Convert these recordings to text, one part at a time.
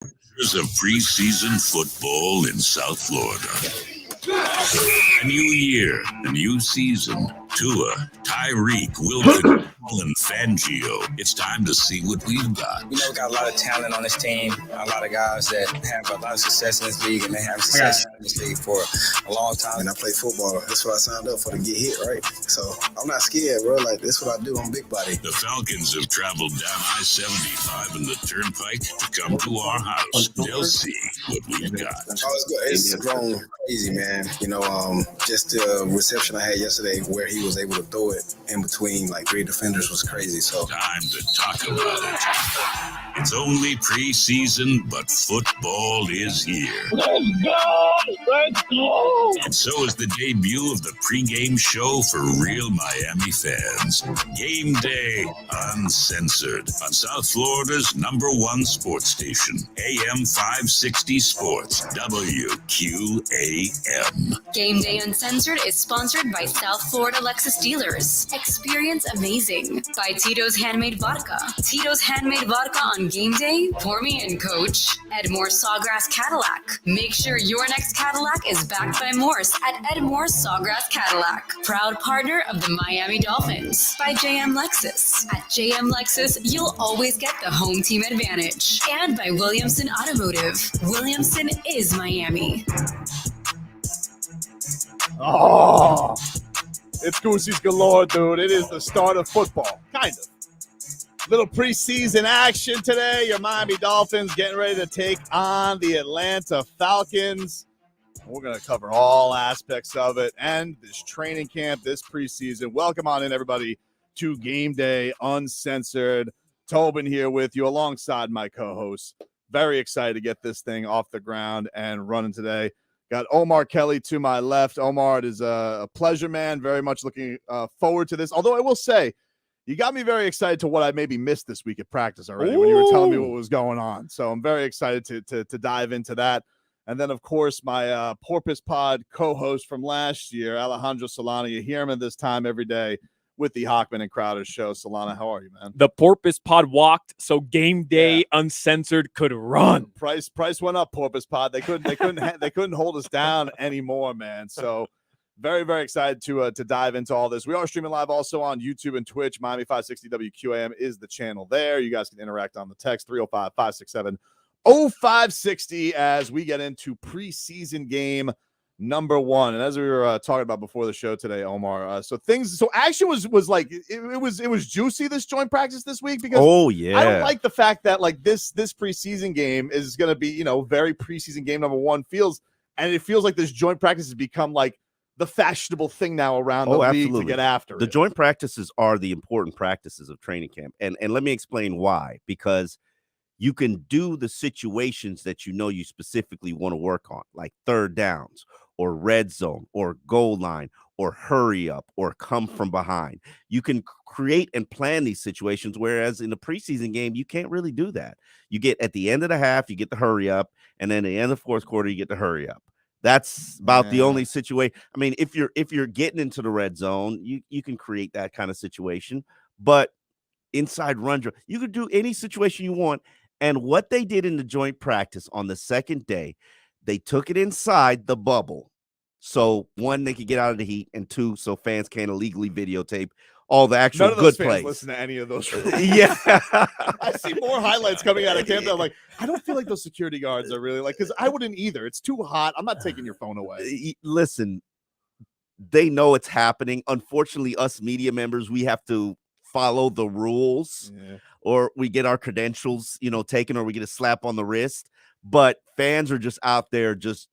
There's a preseason football in South Florida. A new year, a new season. Tua, Tyreek, Wilkins, and Fangio. It's time to see what we've got. We got a lot of talent on this team. A lot of guys that have a lot of success in this league, and they have success in this league for a long time. And I play football. That's what I signed up for, to get hit, right? So I'm not scared, bro. Like, that's what I do. I'm big body. The Falcons have traveled down I-75 and the Turnpike to come to our house. They'll see what we've got. Oh, it's good. It's grown crazy, man. Just the reception I had yesterday where he was able to throw it in between like three defenders was crazy. So time to talk about it. It's only preseason, but football is here. Let's go! Let's go! And so is the debut of the pregame show for real Miami fans. Game Day Uncensored on South Florida's #1 sports station, AM 560 Sports, WQAM. Game Day Uncensored is sponsored by South Florida Lexus Dealers. Experience amazing by Tito's Handmade Vodka. Tito's Handmade Vodka on game day? Pour me in, coach. Edmore Sawgrass Cadillac. Make sure your next Cadillac is backed by Morse at Edmore Sawgrass Cadillac. Proud partner of the Miami Dolphins. By JM Lexus. At JM Lexus, you'll always get the home team advantage. And by Williamson Automotive. Williamson is Miami. Oh, it's Goosey's galore, dude. It is the start of football, kind of. Little preseason action today. Your Miami Dolphins getting ready to take on the Atlanta Falcons. We're going to cover all aspects of it and this training camp, this preseason. Welcome on in, everybody, to Game Day Uncensored. Tobin here with you alongside my co-hosts. Very excited to get this thing off the ground and running today. Got Omar Kelly to my left. Omar, it is a pleasure, man. Very much looking forward to this. Although I will say, you got me very excited to what I maybe missed this week at practice already when you were telling me what was going on. So I'm very excited to dive into that. And then, of course, my Porpoise Pod co-host from last year, Alejandro Solana. You hear him at this time every day with the Hockman and Crowder show. Solana, how are you, man? The Porpoise Pod walked, so Game Day Uncensored could run. Price went up, Porpoise Pod. They couldn't hold us down anymore, man. So very, very excited to dive into all this. We are streaming live also on YouTube and Twitch. Miami 560 WQAM is the channel there. You guys can interact on the text 305-567-0560 as we get into preseason game #1. And as we were talking about before the show today, Omar, so action was like it was juicy, this joint practice this week, because I don't like the fact that like this preseason game is going to be, very preseason game #1 feels like this joint practice has become like the fashionable thing now around the league to get after. The joint practices are the important practices of training camp. And let me explain why. Because you can do the situations that you specifically want to work on, like third downs or red zone or goal line or hurry up or come from behind. You can create and plan these situations, whereas in a preseason game, you can't really do that. You get at the end of the half, you get the hurry up, and then at the end of the fourth quarter, you get the hurry up. That's about the only situation. I mean, if you're getting into the red zone, you can create that kind of situation. But inside run, you could do any situation you want. And what they did in the joint practice on the second day, they took it inside the bubble. So one, they could get out of the heat, and two, so fans can't illegally videotape all the actual good plays. Listen to any of those. Yeah. I see more highlights coming out of camp. I'm like, I don't feel like those security guards are really because I wouldn't either. It's too hot. I'm not taking your phone away. Listen, they know it's happening. Unfortunately, us media members, we have to follow the rules, or we get our credentials, taken, or we get a slap on the wrist. But fans are just out there, just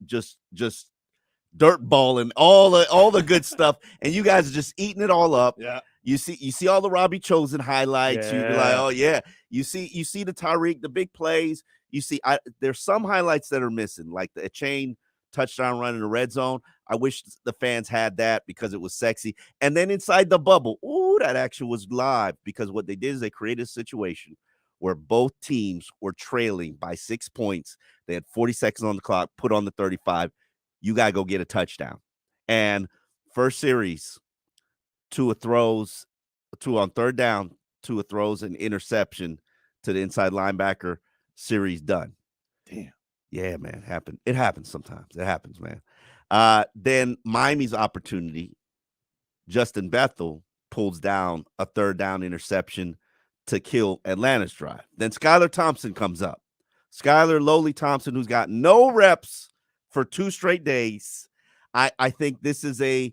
dirt balling all the good stuff, and you guys are just eating it all up. Yeah. You see all the Robbie Chosen highlights. You'd be like, oh yeah. You see the Tyreek, the big plays. You see, there's some highlights that are missing, like the chain touchdown run in the red zone. I wish the fans had that because it was sexy. And then inside the bubble, that action was live, because what they did is they created a situation where both teams were trailing by 6 points. They had 40 seconds on the clock, put on the 35. You got to go get a touchdown. And first series, Tua on third down, Tua throws an interception to the inside linebacker, series done. Damn. Yeah, man. It happens sometimes. It happens, man. Then Miami's opportunity, Justin Bethel pulls down a third down interception to kill Atlanta's drive. Then Skylar Thompson comes up. Skylar Lowly Thompson, who's got no reps for 2 straight days. I think this is I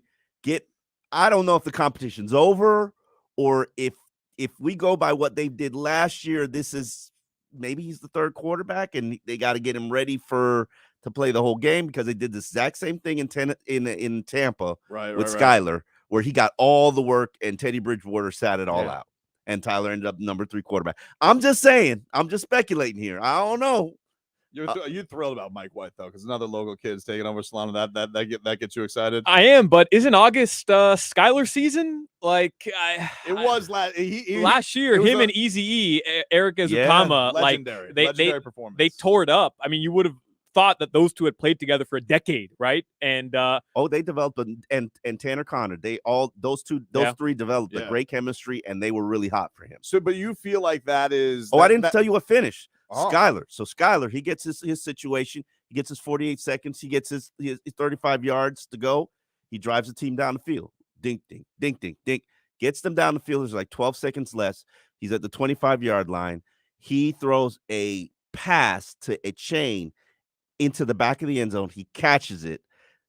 don't know if the competition's over or if we go by what they did last year, this is maybe he's the third quarterback and they got to get him ready to play the whole game because they did the exact same thing in Tampa with Skylar, where he got all the work and Teddy Bridgewater sat it all out. And Tyler ended up number 3 quarterback. I'm just saying. I'm just speculating here. I don't know. You're thrilled about Mike White, though, because another local kid's taking over Solana. That gets you excited? I am, but isn't August Skylar season? Like it was last year, him and Eazy-E, Eric Ezukama, legendary performance. They tore it up. I mean, you would have thought that those two had played together for a decade, right? And they developed and Tanner Connor. Those three developed a great chemistry, and they were really hot for him. So, but you feel like that is? I didn't tell you what finished. Skylar. So Skylar, he gets his situation. He gets his 48 seconds. He gets his 35 yards to go. He drives the team down the field. Dink, dink, dink, dink, dink. Gets them down the field. There's like 12 seconds less. He's at the 25-yard line. He throws a pass to a chain into the back of the end zone. He catches it,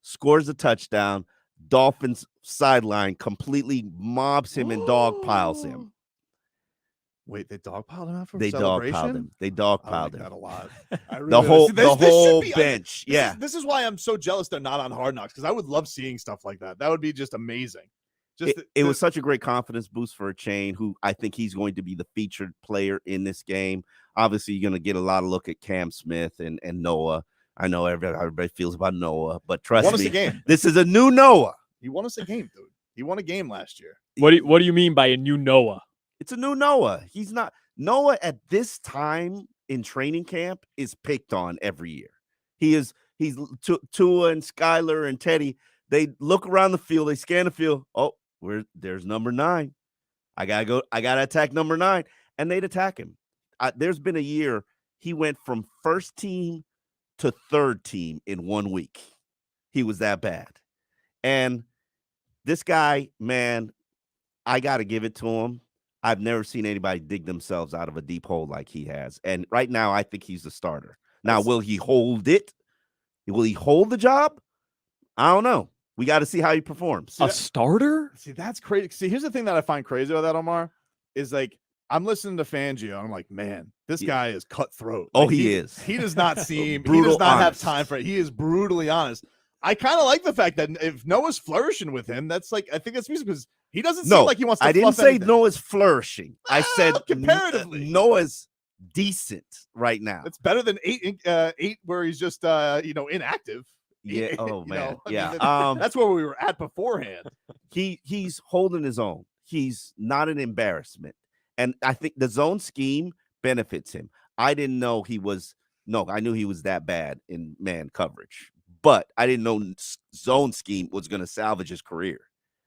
scores a touchdown. Dolphins sideline completely mobs him and dogpiles him. Wait, they dogpiled him after They dogpiled him. They dogpiled him. That a lot. The whole bench. This is why I'm so jealous they're not on Hard Knocks, because I would love seeing stuff like that. That would be just amazing. It was such a great confidence boost for a chain who I think he's going to be the featured player in this game. Obviously, you're going to get a lot of look at Cam Smith and Noah. I know everybody feels about Noah, but trust me, this is a new Noah. He won us a game, dude. He won a game last year. What do you mean by a new Noah? It's a new Noah. He's not Noah at this time in training camp is picked on every year. He's Tua and Skylar and Teddy. They look around the field. They scan the field. Oh, there's number 9. I gotta attack number 9, and they'd attack him. There's been a year he went from first team to third team in 1 week. He was that bad, and this guy, man, I gotta give it to him. I've never seen anybody dig themselves out of a deep hole like he has. And right now, I think he's the starter. Now, will he hold it? Will he hold the job? I don't know. We got to see how he performs. A starter? See, that's crazy. See, here's the thing that I find crazy about that, Omar, is like, I'm listening to Fangio, and I'm like, man, this guy is cutthroat. Like, he is. He does not seem, he does not have time for it. He is brutally honest. I kind of like the fact that if Noah's flourishing with him, that's like, I think that's because he doesn't seem like he wants to. I didn't say Noah's flourishing. I said comparatively, Noah's decent right now. It's better than 8 where he's just inactive. Yeah. Oh man. That's where we were at beforehand. He's holding his own. He's not an embarrassment, and I think the zone scheme benefits him. I didn't know he was. No, I knew he was that bad in man coverage, but I didn't know zone scheme was going to salvage his career.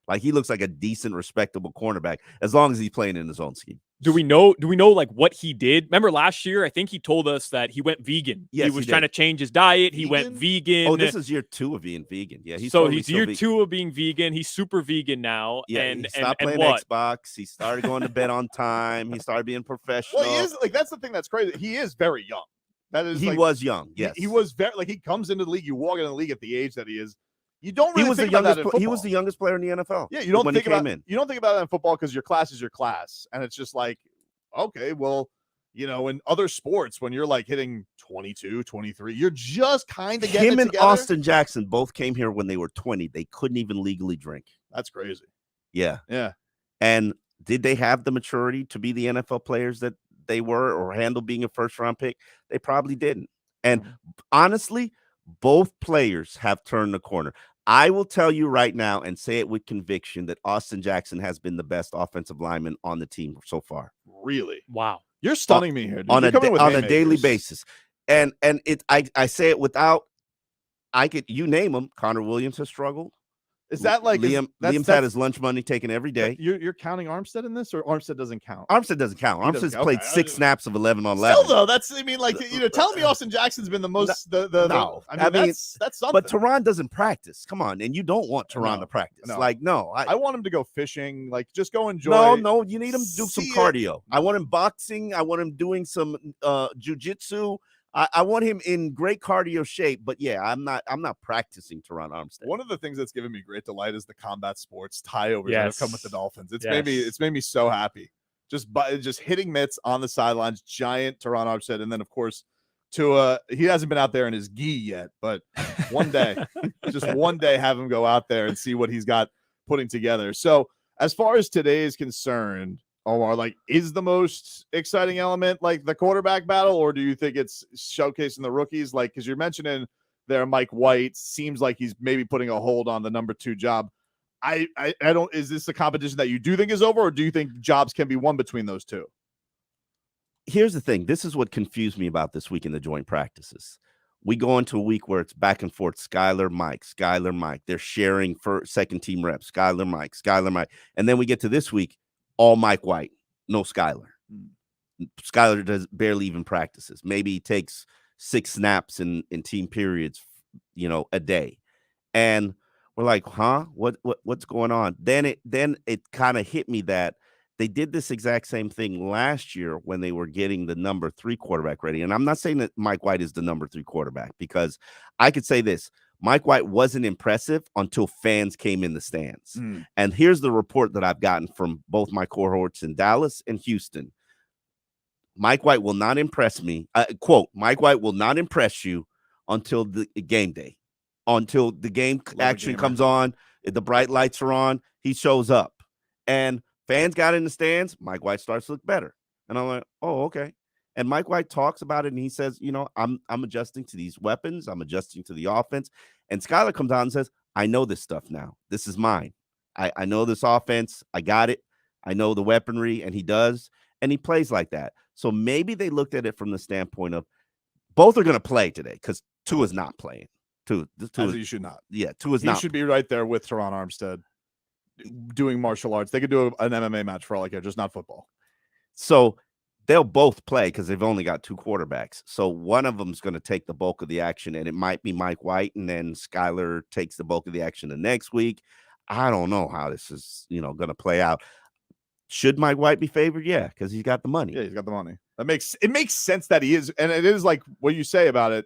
Like, he looks like a decent, respectable cornerback as long as he's playing in his own scheme. Do we know like what he did? Remember last year, I think he told us that he went vegan. Yes, he was trying to change his diet. He went vegan. Oh, this is year 2 of being vegan. Yeah, he's year 2 of being vegan. He's super vegan now. Yeah, and he stopped playing Xbox. He started going to bed on time. He started being professional. Well, he is that's the thing that's crazy. He is very young. He was young. Yes, he was very he comes into the league. You walk into the league at the age that he is. You don't really think about that in football. He was the youngest player in the NFL. Yeah, you don't think about that in football because your class is your class, and it's just like, okay, well, in other sports when you're like hitting 22, 23, you're just kind of getting him it and together. Austin Jackson both came here when they were 20. They couldn't even legally drink. That's crazy. Yeah. Yeah. And did they have the maturity to be the NFL players that they were or handle being a first-round pick? They probably didn't. And honestly, both players have turned the corner. I will tell you right now and say it with conviction that Austin Jackson has been the best offensive lineman on the team so far. Really? Wow. You're stunning me here, dude. On a daily basis. And I say it without, you name them. Connor Williams has struggled. Is that like Liam's had his lunch money taken every day. You're counting Armstead in this, or Armstead doesn't count? Armstead doesn't count. Armstead's played 6 snaps of 11 on 11. Still though, that's tell me Austin Jackson's been the most no. That's something. But Teron doesn't practice. Come on, and you don't want Teron to practice. No. Like I want him to go fishing. Like just go enjoy. No, you need him to do some cardio. I want him boxing. I want him doing some jujitsu. I want him in great cardio shape, but yeah, I'm not practicing Teron Armstead. One of the things that's given me great delight is the combat sports tie-overs that have come with the Dolphins. It's made me so happy. Just hitting mitts on the sidelines, giant Teron Armstead, and then of course Tua. He hasn't been out there in his gi yet, but one day, have him go out there and see what he's got putting together. So as far as today is concerned, Omar, like, is the most exciting element like the quarterback battle, or do you think it's showcasing the rookies? Like, because you're mentioning there, Mike White seems like he's maybe putting a hold on the number 2 job. I don't. Is this a competition that you do think is over, or do you think jobs can be won between those two? Here's the thing. This is what confused me about this week in the joint practices. We go into a week where it's back and forth. Skylar, Mike. They're sharing for second team reps. Skylar, Mike. And then we get to this week. All Mike White, no Skylar. Skylar does barely even practices. Maybe he takes 6 snaps in team periods, a day. And we're like, huh? What's going on? Then it kind of hit me that they did this exact same thing last year when they were getting the number 3 quarterback ready. And I'm not saying that Mike White is the number 3 quarterback, because I could say this. Mike White wasn't impressive until fans came in the stands. And here's the report that I've gotten from both my cohorts in Dallas and Houston. Mike White will not impress me. Quote, Mike White will not impress you until the game day, until the game action comes on, the bright lights are on, he shows up. And fans got in the stands, Mike White starts to look better. And I'm like, oh, okay. And Mike White talks about it, and he says, I'm adjusting to these weapons. I'm adjusting to the offense. And Skylar comes out and says, I know this stuff now. This is mine. I know this offense. I got it. I know the weaponry, and he does. And he plays like that. So maybe they looked at it from the standpoint of both are going to play today, because Tua's not playing. Tua you should not. Yeah, Tua's not. He should be right there with Teron Armstead doing martial arts. They could do an MMA match for all I care, just not football. So they'll both play because they've only got 2 quarterbacks. So one of them's going to take the bulk of the action, and it might be Mike White, and then Skylar takes the bulk of the action the next week. I don't know how this is, going to play out. Should Mike White be favored? Yeah, because he's got the money. Yeah, he's got the money. It makes sense that he is, and it is like what you say about it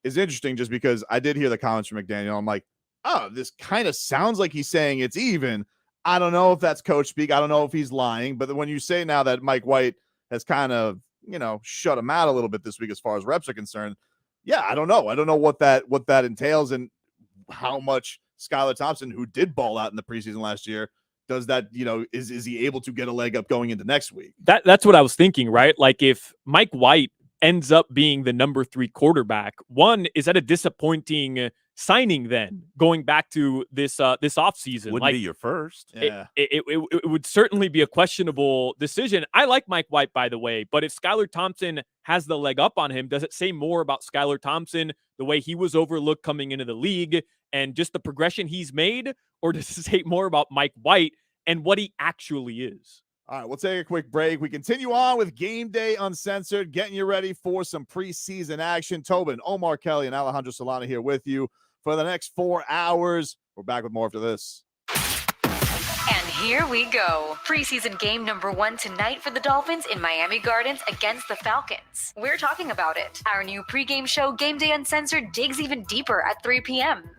is interesting, just because I did hear the comments from McDaniel. I'm like, oh, this kind of sounds like he's saying it's even. I don't know if that's coach speak. I don't know if he's lying, but when you say now that Mike White has kind of, shut him out a little bit this week as far as reps are concerned. Yeah, I don't know. I don't know what that entails, and how much Skylar Thompson, who did ball out in the preseason last year, does that, is he able to get a leg up going into next week? That's what I was thinking, right? Like, if Mike White ends up being the number 3 quarterback, one, is that a disappointing signing then, going back to this offseason? Wouldn't be your first. Yeah. It would certainly be a questionable decision. I like Mike White, by the way, but if Skylar Thompson has the leg up on him, does it say more about Skylar Thompson, the way he was overlooked coming into the league, and just the progression he's made, or does it say more about Mike White and what he actually is? All right, we'll take a quick break. We continue on with Game Day Uncensored, getting you ready for some preseason action. Tobin, Omar Kelly, and Alejandro Solana here with you for the next 4 hours. We're back with more after this. And here we go. Preseason game number 1 tonight for the Dolphins in Miami Gardens against the Falcons. We're talking about it. Our new pregame show, Game Day Uncensored, digs even deeper at 3 p.m.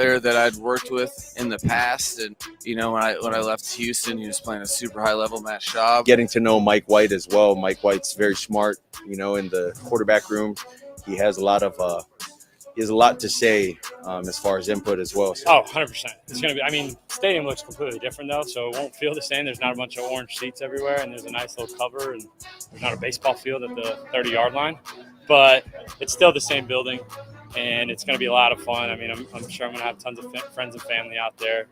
player that I'd worked with in the past, and when I left Houston, he was playing a super high level Matt Schaub. Getting to know Mike White as well. Mike White's very smart, in the quarterback room. He has a lot to say as far as input as well. So. Oh, 100%. It's going to be, stadium looks completely different though, so it won't feel the same. There's not a bunch of orange seats everywhere, and there's a nice little cover, and there's not a baseball field at the 30-yard line, but it's still the same building, and it's going to be a lot of fun. I'm sure I'm going to have tons of friends and family out there.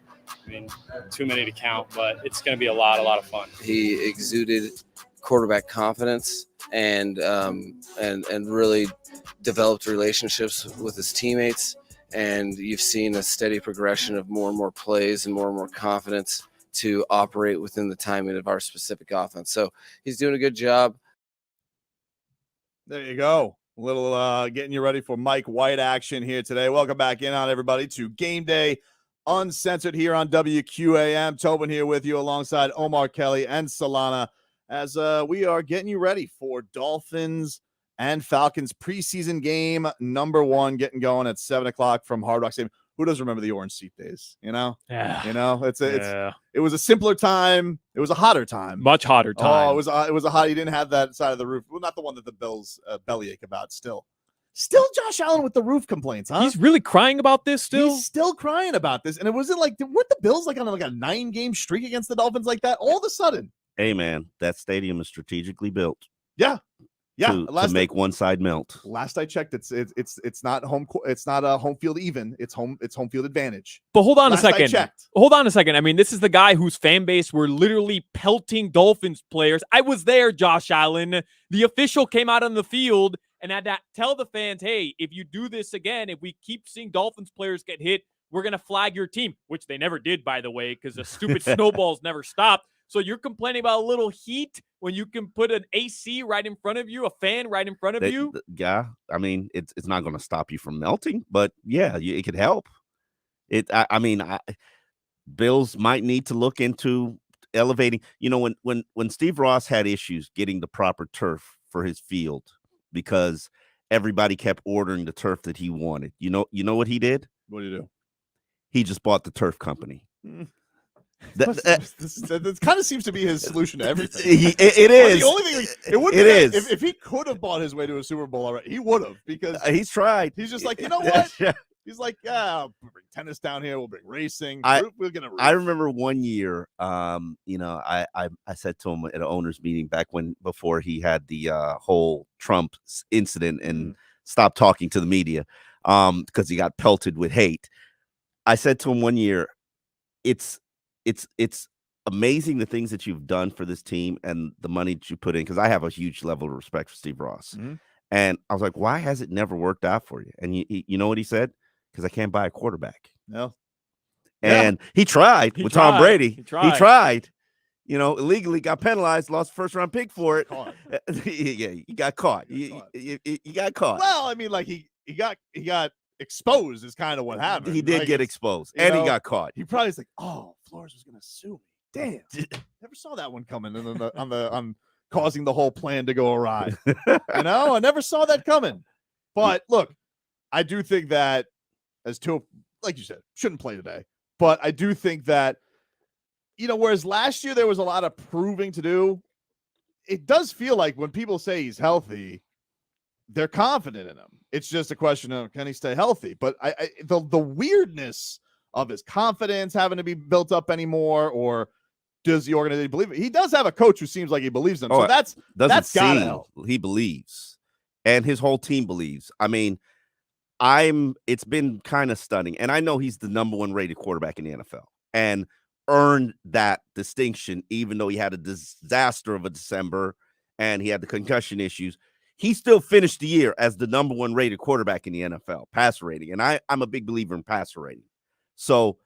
Too many to count, but it's going to be a lot of fun. He exuded quarterback confidence and really developed relationships with his teammates, and you've seen a steady progression of more and more plays and more confidence to operate within the timing of our specific offense. So he's doing a good job. There you go. A little getting you ready for Mike White action here today. Welcome back in on everybody to Game Day Uncensored here on WQAM. Tobin here with you alongside Omar Kelly and Solana as we are getting you ready for Dolphins and Falcons preseason game number 1 getting going at 7:00 from Hard Rock Stadium. Who doesn't remember the orange seat days? Yeah. It was a simpler time. It was a hotter time. Much hotter time. Oh, it was a hot. You didn't have that side of the roof. Well, not the one that the Bills bellyache about. Still Josh Allen with the roof complaints, huh? He's really crying about this still? He's still crying about this. And it wasn't like, weren't the Bills on a 9-game streak against the Dolphins like that? All of a sudden. Hey, man, that stadium is strategically built. Yeah. To make one side melt. Last I checked, it's not home. It's not a home field even. It's home field advantage. But hold on a second. This is the guy whose fan base were literally pelting Dolphins players. I was there, Josh Allen. The official came out on the field and had to tell the fans, hey, if you do this again, if we keep seeing Dolphins players get hit, we're going to flag your team, which they never did, by the way, because the stupid snowballs never stopped. So you're complaining about a little heat when you can put an AC right in front of you, a fan right in front of you? Yeah, it's not going to stop you from melting, but yeah, it could help. Bills might need to look into elevating. When Steve Ross had issues getting the proper turf for his field because everybody kept ordering the turf that he wanted. You know what he did? What did he do? He just bought the turf company. That kind of seems to be his solution to everything. It is. The only thing it is. If he could have bought his way to a Super Bowl already, he would have, because he's tried. He's just like, you know what? He's like, yeah, we'll bring tennis down here. We'll bring racing. We're gonna. I remember one year, I said to him at an owners meeting before he had the whole Trump incident and stopped talking to the media because he got pelted with hate. I said to him one year, it's amazing the things that you've done for this team and the money that you put in, because I have a huge level of respect for Steve Ross. Mm-hmm. And I was like, why has it never worked out for you? And you know what he said? Because I can't buy a quarterback. No. And he tried with Tom Brady. He tried. Illegally got penalized, lost first round pick for it. Yeah, he got caught. He got caught. Well, he got exposed is kind of what happened. He did get exposed, and he got caught. He probably was like, "Oh, Flores was going to sue me. Damn, never saw that one coming." on causing the whole plan to go awry. I never saw that coming. But look, I do think that as Tua, like you said, shouldn't play today. But I do think that whereas last year there was a lot of proving to do, it does feel like when people say he's healthy, they're confident in him. It's just a question of, can he stay healthy? But the weirdness of his confidence having to be built up anymore, or does the organization believe it? He does have a coach who seems like he believes in him. So that's gotta help. He believes, and his whole team believes. It's been kind of stunning, and I know he's the number 1 rated quarterback in the NFL and earned that distinction, even though he had a disaster of a December and he had the concussion issues. He still finished the year as the number 1 rated quarterback in the NFL, passer rating. And I'm a big believer in passer rating. So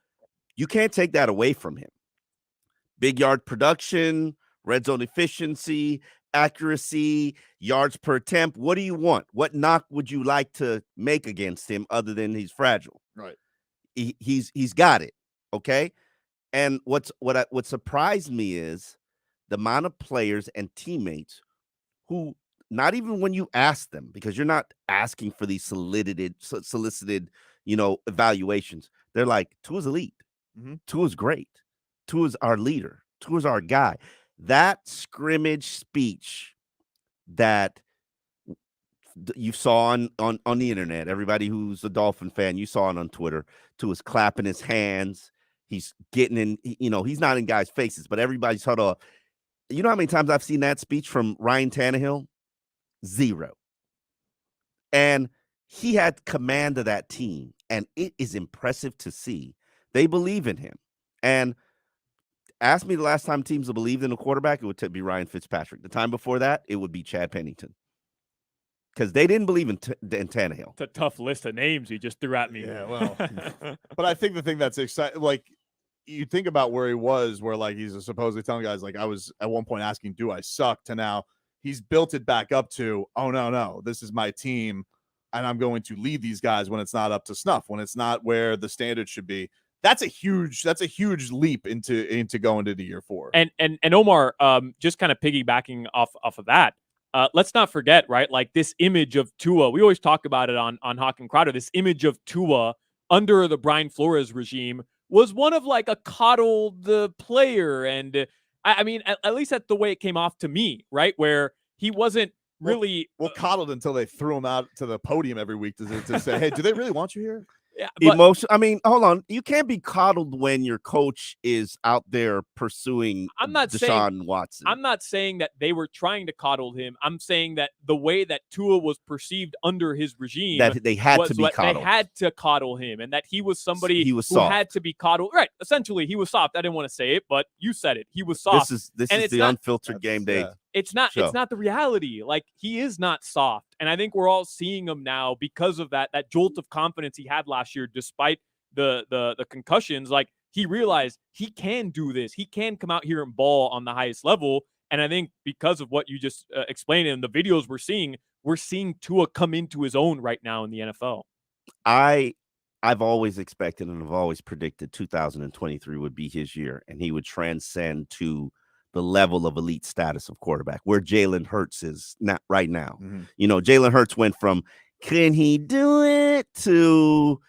you can't take that away from him. Big yard production, red zone efficiency, accuracy, yards per attempt. What do you want? What knock would you like to make against him other than he's fragile? Right. He's got it. Okay. And what surprised me is the amount of players and teammates who, not even when you ask them, because you're not asking for these solicited, evaluations. They're like, Tua's elite. Tua's great. Tua's our leader. Tua's our guy. That scrimmage speech that you saw on the internet, everybody who's a Dolphin fan, you saw it on Twitter. Tua's clapping his hands. He's getting in, he's not in guys' faces, but everybody's huddled up. You know how many times I've seen that speech from Ryan Tannehill? 0. And he had command of that team, and it is impressive to see. They believe in him. And ask me the last time teams have believed in a quarterback, it would be Ryan Fitzpatrick. The time before that, it would be Chad Pennington. Because they didn't believe in Tannehill. It's a tough list of names you just threw at me. Yeah, well. But I think the thing that's exciting, like, you think about where he was, where, like, he's supposedly telling guys, like, I was at one point asking, do I suck? To now he's built it back up to, oh, no, this is my team, and I'm going to lead these guys when it's not up to snuff, when it's not where the standard should be. That's a huge leap into going into year 4. And Omar, just kind of piggybacking off of that, let's not forget, right? Like, this image of Tua, we always talk about it on Hawk and Crowder. This image of Tua under the Brian Flores regime was one of, like, a coddled player. And I mean, at least that's the way it came off to me, right? Where he wasn't really coddled until they threw him out to the podium every week to say, hey, do they really want you here? Yeah, Emotion. I mean, hold on. You can't be coddled when your coach is out there pursuing Deshaun Watson. I'm not saying that they were trying to coddle him. I'm saying that the way that Tua was perceived under his regime, that they had to be coddled. They had to coddle him, and that he was somebody who had to be coddled. Right. Essentially, he was soft. I didn't want to say it, but you said it. He was soft. This is the unfiltered game day. It's not the reality. Like, he is not soft. And I think we're all seeing him now because of that jolt of confidence he had last year, despite the concussions. Like, he realized he can do this. He can come out here and ball on the highest level. And I think because of what you just explained in the videos we're seeing Tua come into his own right now in the NFL. I've always expected and I've always predicted 2023 would be his year, and he would transcend to the level of elite status of quarterback where Jalen Hurts is not right now. Jalen Hurts went from can he do it to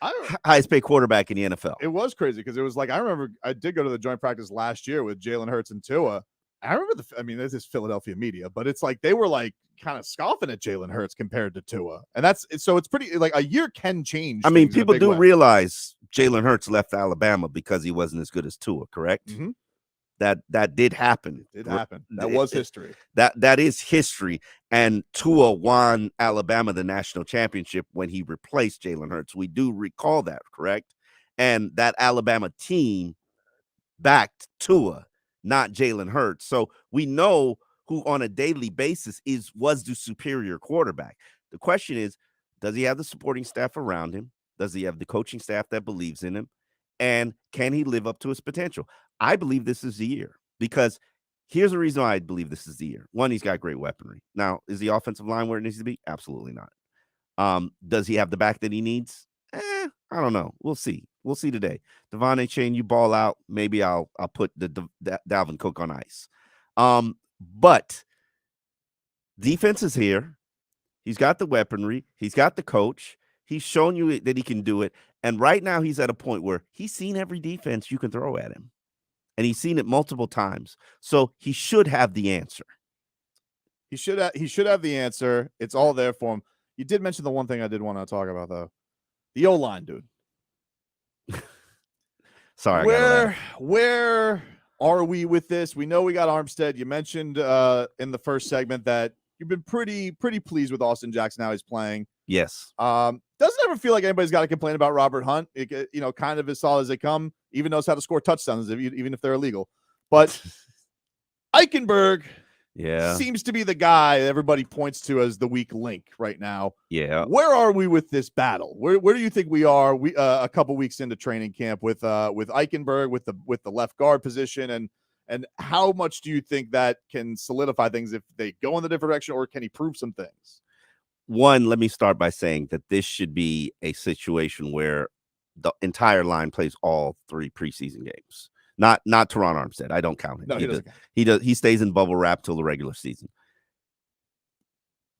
highest paid quarterback in the NFL. It was crazy because it was like, I remember I did go to the joint practice last year with Jalen Hurts and Tua. I remember this is Philadelphia media, but it's like they were like kind of scoffing at Jalen Hurts compared to Tua. And it's pretty, like, a year can change. I mean, people do realize Jalen Hurts left Alabama because he wasn't as good as Tua, correct? That did happen. It happened. That was history. That is history. And Tua won Alabama the national championship when he replaced Jalen Hurts. We do recall that, correct? And that Alabama team backed Tua, not Jalen Hurts. So we know who on a daily basis was the superior quarterback. The question is, does he have the supporting staff around him? Does he have the coaching staff that believes in him? And can he live up to his potential? I believe this is the year, because here's the reason why I believe this is the year. One, he's got great weaponry. Now, is the offensive line where it needs to be? Absolutely not. Does he have the back that he needs? I don't know. We'll see. We'll see today. Devon Achane, you ball out. Maybe I'll put the Dalvin Cook on ice. But defense is here. He's got the weaponry. He's got the coach. He's shown you that he can do it. And right now he's at a point where he's seen every defense you can throw at him. And he's seen it multiple times. So he should have the answer. He should have the answer. It's all there for him. You did mention the one thing I did want to talk about, though. The O-line, dude. Sorry. Where are we with this? We know we got Armstead. You mentioned in the first segment that you've been pretty pleased with Austin Jackson, how he's playing. Yes. Doesn't ever feel like anybody's got to complain about Robert Hunt. Kind of as solid as they come. Even knows how to score touchdowns, even if they're illegal. But Eichenberg seems to be the guy everybody points to as the weak link right now. Yeah. Where are we with this battle? Where do you think we are? We a couple weeks into training camp with Eichenberg with the left guard position, and how much do you think that can solidify things if they go in the different direction, or can he prove some things? One, let me start by saying that this should be a situation where the entire line plays all 3 preseason games. Not Teron Armstead. I don't count him. No, he doesn't. He stays in bubble wrap till the regular season.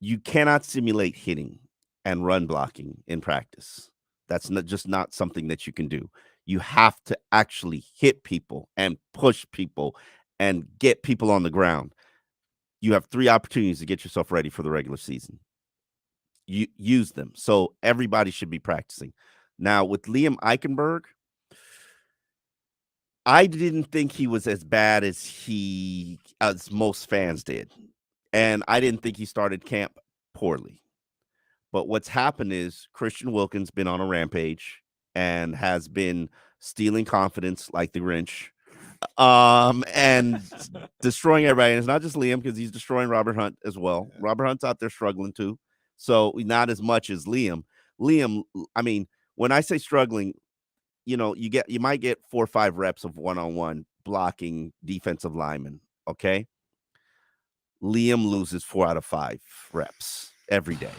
You cannot simulate hitting and run blocking in practice. That's just not something that you can do. You have to actually hit people and push people and get people on the ground. You have 3 opportunities to get yourself ready for the regular season. You use them. So everybody should be practicing. Now with Liam Eichenberg, I didn't think he was as bad as most fans did. And I didn't think he started camp poorly. But what's happened is Christian Wilkins been on a rampage and has been stealing confidence like the Grinch. And destroying everybody. And it's not just Liam, because he's destroying Robert Hunt as well. Yeah. Robert Hunt's out there struggling too. So not as much as Liam. Liam, I mean, when I say struggling, you might get 4 or 5 reps of one-on-one blocking defensive linemen. Okay. Liam loses 4 out of 5 reps every day.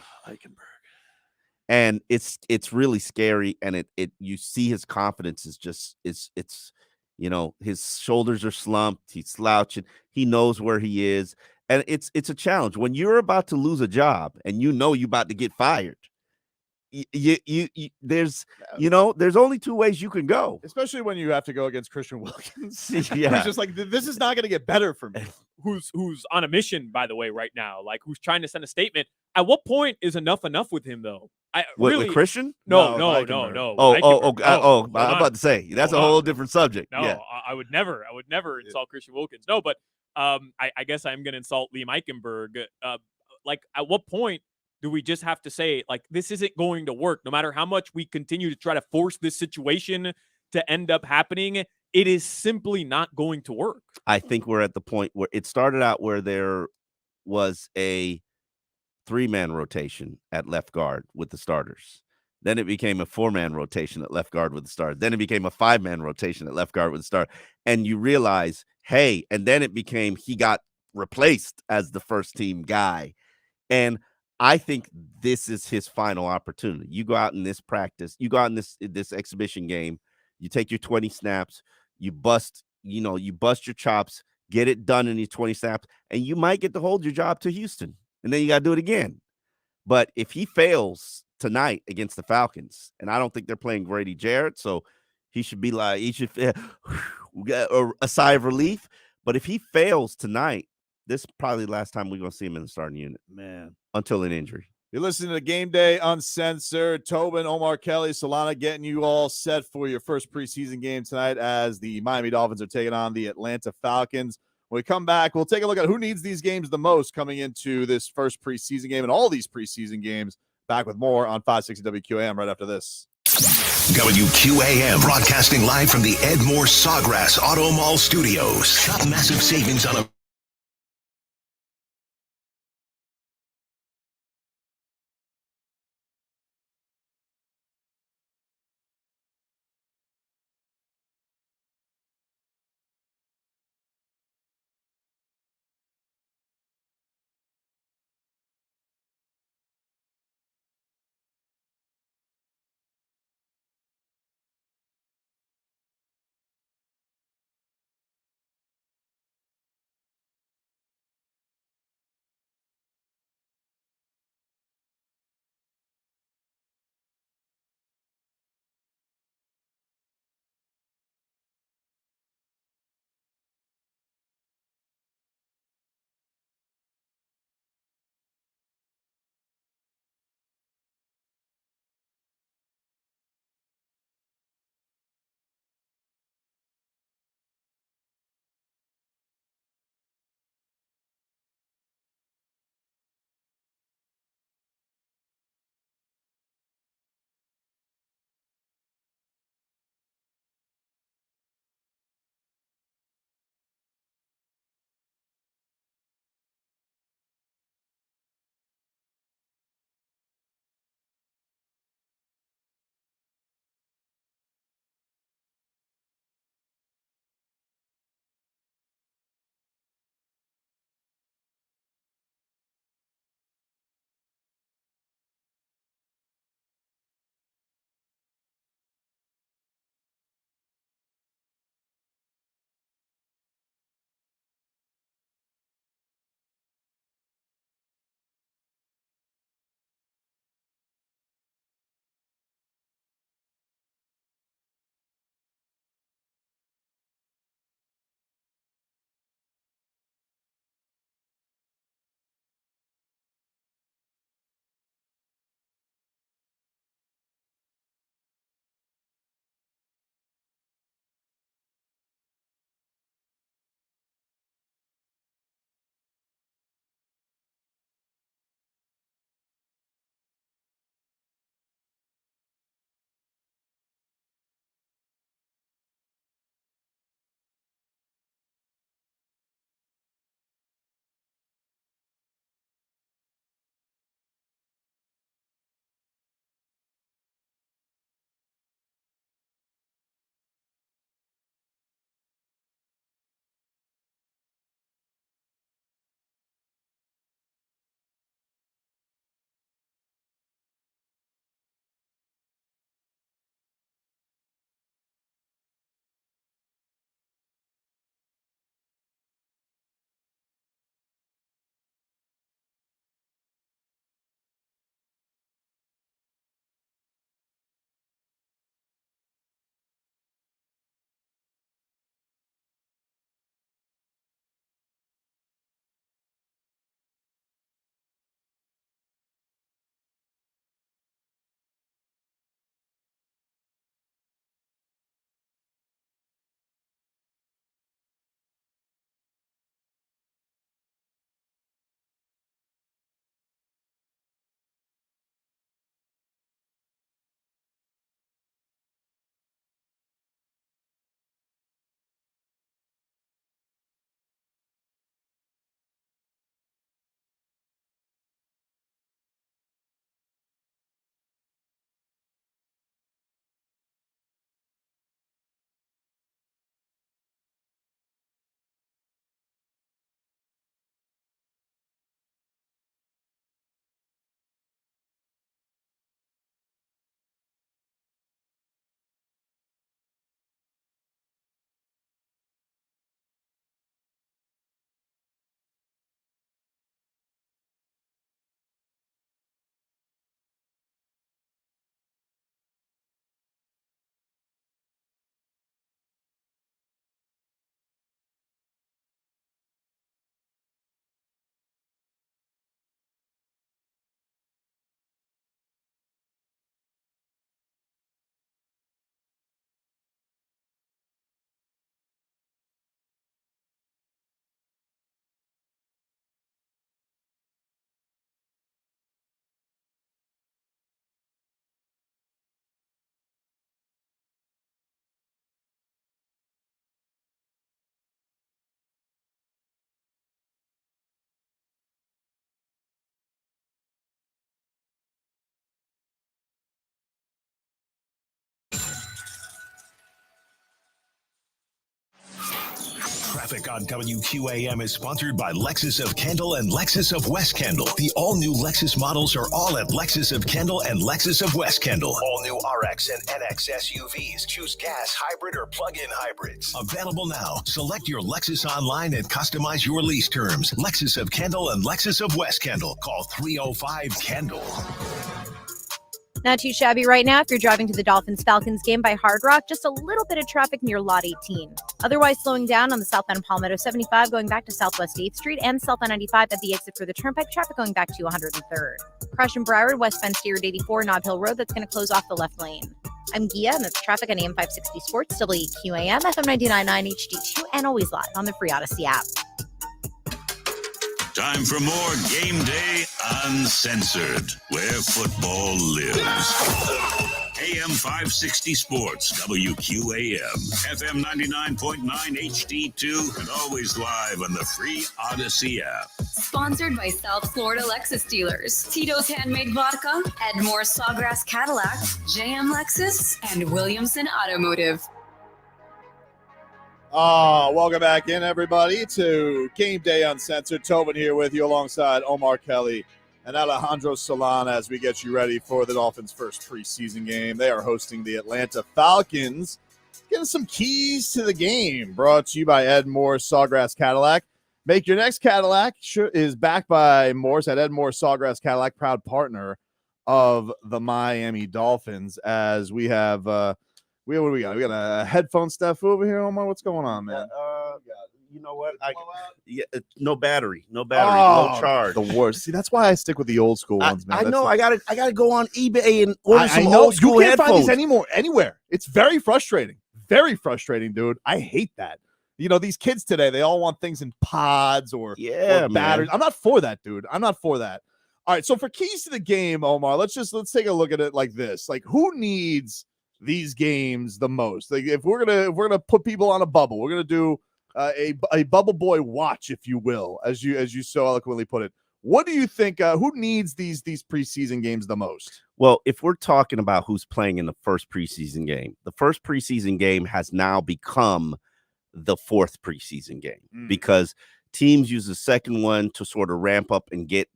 And it's really scary. And you see his confidence is just it's his shoulders are slumped, he's slouching, he knows where he is. And it's a challenge when you're about to lose a job and you're about to get fired. There's only 2 ways you can go, especially when you have to go against Christian Wilkins. Yeah. Who's just like, this is not going to get better for me. Who's on a mission, by the way, right now, like who's trying to send a statement. At what point is enough with him, though? With Christian? No. I'm about to say that's a whole different subject. No, yeah. I would never insult Christian Wilkins. No, but I guess I'm going to insult Liam Eichenberg. Like, at what point do we just have to say, like, this isn't going to work? No matter how much we continue to try to force this situation to end up happening, it is simply not going to work. I think we're at the point where it started out where there was a 3-man rotation at left guard with the starters. Then it became a 4-man rotation at left guard with the starters. Then it became a 5-man rotation at left guard with the starter. And you realize, hey, and then it became he got replaced as the first team guy. And I think this is his final opportunity. You go out in this practice, you go out in this exhibition game, you take your 20 snaps, you bust your chops, get it done in these 20 snaps, and you might get to hold your job to Houston. And then you got to do it again. But if he fails tonight against the Falcons, and I don't think they're playing Grady Jarrett, so he should get a sigh of relief. But if he fails tonight, this is probably the last time we're going to see him in the starting unit, man, until an injury. You're listening to Game Day Uncensored. Tobin, Omar Kelly, Solana getting you all set for your first preseason game tonight as the Miami Dolphins are taking on the Atlanta Falcons. When we come back, we'll take a look at who needs these games the most coming into this first preseason game and all these preseason games. Back with more on 560 WQAM right after this. WQAM broadcasting live from the Ed Moore Sawgrass Auto Mall Studios. Shop massive savings on a Traffic on WQAM is sponsored by Lexus of Kendall and Lexus of West Kendall. The all-new Lexus models are all at Lexus of Kendall and Lexus of West Kendall. All new RX and NX SUVs. Choose gas, hybrid, or plug-in hybrids. Available now. Select your Lexus online and customize your lease terms. Lexus of Kendall and Lexus of West Kendall. Call 305-KENDALL. Not too shabby right now if you're driving to the Dolphins-Falcons game by Hard Rock. Just a little bit of traffic near Lot 18. Otherwise slowing down on the southbound Palmetto 75 going back to Southwest 8th Street and southbound 95 at the exit for the Turnpike. Traffic going back to 103rd. Crash in Broward, westbound Steered 84, Nob Hill Road. That's going to close off the left lane. I'm Gia, and that's traffic on AM 560 Sports, WQAM, FM 99.9 HD2, and always live on the free Odyssey app. Time for more Game Day Uncensored, where football lives. AM 560 Sports, WQAM, FM 99.9 HD2, and always live on the free Odyssey app. Sponsored by South Florida Lexus dealers, Tito's Handmade Vodka, Edmore Sawgrass Cadillac, JM Lexus, and Williamson Automotive. Welcome back in, everybody, to Game Day Uncensored. Tobin here with you alongside Omar Kelly and Alejandro Solana as we get you ready for the Dolphins' first preseason game. They are hosting the Atlanta Falcons. Getting some keys to the game, brought to you by Ed Moore Sawgrass Cadillac. Make your next Cadillac is backed by Morse at Ed Moore Sawgrass Cadillac, proud partner of the Miami Dolphins. As we have, what do we got? We got a headphone stuff over here, Omar. What's going on, man? You know what? No battery, no charge. The worst. See, that's why I stick with the old school ones, man. I know. I gotta go on eBay and order some know. old school You can't headphones. find these anywhere. It's very frustrating. Very frustrating, dude. I hate that. You know, these kids today, they all want things in pods or batteries. I'm not for that, dude. I'm not for that. All right. So for keys to the game, Omar, let's take a look at it like this. Like, who needs these games the most? Like, if we're gonna put people on a bubble, we're gonna do a bubble boy watch, if you will, as you so eloquently put it. What do you think? Who needs these preseason games the most? Well, if we're talking about who's playing in the first preseason game, the first preseason game has now become the fourth preseason game because teams use the second one to sort of ramp up and get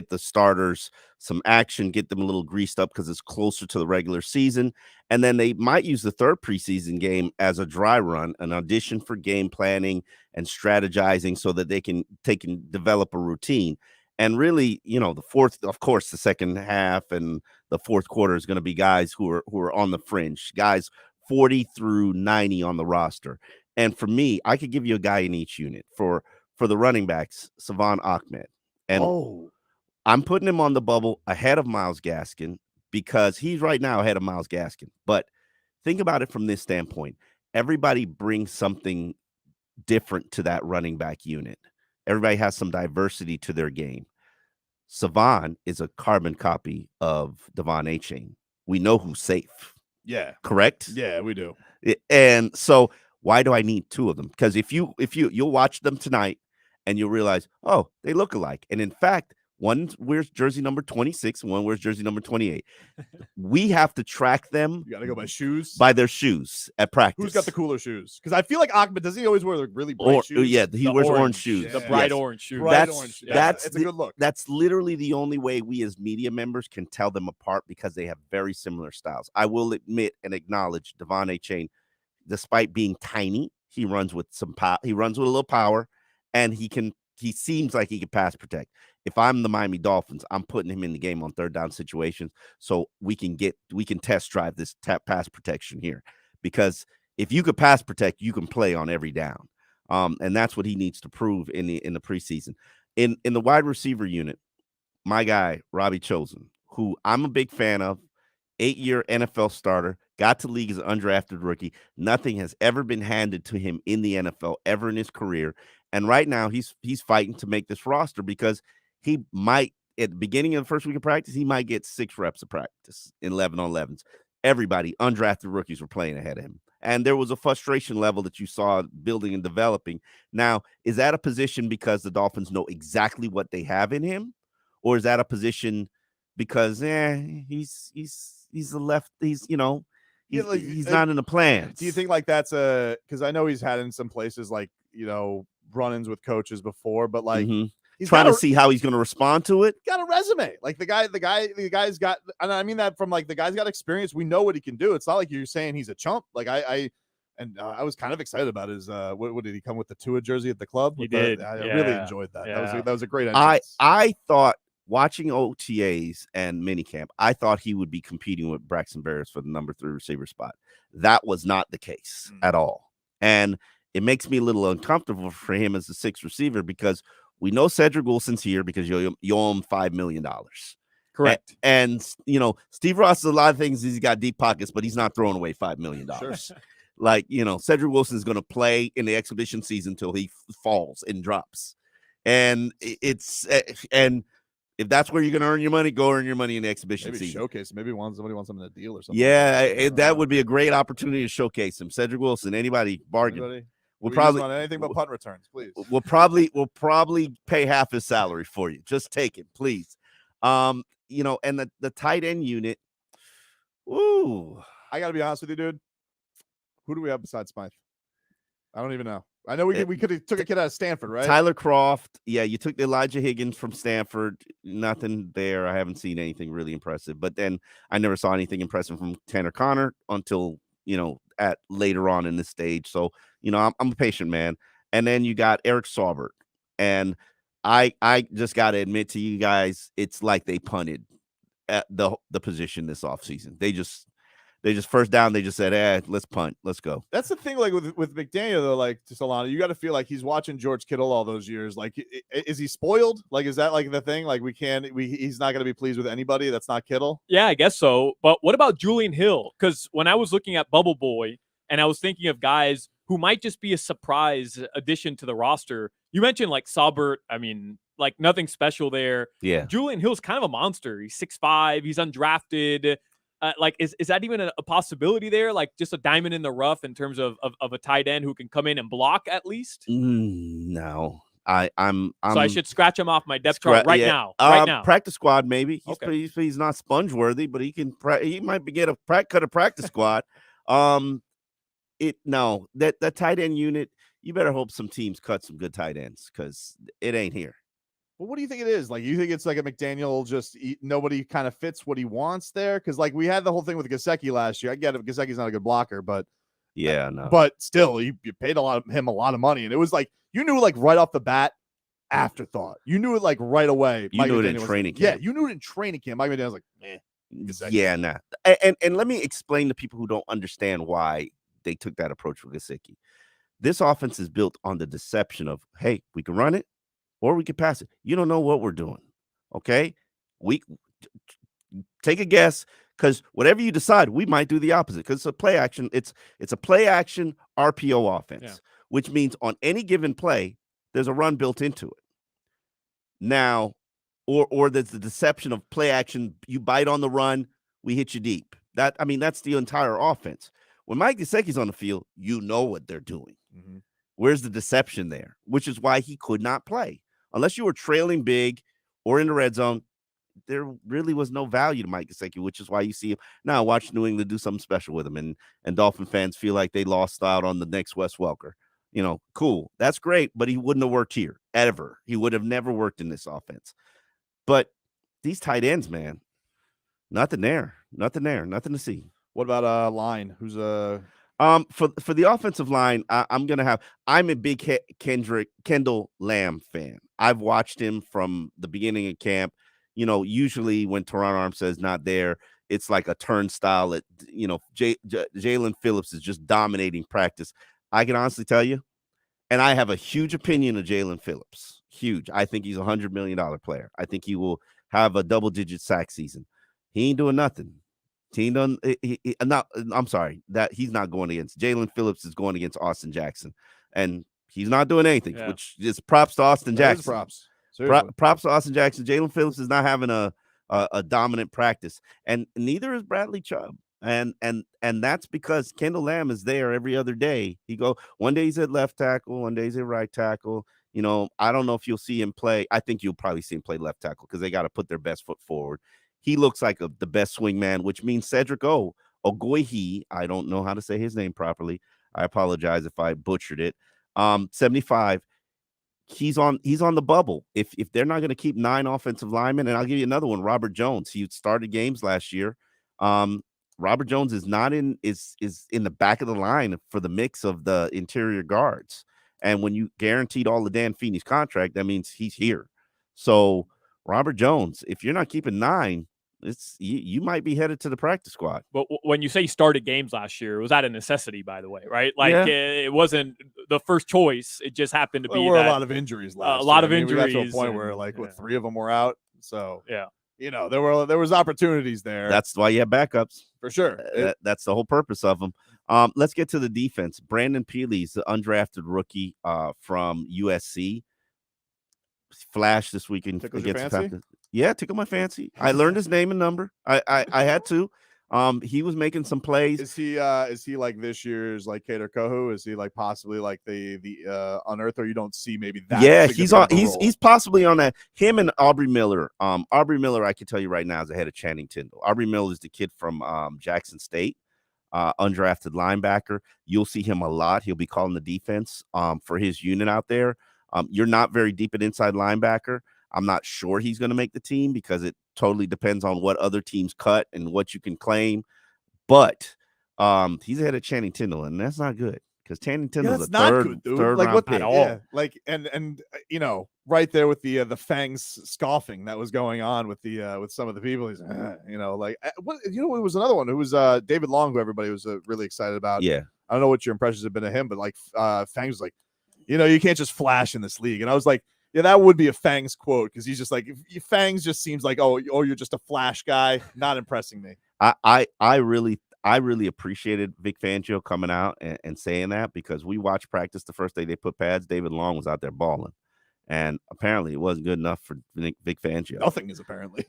the starters some action, get them a little greased up because it's closer to the regular season. And then they might use the third preseason game as a dry run, an audition for game planning and strategizing so that they can develop a routine. And really, you know, the fourth, of course, the second half and the fourth quarter is going to be guys who are on the fringe, guys 40 through 90 on the roster. And for me, I could give you a guy in each unit. For the running backs, Savon Ahmed. And I'm putting him on the bubble ahead of Myles Gaskin because he's right now ahead of Myles Gaskin. But think about it from this standpoint. Everybody brings something different to that running back unit. Everybody has some diversity to their game. Savon is a carbon copy of Devon Achane. We know who's safe. Yeah. Correct? Yeah, we do. And so why do I need two of them? Because if you'll watch them tonight and you'll realize, oh, they look alike. And in fact, one wears jersey number 26 and one wears jersey number 28. We have to track them. You got to go by shoes? By their shoes at practice. Who's got the cooler shoes? Because I feel like Ahmed, doesn't he always wear the really bright shoes? Yeah, he wears orange shoes. The bright orange shoes. That's it's a good look. That's literally the only way we as media members can tell them apart because they have very similar styles. I will admit and acknowledge Devon Achane, despite being tiny, he runs with some power. He runs with a little power, and he seems like he can pass protect. If I'm the Miami Dolphins, I'm putting him in the game on third down situations so we can test drive this pass protection here. Because if you could pass protect, you can play on every down. And that's what he needs to prove in the preseason. In the wide receiver unit, my guy, Robbie Chosen, who I'm a big fan of, 8-year NFL starter, got to league as an undrafted rookie. Nothing has ever been handed to him in the NFL ever in his career. And right now he's fighting to make this roster because he might, at the beginning of the first week of practice, he might get 6 reps of practice in 11-on-11s. Everybody, undrafted rookies, were playing ahead of him. And there was a frustration level that you saw building and developing. Now, is that a position because the Dolphins know exactly what they have in him? Or is that a position because he's a left, he's not in the plans? Do you think like that's because I know he's had in some places like run-ins with coaches before, but like he's trying to see how he's going to respond to it. Got a resume. Like the guy's got, and I mean that from like the guy's got experience. We know what he can do. It's not like you're saying he's a chump. Like I was kind of excited about his what did he come with the Tua jersey at the club? He did. I really enjoyed that. Yeah. That was a great entrance. I thought watching OTAs and minicamp, I thought he would be competing with Braxton Berrios for the number 3 receiver spot. That was not the case at all. And it makes me a little uncomfortable for him as the 6th receiver because we know Cedric Wilson's here because you owe him $5 million. Correct. And Steve Ross has a lot of things. He's got deep pockets, but he's not throwing away $5 million. Sure. Like, Cedric Wilson is going to play in the exhibition season until he falls and drops. And and if that's where you're going to earn your money, go earn your money in the exhibition season. Showcase. Maybe somebody wants him in a deal or something. Yeah, that would be a great opportunity to showcase him. Cedric Wilson, anybody bargain. We'll probably want anything but punt returns, please. We'll probably pay half his salary for you. Just take it, please. And the tight end unit. Ooh, I got to be honest with you, dude. Who do we have besides Smythe? I don't even know. I know we could have took a kid out of Stanford, right? Tyler Croft. Yeah, you took Elijah Higgins from Stanford. Nothing there. I haven't seen anything really impressive. But then I never saw anything impressive from Tanner Connor until at later on in this stage. So I'm a patient man. And then you got Eric Saubert, and I just got to admit to you guys, it's like they punted at the position this offseason. They just first down, they just said, let's punt. Let's go. That's the thing, like with McDaniel, though, like to Solana, you got to feel like he's watching George Kittle all those years. Like, is he spoiled? Like, is that like the thing? Like, he's not going to be pleased with anybody that's not Kittle? Yeah, I guess so. But what about Julian Hill? Because when I was looking at Bubble Boy and I was thinking of guys who might just be a surprise addition to the roster, you mentioned like Saubert. I mean, like nothing special there. Yeah. Julian Hill's kind of a monster. He's 6'5". He's undrafted. Is that even a possibility there? Like just a diamond in the rough in terms of a tight end who can come in and block at least? No, so I should scratch him off my depth chart now. Right now, practice squad maybe. He's not sponge worthy, but he might get a cut of practice squad. That tight end unit. You better hope some teams cut some good tight ends because it ain't here. Well, what do you think it is? Like, you think it's like a McDaniel nobody kind of fits what he wants there? Because like we had the whole thing with Gesicki last year. I get it. Gesicki's not a good blocker, but yeah, no. But still, you paid a lot of money, and it was like you knew like right off the bat, afterthought. You knew it like right away. You knew it in training camp. Yeah, you knew it in training camp. Mike McDaniel's like, Gesicki. Yeah, nah. And let me explain to people who don't understand why they took that approach with Gesicki. This offense is built on the deception of, hey, we can run it or we can pass it. You don't know what we're doing, okay? We take a guess because whatever you decide, we might do the opposite because it's a play action. It's a play action RPO offense, which means on any given play, there's a run built into it. Now, or there's the deception of play action. You bite on the run, we hit you deep. That's the entire offense. When Mike Gesicki's on the field, you know what they're doing. Mm-hmm. Where's the deception there? Which is why he could not play. Unless you were trailing big or in the red zone, there really was no value to Mike Gesicki, which is why you see him. Now watch New England do something special with him, and Dolphin fans feel like they lost out on the next Wes Welker. Cool. That's great, but he wouldn't have worked here, ever. He would have never worked in this offense. But these tight ends, man, nothing there. Nothing to see. What about line? Who's for the offensive line, I'm a big Kendall Lamb fan. I've watched him from the beginning of camp. Usually when Teron Armstead's not there, it's like a turnstile. Jalen Phillips is just dominating practice. I can honestly tell you, and I have a huge opinion of Jalen Phillips. Huge. I think he's a $100 million player. I think he will have a double-digit sack season. He ain't doing nothing. I'm sorry that he's not going against Jalen Phillips is going against Austin Jackson, and he's not doing anything, which is props to Austin Jackson. Props to Austin Jackson. Jalen Phillips is not having a dominant practice, and neither is Bradley Chubb, and that's because Kendall Lamb is there every other day. One day he's at left tackle, one day he's at right tackle. I don't know if you'll see him play. I think you'll probably see him play left tackle because they got to put their best foot forward. He looks like the best swing man, which means Cedric Ogoihi. I don't know how to say his name properly. I apologize if I butchered it. 75. He's on the bubble. If they're not going to keep 9 offensive linemen, and I'll give you another one, Robert Jones. He started games last year. Robert Jones is in the back of the line for the mix of the interior guards. And when you guaranteed all of Dan Feeney's contract, that means he's here. So Robert Jones, if you're not keeping 9, you might be headed to the practice squad. But when you say he started games last year, was that a necessity, by the way, right? Like it wasn't the first choice. It just happened to be there were a lot of injuries last year. A lot of injuries. injuries. We got to a point where what 3 of them were out. So yeah, there was opportunities there. That's why you have backups for sure. That's the whole purpose of them. Let's get to the defense. Brandon Peely's the undrafted rookie from USC. Flash this weekend against the Falcons. Yeah, tickled my fancy. I learned his name and number. I had to. He was making some plays. Is he like this year's like Kader Kohu? Is he like possibly like the unearth, or you don't see maybe that? Yeah, he's possibly on that. Him and Aubrey Miller. Aubrey Miller, I can tell you right now, is ahead of Channing Tindall. Aubrey Miller is the kid from Jackson State, undrafted linebacker. You'll see him a lot. He'll be calling the defense for his unit out there. You're not very deep at inside linebacker. I'm not sure he's going to make the team because it totally depends on what other teams cut and what you can claim. But he's ahead of Channing Tindall, and that's not good because Channing Tindall's third like round what pick. at all. Yeah, like and right there with the fangs scoffing that was going on with some of the people. He's it was another one. It was David Long, who everybody was really excited about. Yeah, I don't know what your impressions have been of him, but like Fangs was like, you can't just flash in this league, and I was like, yeah, that would be a Fangs quote because he's just like, Fangs just seems like, oh, you're just a flash guy, not impressing me. I really appreciated Vic Fangio coming out and saying that because we watched practice the first day they put pads. David Long was out there balling, and apparently it wasn't good enough for Vic Fangio. Nothing is apparently.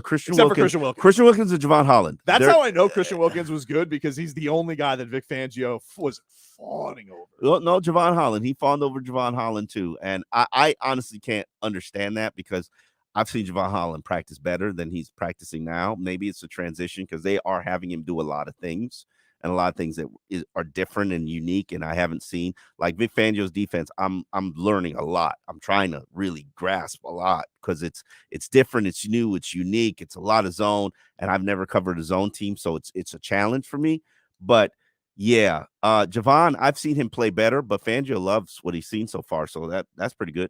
Christian Wilkins and Javon Holland. That's how I know Christian Wilkins was good because he's the only guy that Vic Fangio was fawning over. Well, no, Javon Holland. He fawned over Javon Holland too, and I honestly can't understand that because I've seen Javon Holland practice better than he's practicing now. Maybe it's a transition because they are having him do a lot of things and a lot of things that are different and unique, and I haven't seen. Like Vic Fangio's defense, I'm learning a lot. I'm trying to really grasp a lot because it's different, it's new, it's unique, it's a lot of zone, and I've never covered a zone team, so it's a challenge for me. But yeah, Javon, I've seen him play better, but Fangio loves what he's seen so far, so that's pretty good.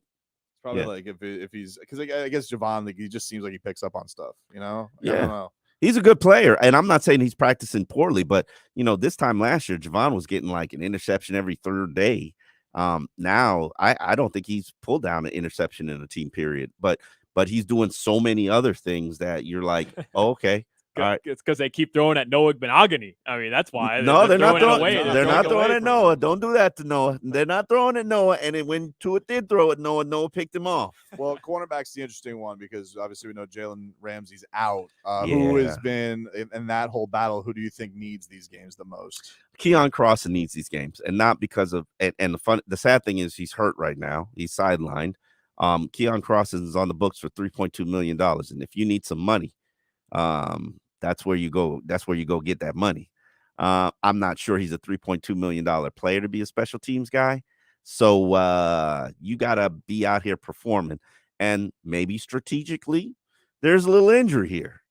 Probably like if he's because I guess Javon, like, he just seems like he picks up on stuff, I don't know. He's a good player, and I'm not saying he's practicing poorly, but this time last year, Javon was getting like an interception every third day. Now I don't think he's pulled down an interception in a team period, but he's doing so many other things that you're like, oh, okay. All right. It's because they keep throwing at Noah Benogany. I mean, that's why. No, they're not throwing. They're not throwing at Noah. Him. Don't do that to Noah. They're not throwing at Noah. And then when Tua did throw at Noah picked him off. Well, cornerback's the interesting one because obviously we know Jalen Ramsey's out. Who has been in that whole battle? Who do you think needs these games the most? Keon Crossan needs these games, and not because of. And the sad thing is he's hurt right now. He's sidelined. Keon Crossan is on the books for $3.2 million, and if you need some money, that's where you go. That's where you go get that money. I'm not sure he's a $3.2 million player to be a special teams guy. So you got to be out here performing. And maybe strategically, there's a little injury here.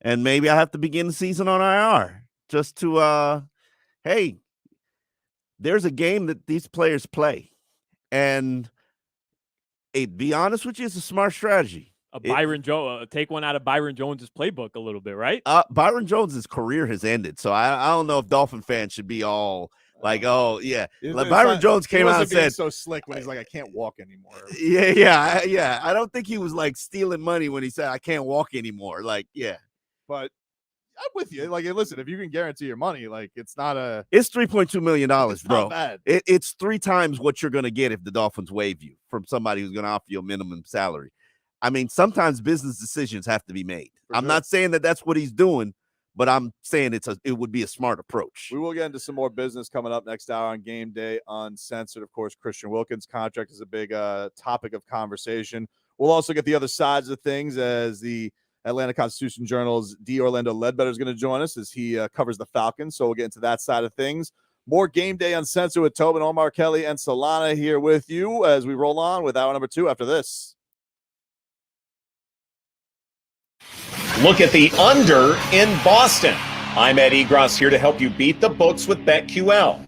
And maybe I have to begin the season on IR just to, hey, there's a game that these players play. And be honest with you, it's a smart strategy. Byron Jones, take one out of Byron Jones's playbook a little bit, right? Byron Jones's career has ended, so I don't know if Dolphin fans should be all like, oh yeah. Like Byron Jones came out and said, so slick when he's like, I can't walk anymore. Yeah. I don't think he was like stealing money when he said I can't walk anymore. Like, yeah. But I'm with you. Like, listen, if you can guarantee your money, like it's $3.2 million, bro. Not bad. It's 3 times what you're gonna get if the Dolphins waive you from somebody who's gonna offer you a minimum salary. I mean, sometimes business decisions have to be made. I'm not saying that that's what he's doing, but I'm saying it would be a smart approach. We will get into some more business coming up next hour on Game Day Uncensored. Of course, Christian Wilkins' contract is a big topic of conversation. We'll also get the other sides of things as the Atlanta Constitution Journal's D. Orlando Ledbetter is going to join us as he covers the Falcons. So we'll get into that side of things. More Game Day Uncensored with Tobin, Omar, Kelly, and Solana here with you as we roll on with hour number 2 after this. Look at the under in Boston. I'm Ed Egros here to help you beat the books with BetQL.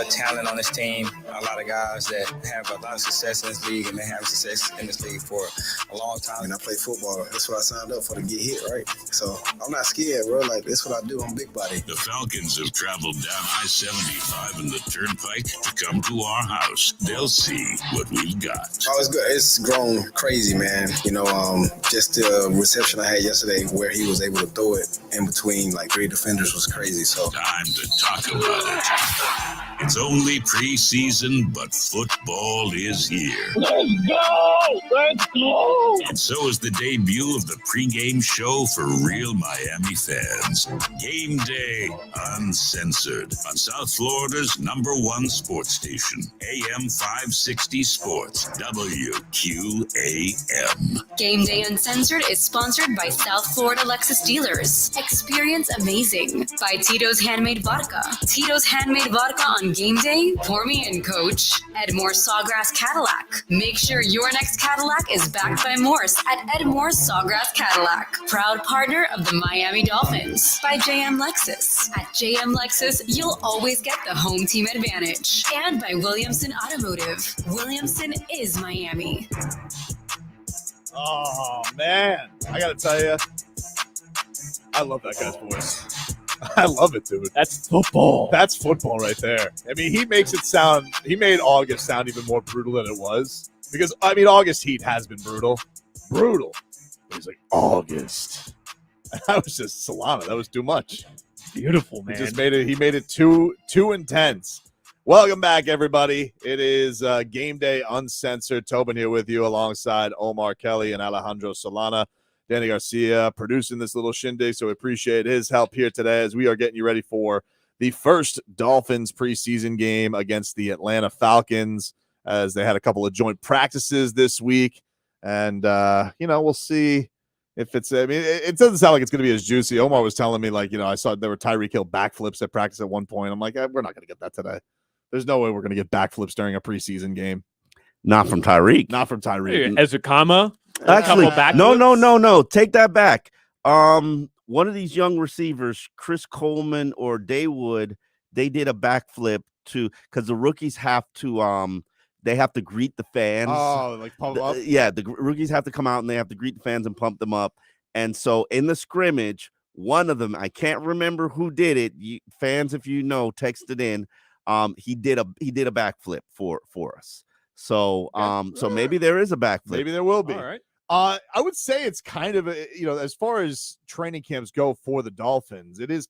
talent on this team. A lot of guys that have a lot of success in this league and been having success in this league for a long time. I play football. That's what I signed up for, to get hit, right? So I'm not scared, bro. Like, that's what I do. I'm big body. The Falcons have traveled down I-75 and the Turnpike to come to our house. They'll see what we've got. Oh, it's good. It's grown crazy, man. Just the reception I had yesterday where he was able to throw it in between like 3 defenders was crazy. So time to talk about it. It's only preseason, but football is here. Let's go! Let's go! And so is the debut of the pregame show for real Miami fans. Game Day Uncensored on South Florida's #1 sports station, AM 560 Sports, WQAM. Game Day Uncensored is sponsored by South Florida Lexus Dealers. Experience amazing by Tito's Handmade Vodka. Tito's Handmade Vodka on Game Day, pour me in, coach. Edmore Sawgrass Cadillac. Make sure your next Cadillac is backed by Morse at Edmore Sawgrass Cadillac. Proud partner of the Miami Dolphins. By JM Lexus. At JM Lexus, you'll always get the home team advantage. And by Williamson Automotive. Williamson is Miami. Oh, man. I got to tell you, I love that guy's voice. I love it, dude. That's football. That's football right there. I mean, he made August sound even more brutal than it was. Because, I mean, August Heat has been brutal. Brutal. But he's like, August. That was just Solana. That was too much. Beautiful, man. He made it too intense. Welcome back, everybody. It is Game Day Uncensored. Tobin here with you alongside Omar Kelly and Alejandro Solana. Danny Garcia producing this little shindig, so we appreciate his help here today as we are getting you ready for the first Dolphins preseason game against the Atlanta Falcons, as they had a couple of joint practices this week. And, we'll see if it's – I mean, it doesn't sound like it's going to be as juicy. Omar was telling me, I saw there were Tyreek Hill backflips at practice at one point. I'm like, we're not going to get that today. There's no way we're going to get backflips during a preseason game. Not from Tyreek. Not from Tyreek. Ezekama? Actually, no. Take that back. One of these young receivers, Chris Coleman or Daywood, they did a backflip because the rookies have to they have to greet the fans. Oh, like pump them up? Yeah, the rookies have to come out and they have to greet the fans and pump them up. And so in the scrimmage, one of them, I can't remember who did it. Fans, if you know, text it in. He did a backflip for us. So so maybe there is a backflip. Maybe there will be. All right. I would say it's kind of as far as training camps go for the Dolphins, it is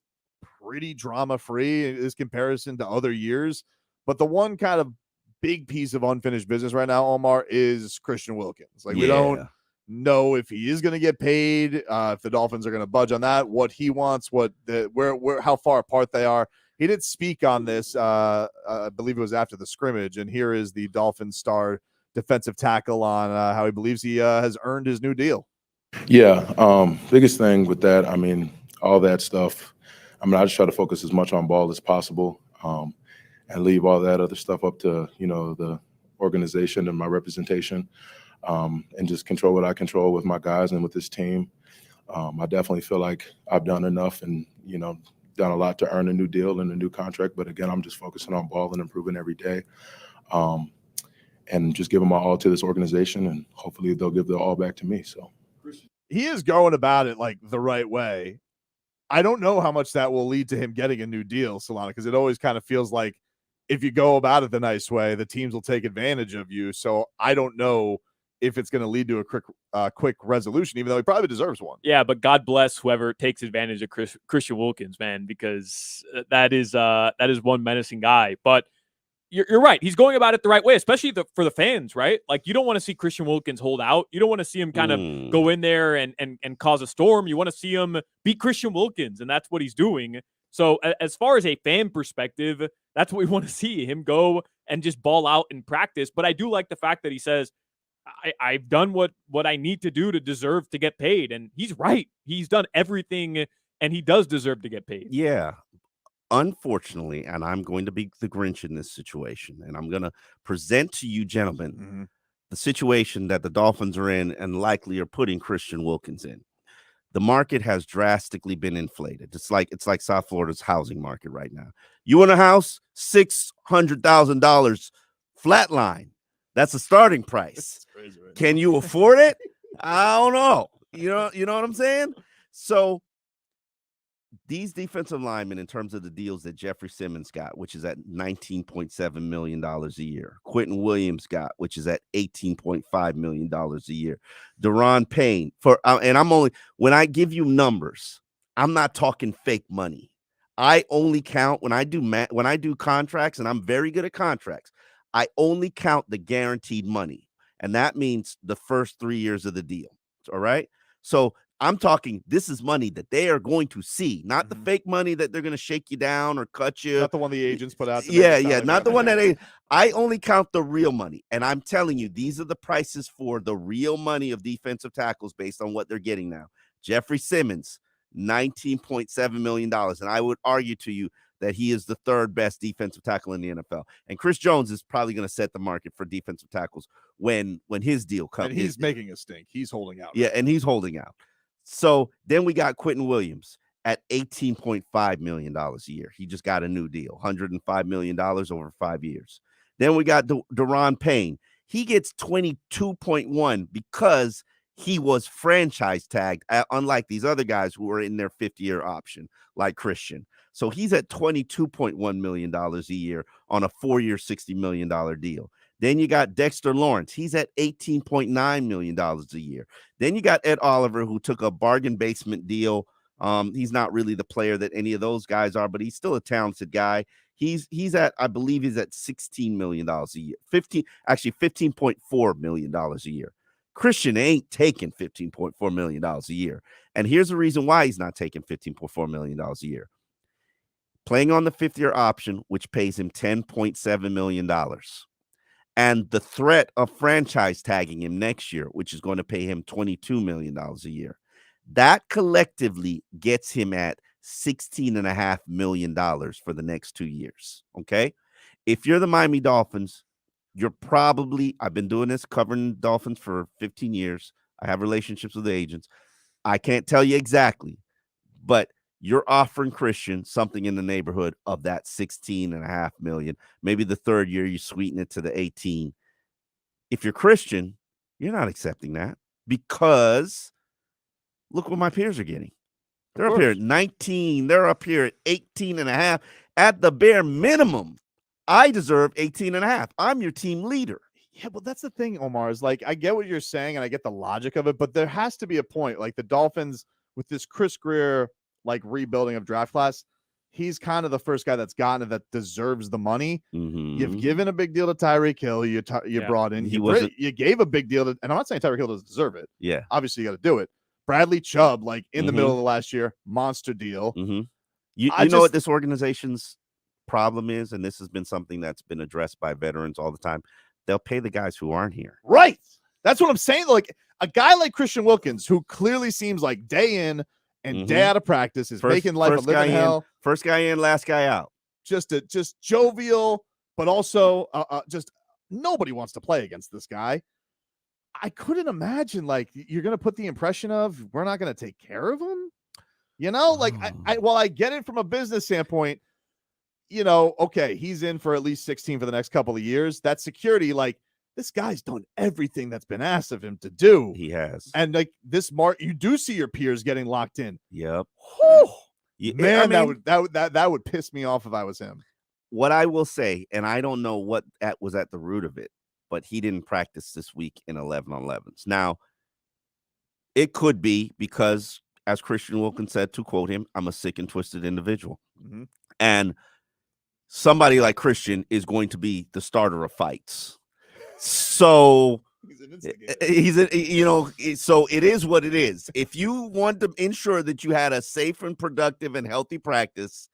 pretty drama-free in this comparison to other years. But the one kind of big piece of unfinished business right now, Omar, is Christian Wilkins. We don't know if he is going to get paid, if the Dolphins are going to budge on that, what he wants, how far apart they are. He did speak on this, I believe it was after the scrimmage, and here is the Dolphins star defensive tackle on how he believes he has earned his new deal. Yeah, biggest thing with that, I mean, all that stuff, I just try to focus as much on ball as possible and leave all that other stuff up to, the organization and my representation and just control what I control with my guys and with this team. I definitely feel like I've done enough and, done a lot to earn a new deal and a new contract. But again, I'm just focusing on ball and improving every day. And just giving my all to this organization, and hopefully they'll give the all back to me. So he is going about it the right way. I don't know how much that will lead to him getting a new deal, Solana, because it always kind of feels like if you go about it the nice way, the teams will take advantage of you. So I don't know if it's going to lead to a quick resolution, even though he probably deserves one. Yeah, but God bless whoever takes advantage of Christian Wilkins, man, because that is one menacing guy. But you're right. He's going about it the right way, especially for the fans, right? You don't want to see Christian Wilkins hold out. You don't want to see him kind of go in there and cause a storm. You want to see him beat Christian Wilkins, and that's what he's doing. So as far as a fan perspective, that's what we want to see, him go and just ball out in practice. But I do like the fact that he says, I've done what I need to do to deserve to get paid. And he's right. He's done everything, and he does deserve to get paid. Yeah. Unfortunately, and I'm going to be the Grinch in this situation, and I'm going to present to you, gentlemen, the situation that the Dolphins are in and likely are putting Christian Wilkins in. the market has drastically been inflated. It's like South Florida's housing market right now. You want a house, $600,000 flatline. That's a starting price. Crazy, right? Can you afford it? I don't know. You know what I'm saying? So these defensive linemen, in terms of the deals that Jeffrey Simmons got, which is at $19.7 million a year, Quentin Williams got, which is at $18.5 million a year, Deron Payne and when I give you numbers, I'm not talking fake money. I only count when I do contracts, and I'm very good at contracts. I only count the guaranteed money, and that means the first 3 years of the deal. All right. So I'm talking, this is money that they are going to see, not the fake money that they're going to shake you down or cut you. Not the one the agents put out. Not the one that I only count the real money. And I'm telling you, these are the prices for the real money of defensive tackles based on what they're getting now. Jeffrey Simmons, $19.7 million. And I would argue to you that he is the third best defensive tackle in the NFL. And Chris Jones is probably going to set the market for defensive tackles when his deal comes. And he's making a stink. He's holding out. Yeah, and he's holding out. So then we got Quentin Williams at $18.5 million a year. He just got a new deal, $105 million over 5 years. Then we got Deron Payne. He gets 22.1 because he was franchise tagged, unlike these other guys who are in their 5th-year option, like Christian. So he's at $22.1 million a year on a 4-year, $60 million deal. Then you got Dexter Lawrence. He's at $18.9 million a year. Then you got Ed Oliver, who took a bargain basement deal. He's not really the player that any of those guys are, but he's still a talented guy. He's at, I believe he's at $16 million a year. $15.4 million a year. Christian ain't taking $15.4 million a year. And here's the reason why he's not taking $15.4 million a year. Playing on the 5th-year option, which pays him $10.7 million. And the threat of franchise tagging him next year, which is going to pay him $22 million a year. That collectively gets him at $16.5 million for the next 2 years. Okay. If you're the Miami Dolphins, you're probably, I've been doing this covering Dolphins for 15 years. I have relationships with the agents. I can't tell you exactly, but you're offering Christian something in the neighborhood of that $16.5 million. Maybe the 3rd year you sweeten it to the 18. If you're Christian, you're not accepting that, because look what my peers are getting. They're up here at 19. They're up here at 18.5. At the bare minimum, I deserve 18.5. I'm your team leader. Yeah, well, that's the thing, Omar, is like, I get what you're saying and I get the logic of it, but there has to be a point. Like the Dolphins with this Chris Greer like rebuilding of draft class, he's kind of the first guy that's gotten it that deserves the money. You've given a big deal to Tyreek Hill. You brought in. You gave a big deal to, and I'm not saying Tyreek Hill doesn't deserve it. Yeah, obviously you got to do it. Bradley Chubb, like in the middle of the last year, monster deal. You know what this organization's problem is, and this has been something that's been addressed by veterans all the time. They'll pay the guys who aren't here. Right. That's what I'm saying. Like a guy like Christian Wilkins, who clearly seems like day in and day out of practice, is making life a living hell. First guy in, last guy out. Just jovial, but also just nobody wants to play against this guy. I couldn't imagine, like, you're going to put the impression of we're not going to take care of him. You know, like, I get it from a business standpoint. You know, okay, he's in for at least 16 for the next couple of years. That security, like, this guy's done everything that's been asked of him to do. He has. And like this you do see your peers getting locked in. Yep. Yeah, man, I mean, that would piss me off if I was him. What I will say, and I don't know what was at the root of it, but he didn't practice this week in 11-on-11s. Now, it could be because, as Christian Wilkins said, to quote him, I'm a sick and twisted individual. And somebody like Christian is going to be the starter of fights. So so it is what it is. If you want to ensure that you had a safe and productive and healthy practice,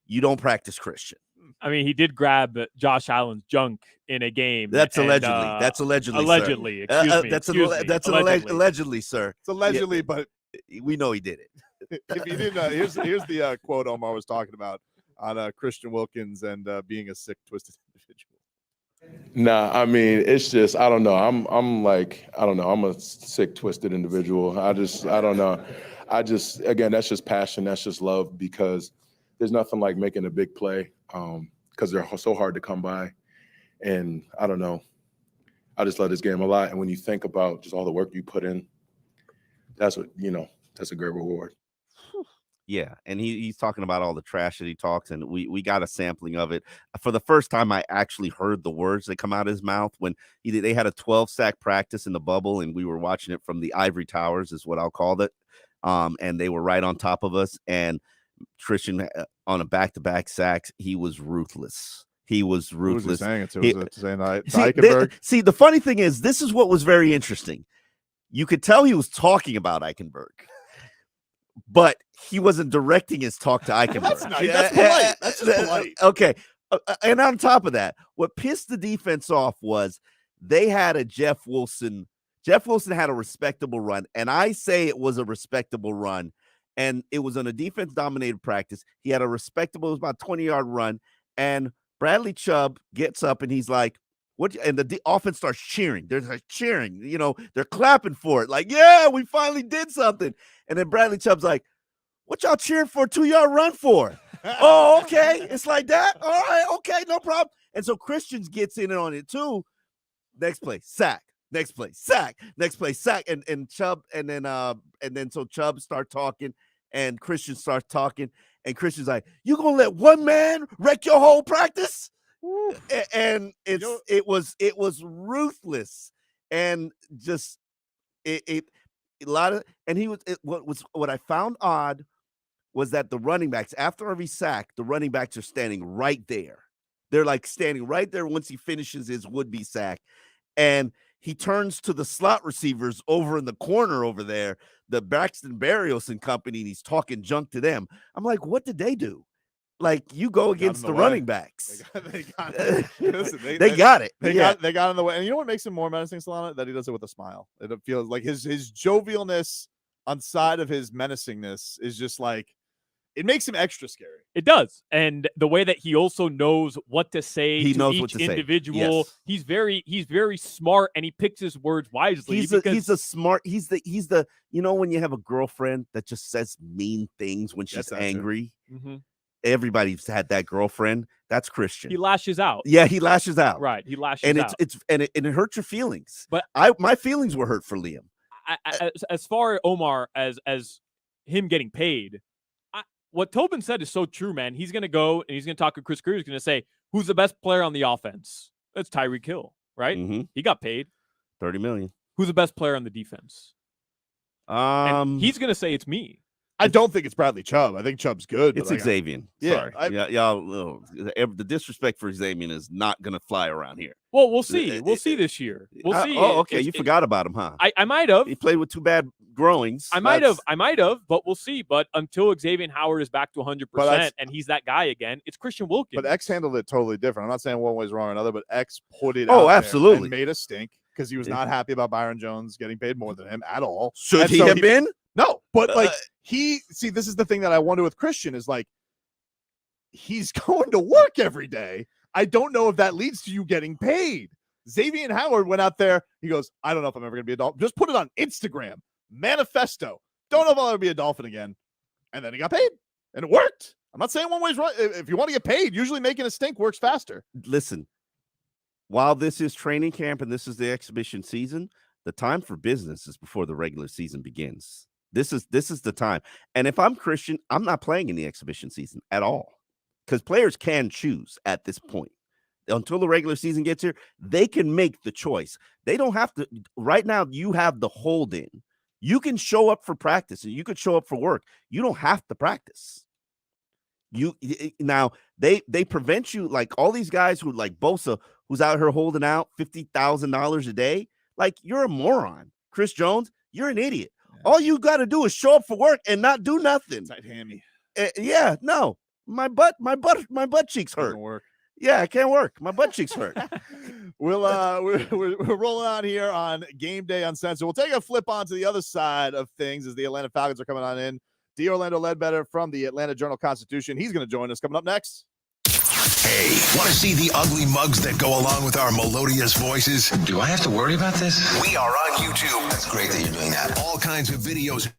you don't practice Christian. I mean, he did grab Josh Allen's junk in a game. That's allegedly. That's allegedly. Allegedly. Sir. That's allegedly, sir. It's allegedly, yeah, but we know he did it. If you didn't, here's the quote Omar was talking about on Christian Wilkins and being a sick, twisted individual. Nah, I mean, it's just, I don't know. I'm like, I don't know. I'm a sick, twisted individual. I don't know. Again, that's just passion. That's just love, because there's nothing like making a big play, because they're so hard to come by. And I don't know. I just love this game a lot. And when you think about just all the work you put in, that's what, that's a great reward. Yeah, and he's talking about all the trash that he talks, and we got a sampling of it. For the first time, I actually heard the words that come out of his mouth when they had a 12-sack practice in the bubble, and we were watching it from the ivory towers, is what I'll call it. And they were right on top of us, and Christian on a back-to-back sacks, he was ruthless. He was ruthless. See, the funny thing is, this is what was very interesting. You could tell he was talking about Eichenberg, but he wasn't directing his talk to Eichenberg. That's nice. That's polite. That's just polite. Okay. And on top of that, what pissed the defense off was they had a Jeff Wilson. Jeff Wilson had a respectable run, and I say it was a respectable run, and it was on a defense-dominated practice. He had a respectable, it was about a 20-yard run, and Bradley Chubb gets up, and he's like, what? And the offense starts cheering. There's a cheering. They're clapping for it. Like, yeah, we finally did something. And then Bradley Chubb's like, what y'all cheering for a 2-yard run for? Oh, okay. It's like that. All right. Okay. No problem. And so Christians gets in on it too. Next play, sack. Next play, sack. Next play, sack. And Chubb, and then so Chubb start talking, and Christian starts talking, and Christian's like, you gonna let one man wreck your whole practice? And it was ruthless, and just a lot of, and he was, what I found odd was that the running backs, after every sack, the running backs are standing right there. They're like standing right there once he finishes his would-be sack, and he turns to the slot receivers over in the corner over there, the Braxton Berrios and company, and he's talking junk to them. I'm like, what did they do? Like, you go against the running backs. They got it. Listen, they got it. They got in the way. And you know what makes him more menacing, Solana? That he does it with a smile. It feels like his jovialness on side of his menacingness is just like, it makes him extra scary. It does. And the way that he also knows what to say he to knows each what to individual. Say. Yes. He's very smart, and he picks his words wisely. He's the when you have a girlfriend that just says mean things when she's angry. Mm-hmm. Everybody's had that girlfriend. That's Christian. He lashes out. Yeah, he lashes out. Right. He lashes out. And it hurts your feelings. But my feelings were hurt for Liam. As far Omar as him getting paid, what Tobin said is so true, man. He's going to go and he's going to talk to Chris Greer. He's going to say, who's the best player on the offense? That's Tyreek Hill, right? Mm-hmm. He got paid $30 million. Who's the best player on the defense? And he's going to say it's me. I don't think it's Bradley Chubb. I think Chubb's good. It's Xavier. Yeah, sorry. Y'all, the disrespect for Xavier is not going to fly around here. Well, we'll see. We'll see this year. We'll see. Oh, okay. You forgot about him, huh? I might have. He played with two bad growings. I might have, but we'll see. But until Xavier Howard is back to 100% and he's that guy again, it's Christian Wilkins. But X handled it totally different. I'm not saying one way's wrong or another, but X put it out absolutely there and made a stink because he was not happy about Byron Jones getting paid more than him at all. Should he have been? No, but this is the thing that I wonder with Christian is like, he's going to work every day. I don't know if that leads to you getting paid. Xavier Howard went out there. He goes, I don't know if I'm ever going to be a Dolphin. Just put it on Instagram. Manifesto. Don't know if I'll ever be a Dolphin again. And then he got paid. And it worked. I'm not saying one way's right. If you want to get paid, usually making a stink works faster. Listen, while this is training camp and this is the exhibition season, the time for business is before the regular season begins. This is the time. And if I'm Christian, I'm not playing in the exhibition season at all because players can choose at this point. Until the regular season gets here, they can make the choice. They don't have to. Right now, you have the hold in. You can show up for practice and you could show up for work. You don't have to practice. Now they prevent you, like all these guys who like Bosa, who's out here holding out $50,000 a day. Like, you're a moron. Chris Jones, you're an idiot. All you got to do is show up for work and not do nothing. Tight hammy. Yeah, no. My butt cheeks hurt. Work. Yeah, it can't work. My butt cheeks hurt. We're rolling on here on Game Day Uncensored. We'll take a flip on to the other side of things as the Atlanta Falcons are coming on in. D. Orlando Ledbetter from the Atlanta Journal-Constitution. He's going to join us coming up next. Hey, want to see the ugly mugs that go along with our melodious voices? Do I have to worry about this? We are on YouTube. That's great that you're doing that. All kinds of videos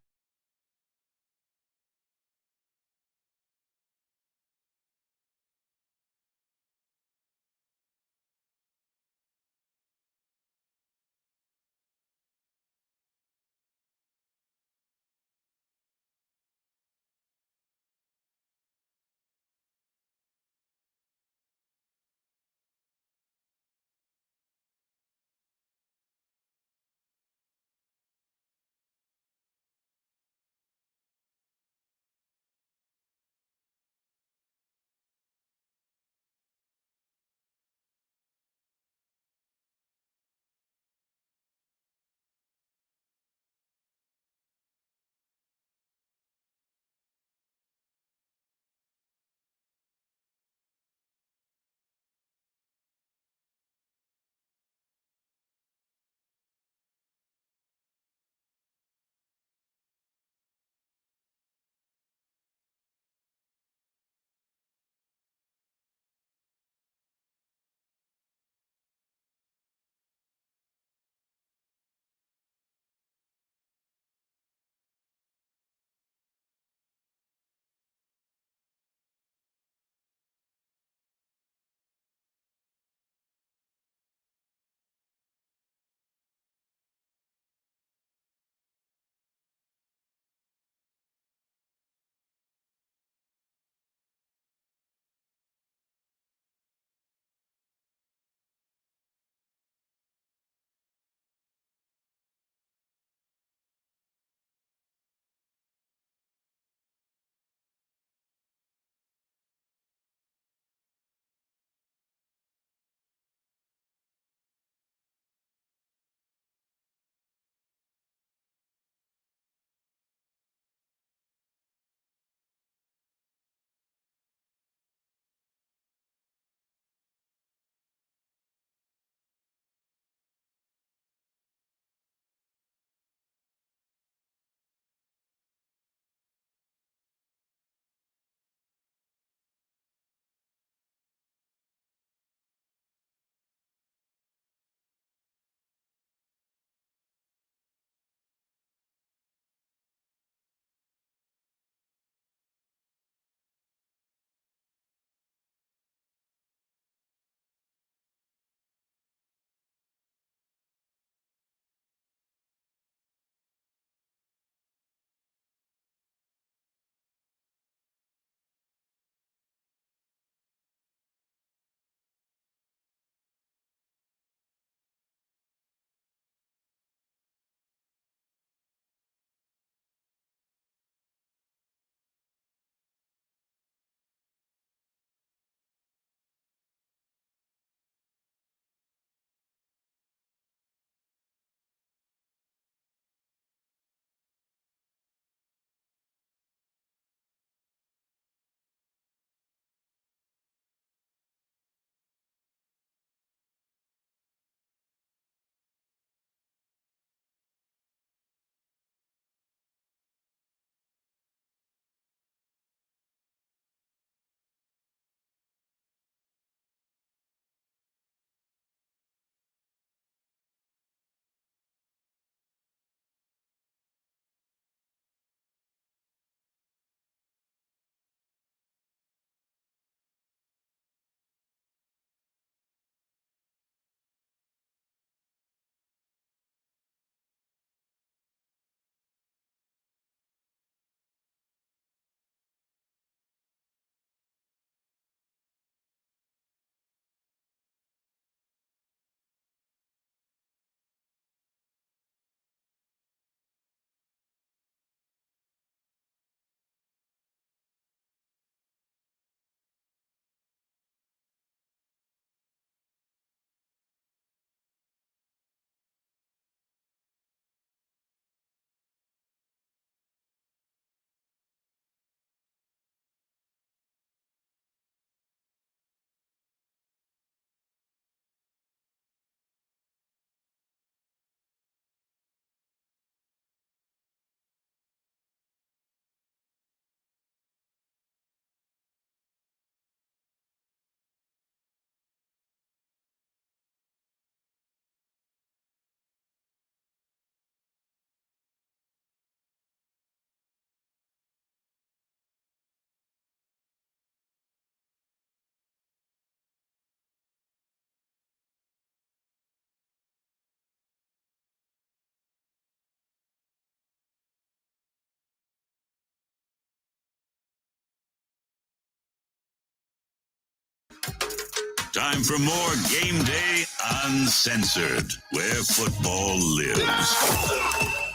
Time for more Game Day Uncensored, where football lives.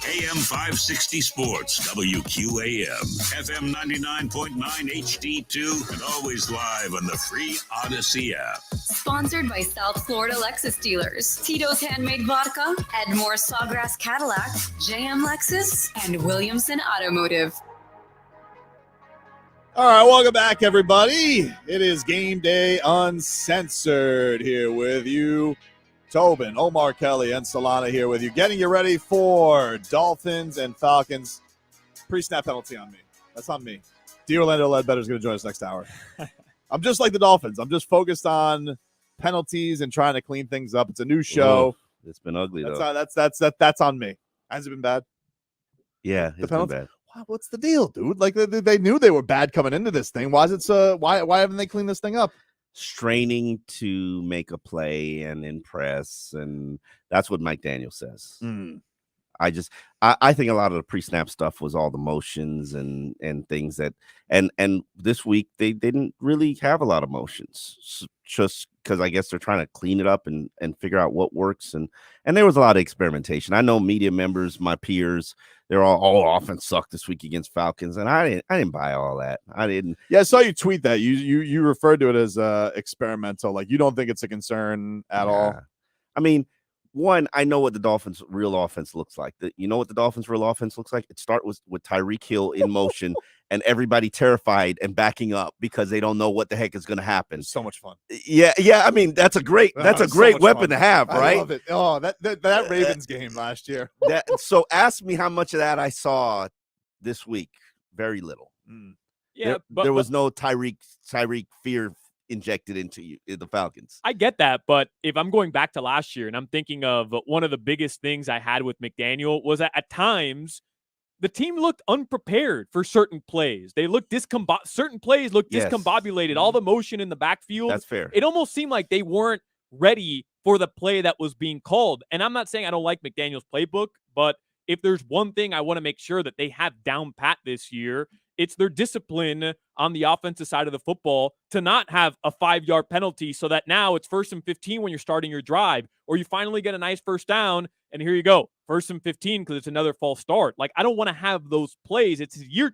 AM 560 Sports, WQAM, FM 99.9 HD2, and always live on the free Odyssey app. Sponsored by South Florida Lexus Dealers, Tito's Handmade Vodka, Edmore Sawgrass Cadillac, JM Lexus, and Williamson Automotive. All right, welcome back, everybody. It is Game Day Uncensored here with you. Tobin, Omar Kelly, and Solana here with you, getting you ready for Dolphins and Falcons. Pre-snap penalty on me. That's on me. D. Orlando Ledbetter is going to join us next hour. I'm just like the Dolphins. I'm just focused on penalties and trying to clean things up. It's a new show. Whoa, it's been ugly, though. That's on me. Has it been bad? Yeah, it's been bad. What's the deal, dude? Like they knew they were bad coming into this thing. Why is it so? Why haven't they cleaned this thing up? Straining to make a play and impress, and that's what Mike Daniel says. I think a lot of the pre-snap stuff was all the motions and things that and this week they didn't really have a lot of motions, just because I guess they're trying to clean it up and figure out what works, and there was a lot of experimentation. I know media members, my peers, they're all offense sucked this week against Falcons, and I didn't buy all that. I didn't. Yeah, I saw you tweet that. You referred to it as experimental. Like you don't think it's a concern at all. I mean, one, I know what the Dolphins' real offense looks like. You know what the Dolphins' real offense looks like? It starts with Tyreek Hill in motion and everybody terrified and backing up because they don't know what the heck is going to happen. It's so much fun. Yeah. I mean, that's a great weapon fun to have, right? I love it. Oh, that Ravens game last year. So ask me how much of that I saw this week. Very little. Yeah, there was no Tyreek fear injected into you, the Falcons. I get that, but if I'm going back to last year and I'm thinking of one of the biggest things I had with McDaniel was that at times the team looked unprepared for certain plays. They looked certain plays looked discombobulated. All the motion in the backfield. That's fair. It almost seemed like they weren't ready for the play that was being called. And I'm not saying I don't like McDaniel's playbook, but if there's one thing I want to make sure that they have down pat this year, it's their discipline on the offensive side of the football to not have a 5-yard penalty so that now it's 1st and 15 when you're starting your drive, or you finally get a nice first down, and here you go, 1st and 15 because it's another false start. Like, I don't want to have those plays. It's year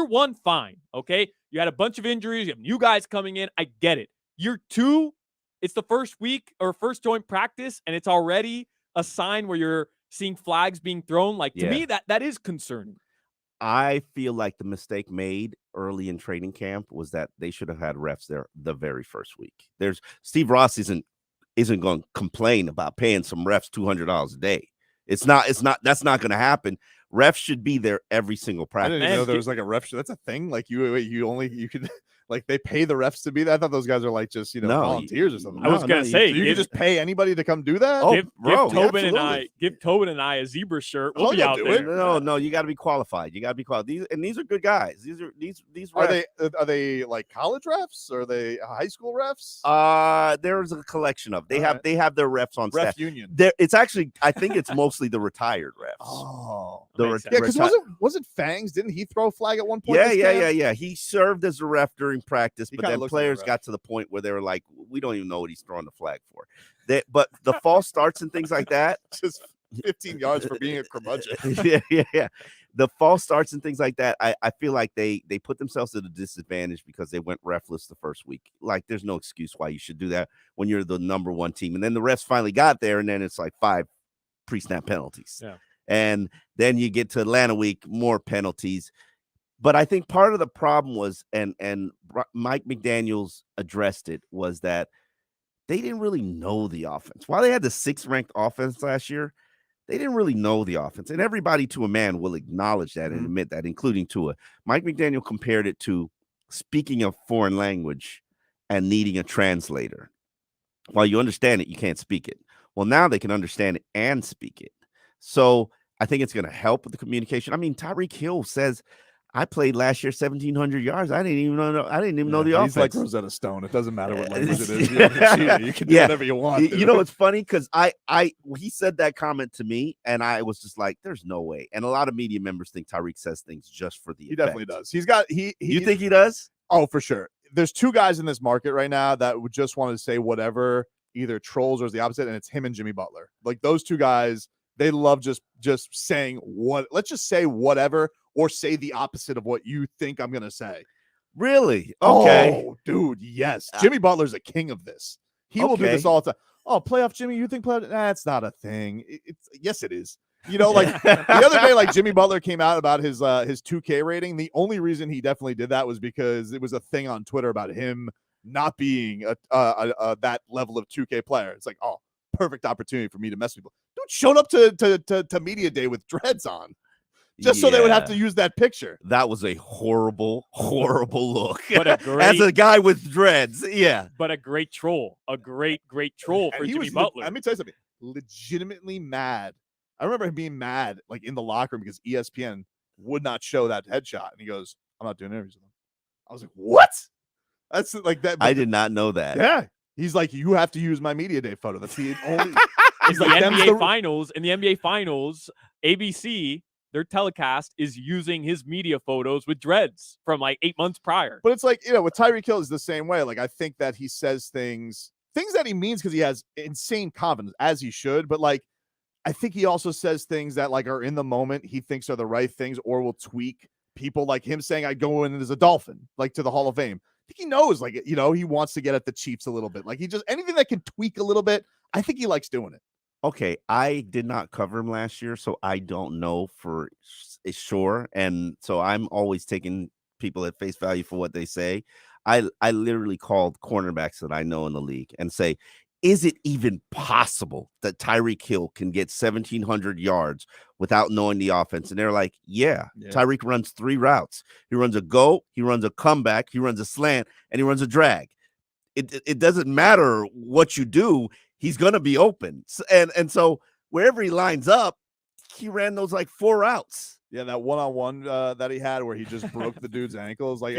one, fine, okay? You had a bunch of injuries. You have new guys coming in. I get it. Year two, it's the first week or first joint practice, and it's already a sign where you're seeing flags being thrown. Like, to me, that is concerning. I feel like the mistake made early in training camp was that they should have had refs there the very first week. Steve Ross isn't going to complain about paying some refs $200 a day. That's not going to happen. Refs should be there every single practice. I didn't even know there was like a ref. That's a thing. Like you could like they pay the refs to be there. I thought those guys are like just volunteers or something. I was gonna say you can just pay anybody to come do that. Give Tobin and I a zebra shirt. We'll be out there. No, you got to be qualified. These are good guys. These refs. Are they like college refs? Or are they high school refs? There's a collection of. They have their refs on ref staff. Union. It's actually, I think it's mostly the retired refs. Oh, because wasn't Fangs? Didn't he throw a flag at one point? Yeah. He served as a ref during practice, but then players like got to the point where they were like, we don't even know what he's throwing the flag for. But the false starts and things like that, just 15 yards for being a curmudgeon. yeah. The false starts and things like that, I feel like they put themselves at a disadvantage because they went refless the first week. Like, there's no excuse why you should do that when you're the number one team. And then the refs finally got there, and then it's like 5 pre-snap penalties. Yeah. And then you get to Atlanta week, more penalties. But I think part of the problem was, and Mike McDaniels addressed it, was that they didn't really know the offense. While they had the 6th-ranked offense last year, they didn't really know the offense. And everybody to a man will acknowledge that and admit that, including Tua. Mike McDaniel compared it to speaking a foreign language and needing a translator. While you understand it, you can't speak it. Well, now they can understand it and speak it. So I think it's going to help with the communication. I mean, Tyreek Hill says, I played last year 1,700 yards. I didn't even know the offense. He's like Rosetta Stone. It doesn't matter what language it is. You can do whatever you want. You know, it's funny because he said that comment to me, and I was just like, "There's no way." And a lot of media members think Tyreek says things just for the. He definitely does. He's got he. You think he does? Oh, for sure. there's two guys in this market right now that would just want to say whatever, either trolls or is the opposite, and it's him and Jimmy Butler. Like those two guys, they love just saying what. Let's just say whatever, or say the opposite of what you think I'm gonna say. Really? Okay. Oh, dude, yes. Jimmy Butler's a king of this. He will do this all the time. Oh, playoff Jimmy, you think playoff? Nah, it's not a thing. Yes, it is. You know, like the other day, like Jimmy Butler came out about his 2K rating. The only reason he definitely did that was because it was a thing on Twitter about him not being that level of 2K player. It's like, oh, perfect opportunity for me to mess with people. Dude showed up to media day with dreads on. Just so they would have to use that picture. That was a horrible, horrible look. But as a guy with dreads, yeah. But a great troll, a great troll for Jimmy Butler. Let me tell you something. Legitimately mad. I remember him being mad, like in the locker room, because ESPN would not show that headshot, and he goes, "I'm not doing interviews with them." I was like, "What?" That's like that. I did not know that. Yeah, he's like, "You have to use my media day photo." That's the only. It's like the NBA Finals. In the NBA Finals, ABC. Their telecast is using his media photos with dreads from like 8 months prior. But it's like, with Tyreek Hill is the same way. Like, I think that he says things that he means because he has insane confidence, as he should. But like, I think he also says things that like are in the moment he thinks are the right things, or will tweak people, like him saying, "I go in as a Dolphin, like to the Hall of Fame." I think he knows, like, he wants to get at the Chiefs a little bit. Like, he just, anything that can tweak a little bit, I think he likes doing it. Okay, I did not cover him last year, so I don't know for sure. And so I'm always taking people at face value for what they say. I literally called cornerbacks that I know in the league and say, is it even possible that Tyreek Hill can get 1,700 yards without knowing the offense? And they're like, yeah. Tyreek runs 3 routes. He runs a go, he runs a comeback, he runs a slant, and he runs a drag. It doesn't matter what you do. He's going to be open. And so wherever he lines up, he ran those like 4 routes. Yeah, that one-on-one that he had where he just broke the dude's ankles. Like,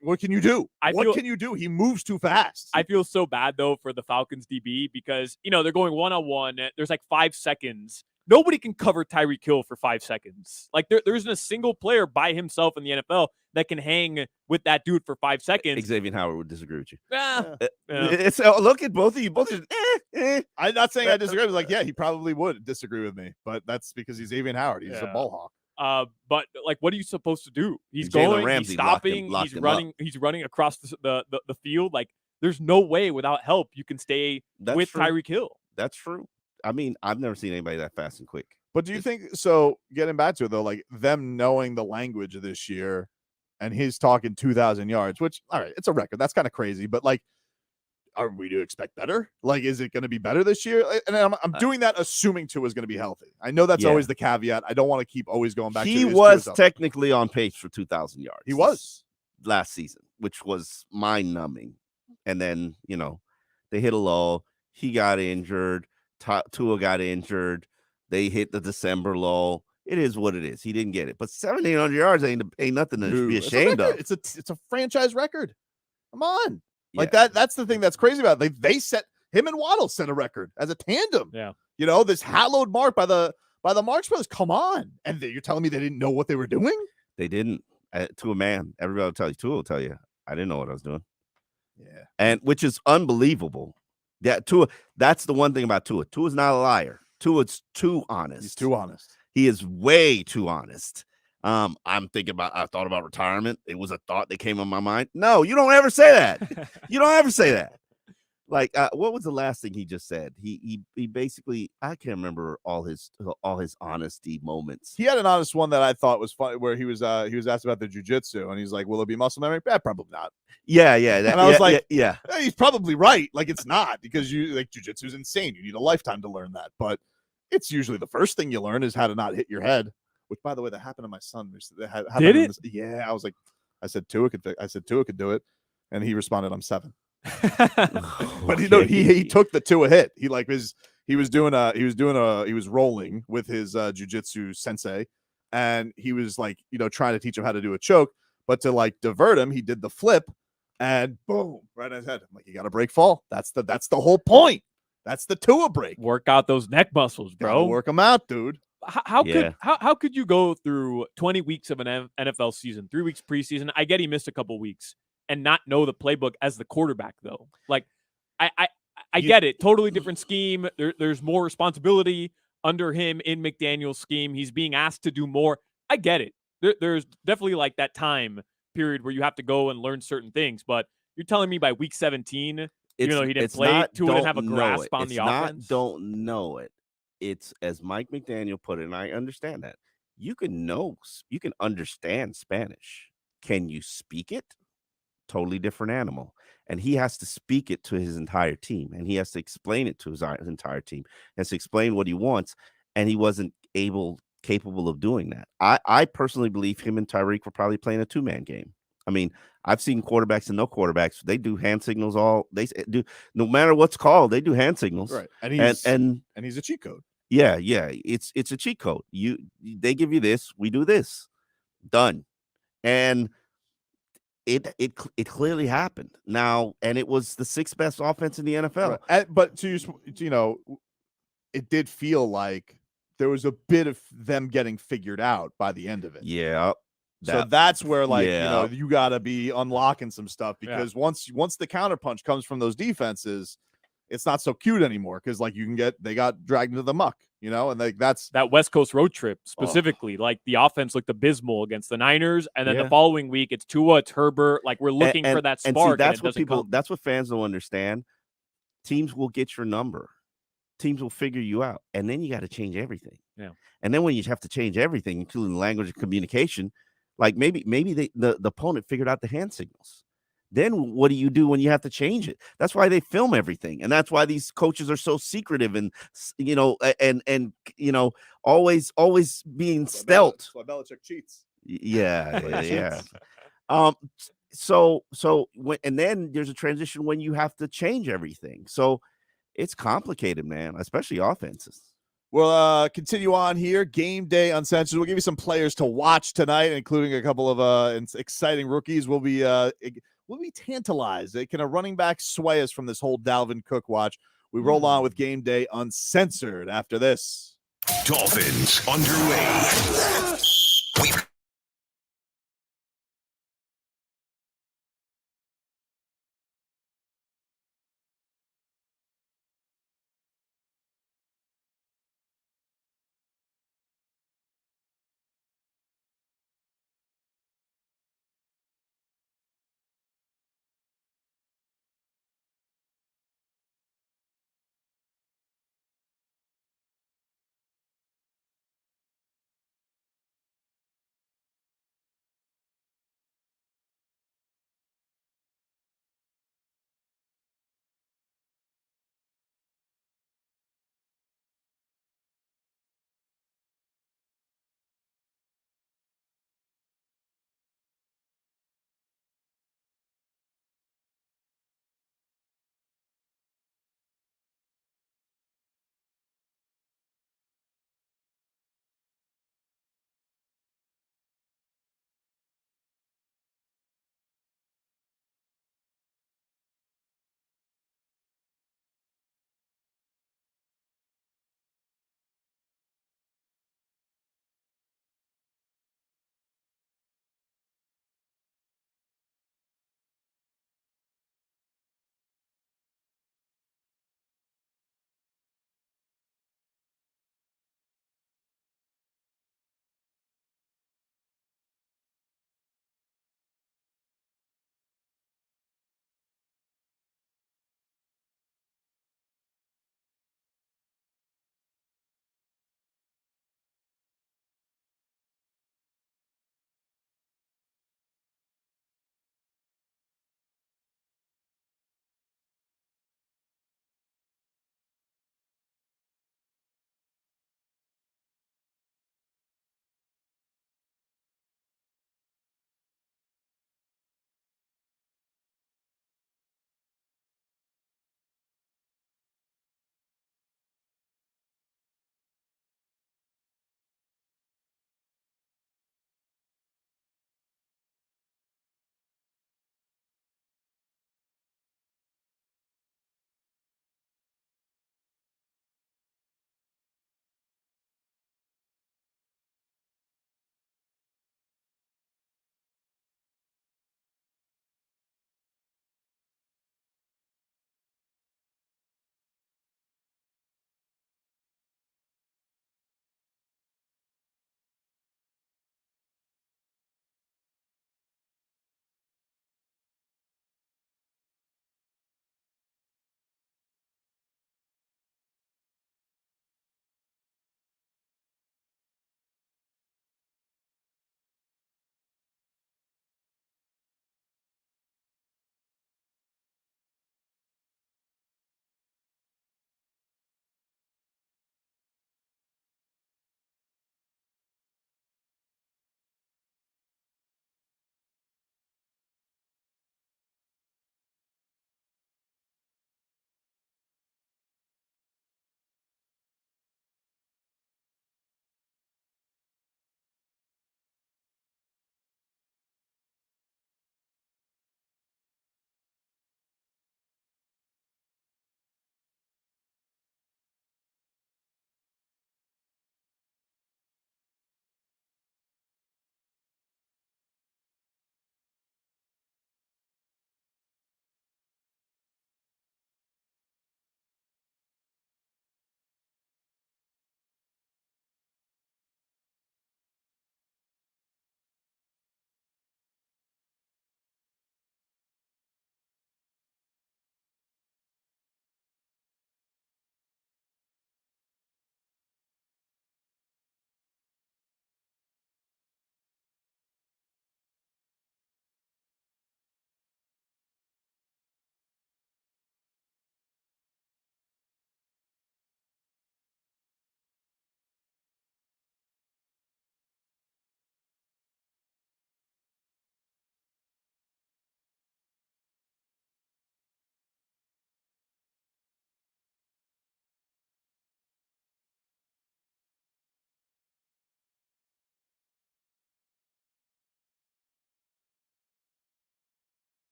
what can you do? What can you do? He moves too fast. I feel so bad, though, for the Falcons DB because, they're going one-on-one. There's like 5 seconds. Nobody can cover Tyreek Hill for 5 seconds. Like, there isn't a single player by himself in the NFL that can hang with that dude for 5 seconds. Xavier Howard would disagree with you. It's look at both of you. Both I'm not saying I disagree. I was like, yeah, he probably would disagree with me, but that's because he's Xavier Howard. He's a ball hawk. But like, what are you supposed to do? He's Jalen going, Ramsey he's stopping, locked he's him running, he's running across the field. Like, there's no way without help you can stay with Tyreek Hill. That's true. I mean, I've never seen anybody that fast and quick. But do you think so? Getting back to it though, like them knowing the language of this year, and he's talking 2,000 yards, which all right, it's a record. That's kind of crazy. But like, are we to expect better? Like, is it going to be better this year? And I'm doing that assuming Tua is going to be healthy. I know that's always the caveat. I don't want to keep always going back. He was technically on pace for 2,000 yards. He was last season, which was mind numbing. And then they hit a lull. He got injured. Tua got injured. They hit the December lull. It is what it is. He didn't get it, but 1,700 yards ain't nothing to be ashamed of. It's a franchise record. Come on, like that. That's the thing that's crazy about it. They set him and Waddle set a record as a tandem. Yeah, this hallowed mark by the Marx Brothers. Come on, and you're telling me they didn't know what they were doing? They didn't. To a man, everybody will tell you. Tua will tell you. I didn't know what I was doing. Yeah, and which is unbelievable. That Tua. That's the one thing about Tua. Tua's not a liar. Tua's too honest. He's too honest. He is way too honest. I thought about retirement. It was a thought that came on my mind. No, you don't ever say that. You don't ever say that. Like, what was the last thing he just said? He basically, I can't remember all his honesty moments. He had an honest one that I thought was funny, where he was asked about the jiu-jitsu, and he's like, "Will it be muscle memory?" Probably not. Yeah. And I was like, he's probably right. Like, it's not, because jiu-jitsu is insane. You need a lifetime to learn that, but it's usually the first thing you learn is how to not hit your head. Which, by the way, that happened to my son. Did it? Yeah, I said Tua could do it, and he responded, "I'm 7." But he took the Tua hit. He was rolling with his jiu-jitsu sensei, and he was like, trying to teach him how to do a choke, but to like divert him, he did the flip, and boom, right on his head. I'm like, you got to break fall. That's the whole point. That's the Tua break. Work out those neck muscles, bro. Work them out, dude. How could you go through 20 weeks of an NFL season, 3 weeks preseason? I get he missed a couple weeks, and not know the playbook as the quarterback, though. Like, I get it. Totally different scheme. There's more responsibility under him in McDaniel's scheme. He's being asked to do more. I get it. There's definitely like that time period where you have to go and learn certain things. But you're telling me by week 17, he didn't play, Tua didn't have a grasp on the offense? Don't know it. It's, as Mike McDaniel put it, and I understand that. You can understand Spanish. Can you speak it? Totally different animal. And he has to speak it to his entire team, and he has to explain it to his entire team. He has to explain what he wants, and he wasn't capable of doing that. I personally believe him and Tyreek were probably playing a two-man game. I mean, I've seen quarterbacks and no quarterbacks. They do hand signals they do, no matter what's called, they do hand signals. Right. And he's a cheat code. Yeah. It's a cheat code. They give you this, we do this. Done. And it clearly happened now, and it was the sixth best offense in the NFL. Right. But it did feel like there was a bit of them getting figured out by the end of it. Yeah. So that's where, you got to be unlocking some stuff, because once the counterpunch comes from those defenses, it's not so cute anymore, because they got dragged into the muck, and that's that West Coast road trip specifically. Like, the offense looked abysmal against the Niners, and then the following week it's Tua, it's Herbert. Like, we're looking for that spark. That's what fans don't understand. Teams will get your number. Teams will figure you out, and then you got to change everything. Yeah. And then when you have to change everything, including language and communication, like maybe the opponent figured out the hand signals. Then what do you do when you have to change it? That's why they film everything, and that's why these coaches are so secretive and always being stealth. That's why Belichick cheats. Yeah. And then there's a transition when you have to change everything. So it's complicated, man, especially offenses. We'll continue on here. Game day uncensored. We'll give you some players to watch tonight, including a couple of exciting rookies. We'll be tantalized. Can a running back sway us from this whole Dalvin Cook watch? We roll on with Game Day Uncensored after this. Dolphins underway.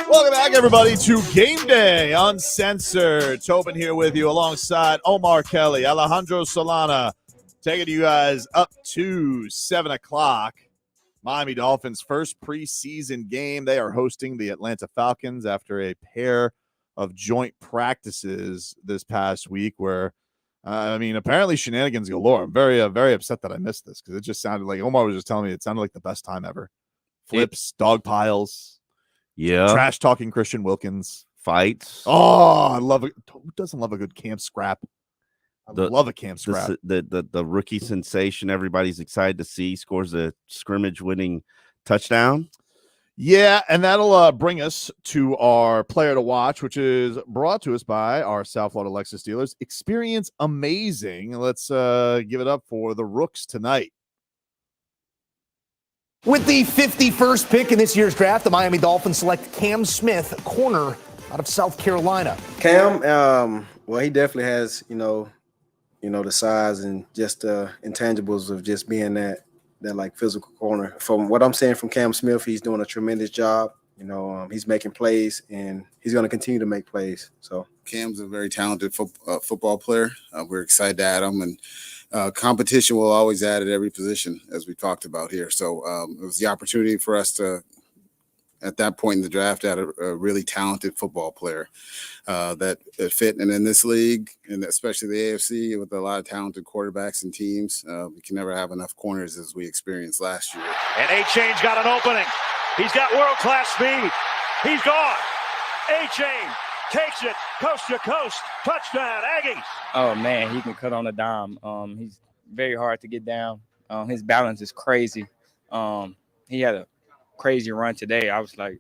Welcome back, everybody, to Game Day Uncensored. Tobin here with you alongside Omar Kelly, Alejandro Solana, taking you guys up to 7 o'clock. Miami Dolphins' first preseason game. They are hosting the Atlanta Falcons after a pair of joint practices this past week where, apparently shenanigans galore. I'm very, very upset that I missed this because it just sounded like Omar was just telling me it sounded like the best time ever. Flips, dog piles, trash talking Christian Wilkins, fights. Oh, I love it. Who doesn't love a good camp scrap? I love a camp scrap. The rookie sensation everybody's excited to see scores a scrimmage-winning touchdown. Yeah, and that'll bring us to our player to watch, which is brought to us by our South Florida Lexus dealers. Experience amazing. Let's give it up for the Rooks tonight. With the 51st pick in this year's draft, the Miami Dolphins select Cam Smith, corner out of South Carolina. Cam, well, he definitely has, the size and just intangibles of just being that like physical corner. From what I'm saying from Cam Smith, he's doing a tremendous job. He's making plays and he's going to continue to make plays. So Cam's a very talented football player. We're excited to add him, and competition will always add at every position, as we talked about here. So it was the opportunity for us to, at that point in the draft, add a really talented football player that fit. And in this league, and especially the AFC, with a lot of talented quarterbacks and teams, we can never have enough corners as we experienced last year. And A-Chain's got an opening. He's got world-class speed. He's gone. A-Chain takes it coast to coast. Touchdown, Aggies. Oh, man, he can cut on a dime. He's very hard to get down. His balance is crazy. He had a crazy run today. I was like,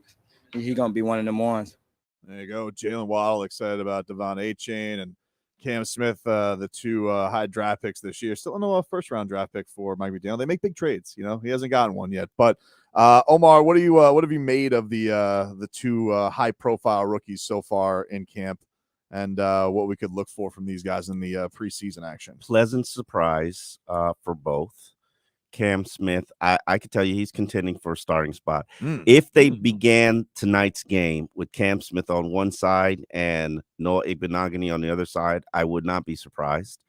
he's going to be one of them ones. There you go. Jalen Waddle excited about Devon A-Chain and Cam Smith, the two high draft picks this year. Still no first-round draft pick for Mike McDaniel. They make big trades. He hasn't gotten one yet. But, Omar, what have you made of the two high-profile rookies so far in camp and what we could look for from these guys in the preseason action? Pleasant surprise for both. Cam Smith, I could tell you he's contending for a starting spot. If they began tonight's game with Cam Smith on one side and Noah Igbinoghene on the other side, I would not be surprised.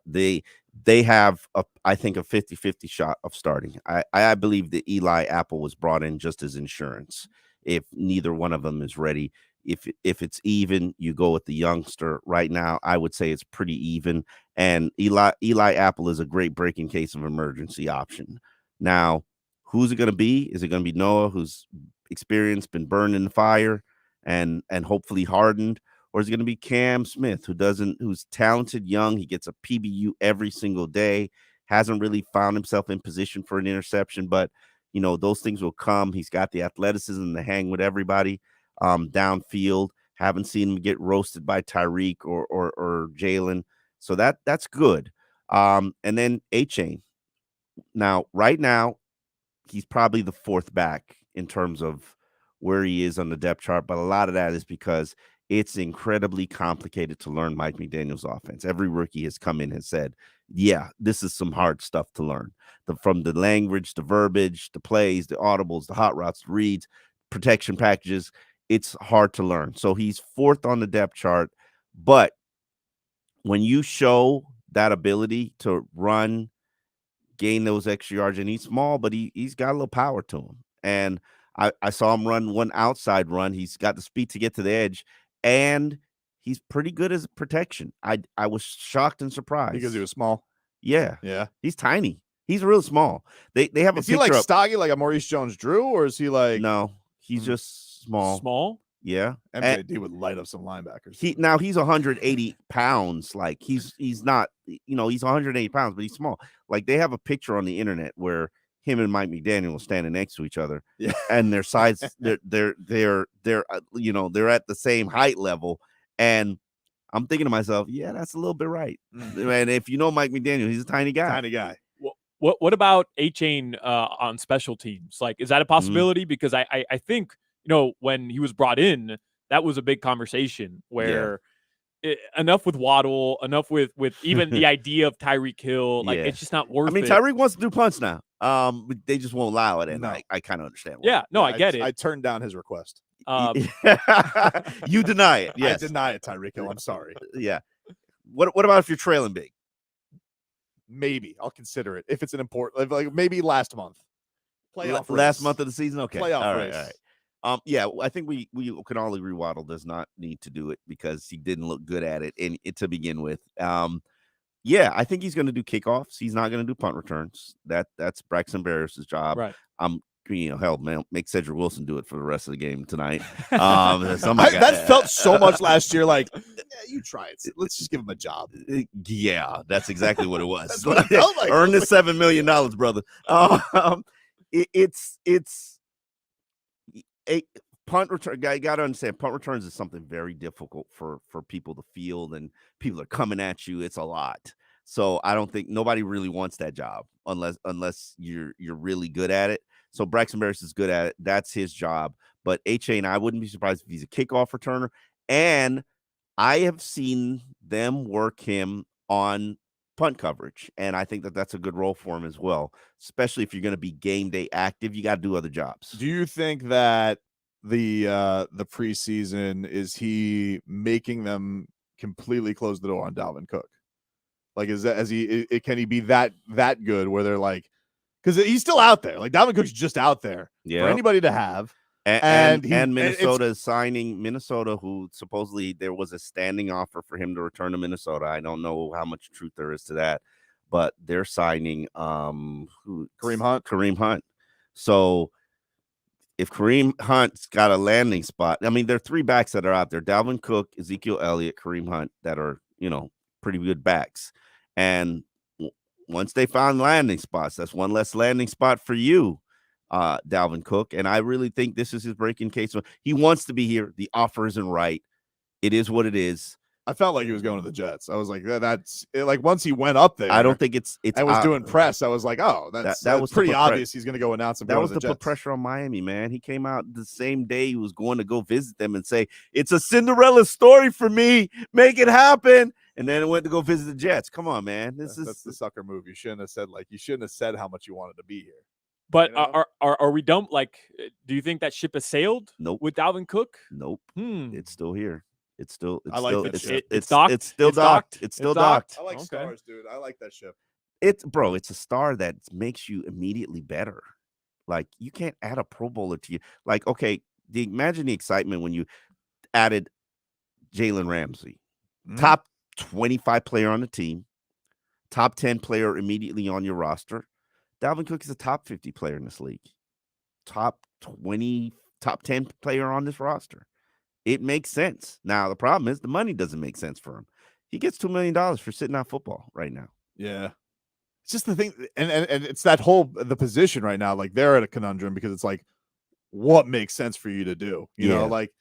They have, I think, a 50-50 shot of starting. I believe that Eli Apple was brought in just as insurance. If neither one of them is ready, if it's even, you go with the youngster. Right now, I would say it's pretty even. And Eli Apple is a great breaking case of emergency option. Now, who's it going to be? Is it going to be Noah, who's experienced, been burned in the fire, and hopefully hardened? Or is it going to be Cam Smith, who's talented, young? He gets a PBU every single day, hasn't really found himself in position for an interception, but those things will come. He's got the athleticism to hang with everybody downfield. Haven't seen him get roasted by Tyreek or Jalen. So that's good. And then A-Chain. Now, right now, he's probably the fourth back in terms of where he is on the depth chart. But a lot of that is because it's incredibly complicated to learn Mike McDaniel's offense. Every rookie has come in and said, yeah, this is some hard stuff to learn. From the language, the verbiage, the plays, the audibles, the hot routes, the reads, protection packages. It's hard to learn. So he's fourth on the depth chart. But when you show that ability to run, gain those extra yards, and he's small, but he's got a little power to him. And I saw him run one outside run. He's got the speed to get to the edge, and he's pretty good as protection. I was shocked and surprised. Because he was small? Yeah. Yeah. He's tiny. He's real small. They have Is he like stocky, like a Maurice Jones-Drew, or is he like... No, he's just small. Small? Yeah. MJD would light up some linebackers. He's 180 pounds. Like he's not, he's 180 pounds, but he's small. Like they have a picture on the internet where him and Mike McDaniel standing next to each other. Yeah. And their sides, they're they're at the same height level. And I'm thinking to myself, yeah, that's a little bit right. And if you know Mike McDaniel, he's a tiny guy. What about A-Chain on special teams? Like, is that a possibility? Because I think, when he was brought in, that was a big conversation where enough with Waddle, enough with even the idea of Tyreek Hill. Like, it's just not worth it. Tyreek wants to do punts now. But they just won't allow it, and No. I kind of understand why. Yeah, no, I get it. I turned down his request. You deny it. Yes. I deny it, Tyreek Hill. I'm sorry. Yeah. What about if you're trailing big? Maybe I'll consider it if it's an important, like maybe last month. Playoff Last race. month of the season? Okay. Playoff all race. right. All right. Yeah, I think we can all agree Waddle does not need to do it because he didn't look good at it to begin with. Yeah, I think he's going to do kickoffs. He's not going to do punt returns. That's Braxton Berrios' job. Right. Hell, man, make Cedric Wilson do it for the rest of the game tonight. That felt so much last year. Like, yeah, you try it. Let's just give him a job. Yeah, that's exactly what it was. That's what it felt like. Earn this $7 million, brother. It's a punt return. You got to understand, punt returns is something very difficult for people to field, and people are coming at you. It's a lot. So I don't think nobody really wants that job unless you're really good at it. So Braxton Berrios is good at it. That's his job. But HA and I wouldn't be surprised if he's a kickoff returner. And I have seen them work him on punt coverage, and I think that's a good role for him as well, especially if you're going to be game day active. You got to do other jobs. Do you think that the preseason, is he making them completely close the door on Dalvin Cook? Like, can he be that good where they're like, because he's still out there. Like, Dalvin Cook's just out there for anybody to have. And Minnesota is signing Minnesota, who supposedly there was a standing offer for him to return to Minnesota. I don't know how much truth there is to that, but they're signing Kareem Hunt. So if Kareem Hunt's got a landing spot, I mean, there are three backs that are out there: Dalvin Cook, Ezekiel Elliott, Kareem Hunt, that are pretty good backs. And once they find landing spots, that's one less landing spot for you, Dalvin Cook. And I really think this is his breaking case. He wants to be here. The offer isn't right. It is what it is. I felt like he was going to the Jets. I was like, that's like, once he went up there, I don't think it's I was doing press. I was like, oh, that was pretty obvious. He's going to go announce him. That was to put pressure on Miami, man. He came out the same day he was going to go visit them and say, it's a Cinderella story for me. Make it happen. And then went to go visit the Jets. Come on, man. That's the sucker move. You shouldn't have said how much you wanted to be here. But are we dumb? Like, do you think that ship has sailed? Nope. With Dalvin Cook? Nope. It's still here. It's still docked. It's still docked. It's still docked. I like stars, dude. I like that ship. It's a star that makes you immediately better. Like, you can't add a Pro Bowler to you. Like, okay, imagine the excitement when you added Jalen Ramsey, top 25 player on the team, top 10 player immediately on your roster. Dalvin Cook is a top 50 player in this league, top 10 player on this roster. It makes sense. Now, the problem is the money doesn't make sense for him. He gets $2 million for sitting out football right now. Yeah. It's just the thing. And it's that the position right now, like, they're at a conundrum because it's like, what makes sense for you to do? You know, like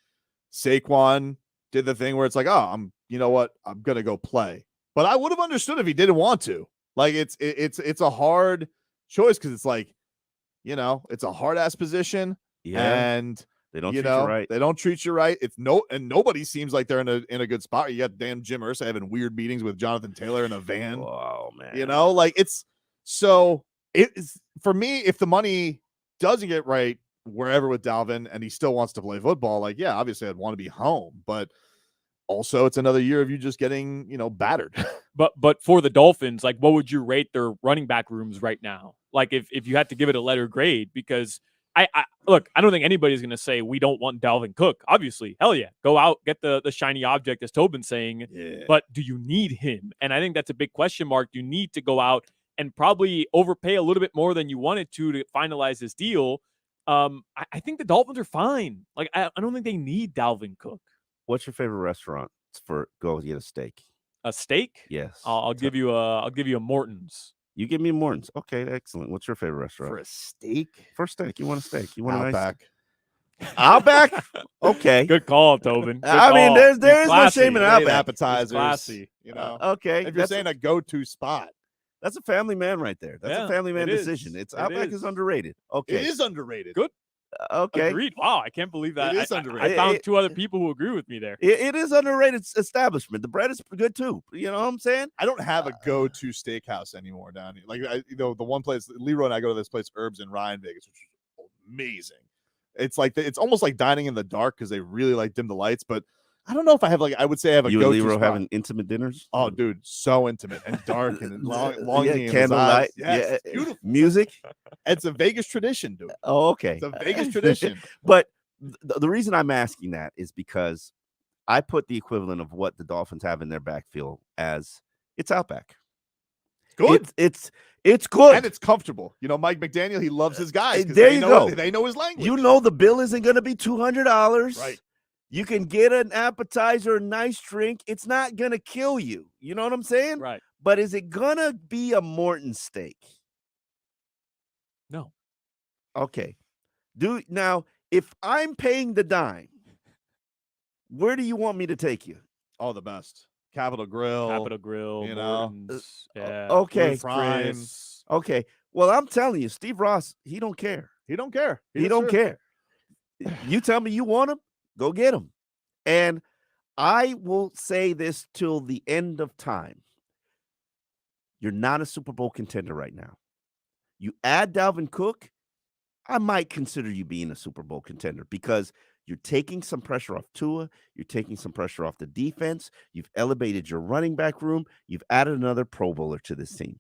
Saquon did the thing where it's like, oh, you know what? I'm going to go play. But I would have understood if he didn't want to. Like, it's a hard choice because it's like, it's a hard ass position. Yeah. And they don't treat you right. They don't treat you right. And nobody seems like they're in a good spot. You got damn Jim Irsay having weird meetings with Jonathan Taylor in a van. Oh man. It's for me, if the money doesn't get right wherever with Dalvin and he still wants to play football, like, yeah, obviously I'd want to be home, but also it's another year of you just getting, battered. But for the Dolphins, like, what would you rate their running back rooms right now? Like, if you had to give it a letter grade, because I don't think anybody's going to say we don't want Dalvin Cook. Obviously, hell yeah, go out, get the shiny object, as Tobin's saying. Yeah. But do you need him? And I think that's a big question mark. You need to go out and probably overpay a little bit more than you wanted to finalize this deal. I think the Dolphins are fine. Like, I don't think they need Dalvin Cook. What's your favorite restaurant for go get a steak? A steak? Yes. I'll give you a Morton's. You give me Morton's. Okay, excellent. What's your favorite restaurant? For a steak? For a steak. You want a steak? You want Outback. a nice Outback? Okay. Good call, Tobin. Good I mean, call. there is no shame in Outback. Appetizers. Classy. Okay. If you're saying a go-to spot. That's a family man right there. That's a family man decision. Outback is underrated. Okay. It is underrated. Good. Okay. Agreed. Wow, I can't believe that. It is I underrated. found two other people who agree with me there. It is underrated establishment. The bread is good too. You know what I'm saying? I don't have a go-to steakhouse anymore down here. Like, the one place, Leroy and I go to this place, Herbs in Ryan, Vegas, which is amazing. It's like it's almost like dining in the dark because they really like dim the lights. But I don't know if I have I would say I have a You go-to and Leroy spot. having intimate dinners? Oh, dude, so intimate and dark and long Yeah, candlelight. Yes, Yeah, beautiful music. It's a Vegas tradition, dude. Oh, okay. It's a Vegas tradition. But the reason I'm asking that is because I put the equivalent of what the Dolphins have in their backfield as it's Outback. Good. It's good. And it's comfortable. You know, Mike McDaniel, he loves his guys. There you go. They know his language. You know the bill isn't going to be $200. Right. You can get an appetizer, a nice drink. It's not going to kill you. You know what I'm saying? Right. But is it going to be a Morton steak? No. Okay. Now, if I'm paying the dime, where do you want me to take you? Oh, the best. Capitol Grill. You know. Morton's, yeah. Okay. Primes. Okay. Well, I'm telling you, Steve Ross, he don't care. He don't care. He don't care. You tell me you want him, go get him. And I will say this till the end of time. You're not a Super Bowl contender right now. You add Dalvin Cook, I might consider you being a Super Bowl contender because you're taking some pressure off Tua. You're taking some pressure off the defense. You've elevated your running back room. You've added another Pro Bowler to this team.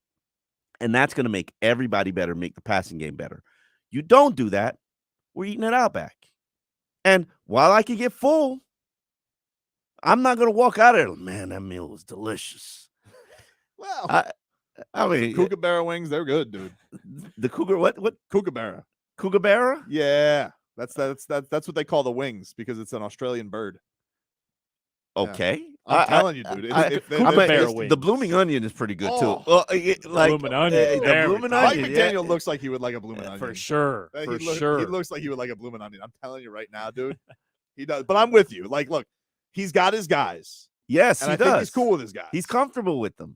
And that's going to make everybody better, make the passing game better. You don't do that, we're eating it out back. And while I can get full, I'm not going to walk out of there. Man, that meal was delicious. Well, I mean, Kookaburra wings, they're good, dude. The cougar, what? Kookaburra. Kookaburra? Yeah. That's what they call the wings because it's an Australian bird. Okay. I'm telling you, dude. The blooming onion is pretty good too. Well, Blooming onion. The blooming Mike onion. McDaniel looks like he would like a blooming onion. For sure. He sure. looks like he would like a blooming onion. I'm telling you right now, dude. He does. But I'm with you. Like, look, he's got his guys. Yes, and he I does. think he's cool with his guys. He's comfortable with them.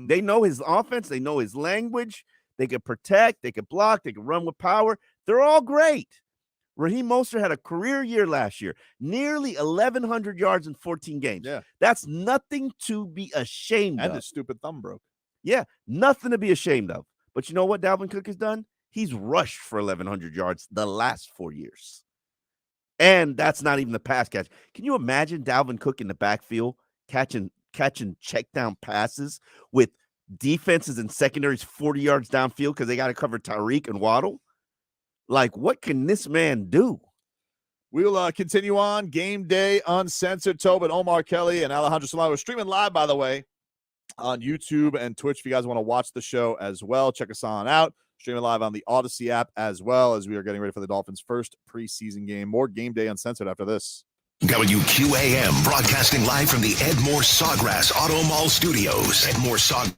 They know his offense. They know his language. They can protect. They can block. They can run with power. They're all great. Raheem Mostert had a career year last year, nearly 1,100 yards in 14 games. Yeah. That's nothing to be ashamed of. And his stupid thumb broke. Yeah, nothing to be ashamed of. But you know what Dalvin Cook has done? He's rushed for 1,100 yards the last 4 years. And that's not even the pass catch. Can you imagine Dalvin Cook in the backfield catching check down passes with defenses and secondaries 40 yards downfield because they got to cover Tyreek and Waddle? Like, what can this man do? We'll continue on. Game Day Uncensored. Tobin, Omar Kelly, and Alejandro Solano. We're streaming live, by the way, on YouTube and Twitch. If you guys want to watch the show as well, check us on out. Streaming live on the Odyssey app as well as we are getting ready for the Dolphins' first preseason game. More Game Day Uncensored after this. WQAM broadcasting live from the Ed Moore Sawgrass Auto Mall Studios. Ed Moore Sawgrass.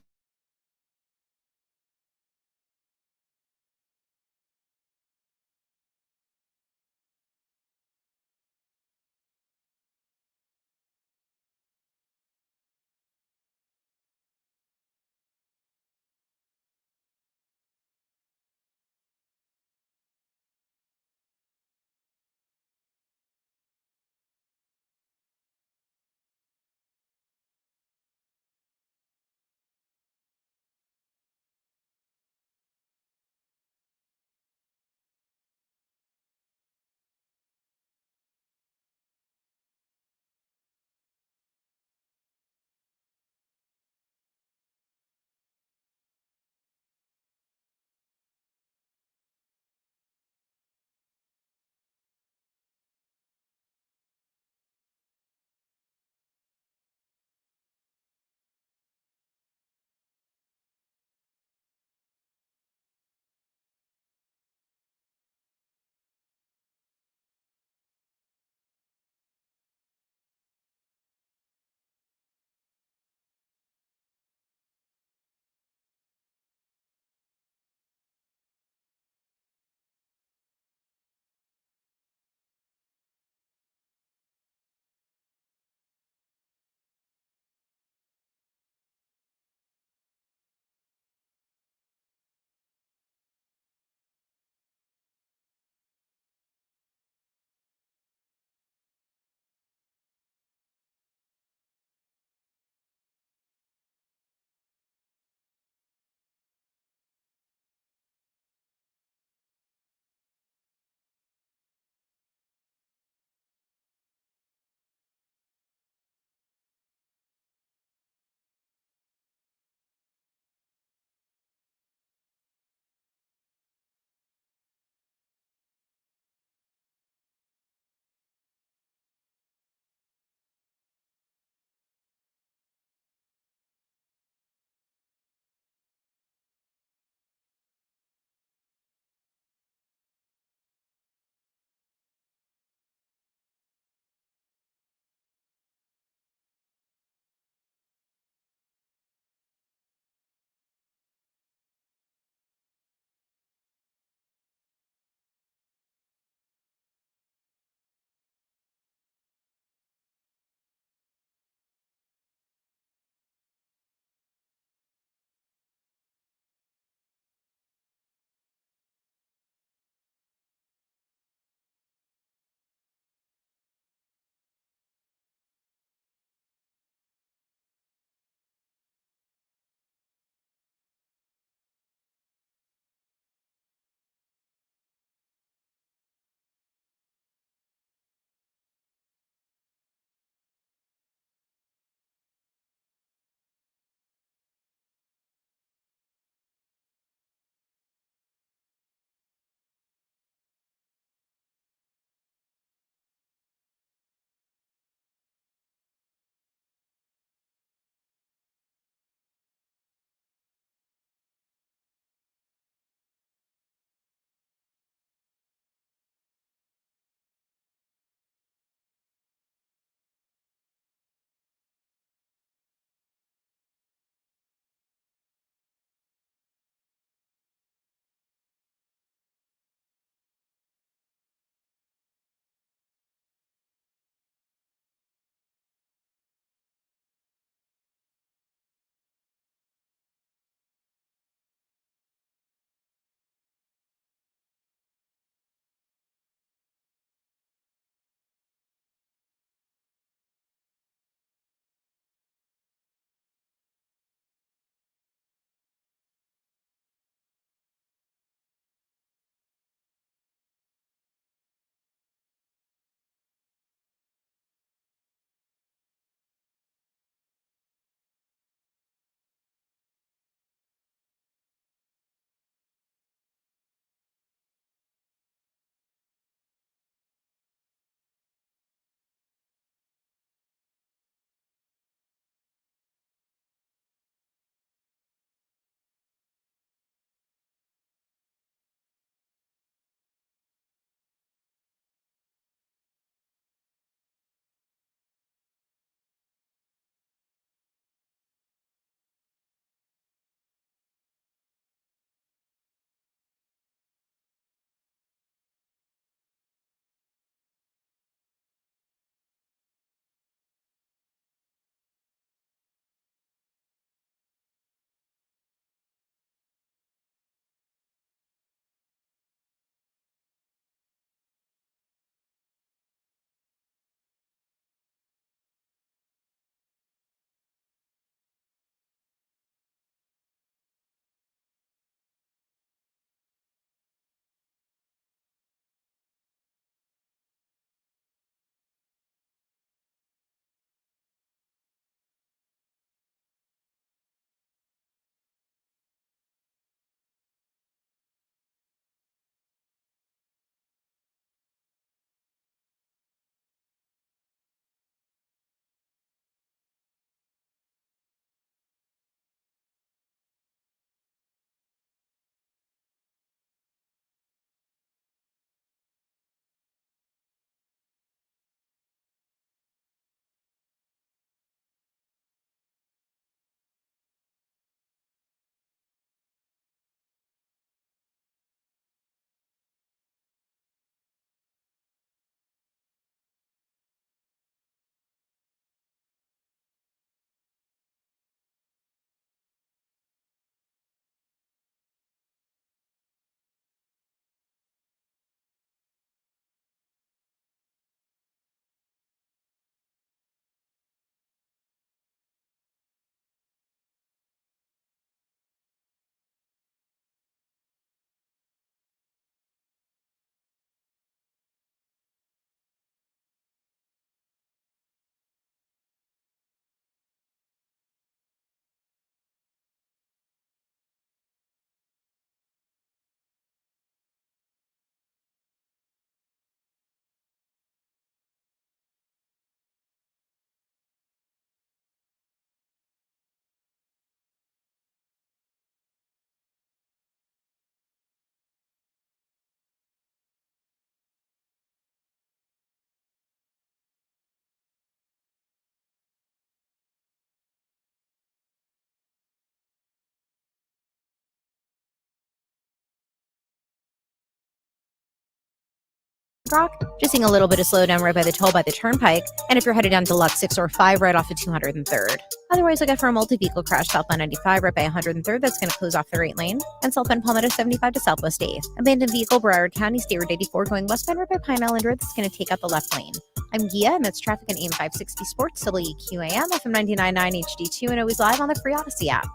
Rock, just seeing a little bit of slowdown right by the toll by the turnpike, and if you're headed down Deluxe 6 or 5 right off of 203rd. Otherwise, look out for a multi-vehicle crash southbound 95 right by 103rd that's going to close off the right lane, and southbound Palmetto 75 to Southwest 8th. Abandoned vehicle Broward County State Road 84 going westbound right by Pine Island Road that's going to take out the left lane. I'm Gia, and that's traffic on AM 560 Sports, WQAM, FM 99.9 HD2, and always live on the free Odyssey app.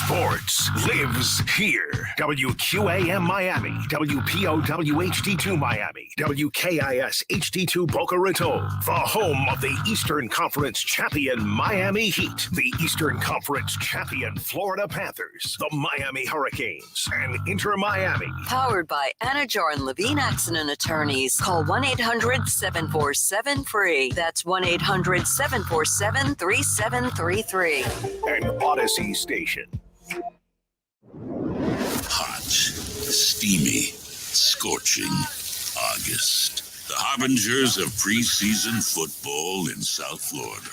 Sports lives here. WQAM Miami, WPOW HD2 Miami, WKIS HD2 Boca Raton, the home of the Eastern Conference champion Miami Heat, the Eastern Conference champion Florida Panthers, the Miami Hurricanes, and Inter Miami. Powered by Anajar and Levine Accident Attorneys. Call 1-800-747-FREE. That's 1-800-747-3733. An Odyssey station. Hot, steamy, scorching August. The harbingers of preseason football in South Florida.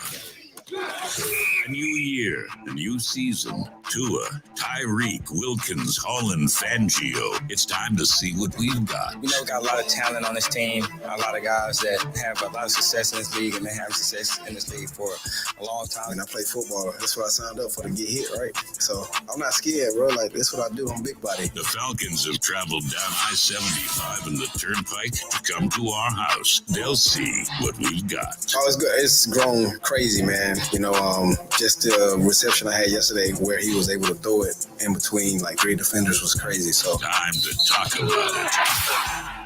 A new year, a new season. Tua, Tyreek, Wilkins, Holland, Fangio. It's time to see what we've got. We know we got a lot of talent on this team. A lot of guys that have a lot of success in this league and been having success in this league for a long time. When I play football, that's what I signed up for, to get hit, right? So I'm not scared, bro. Like, that's what I do. I'm big body. The Falcons have traveled down I-75 and the Turnpike to come to our house. They'll see what we've got. Oh, it's good. It's grown crazy, man. You know, just the reception I had yesterday where he was able to throw it in between like 3 defenders was crazy. So time to talk about it.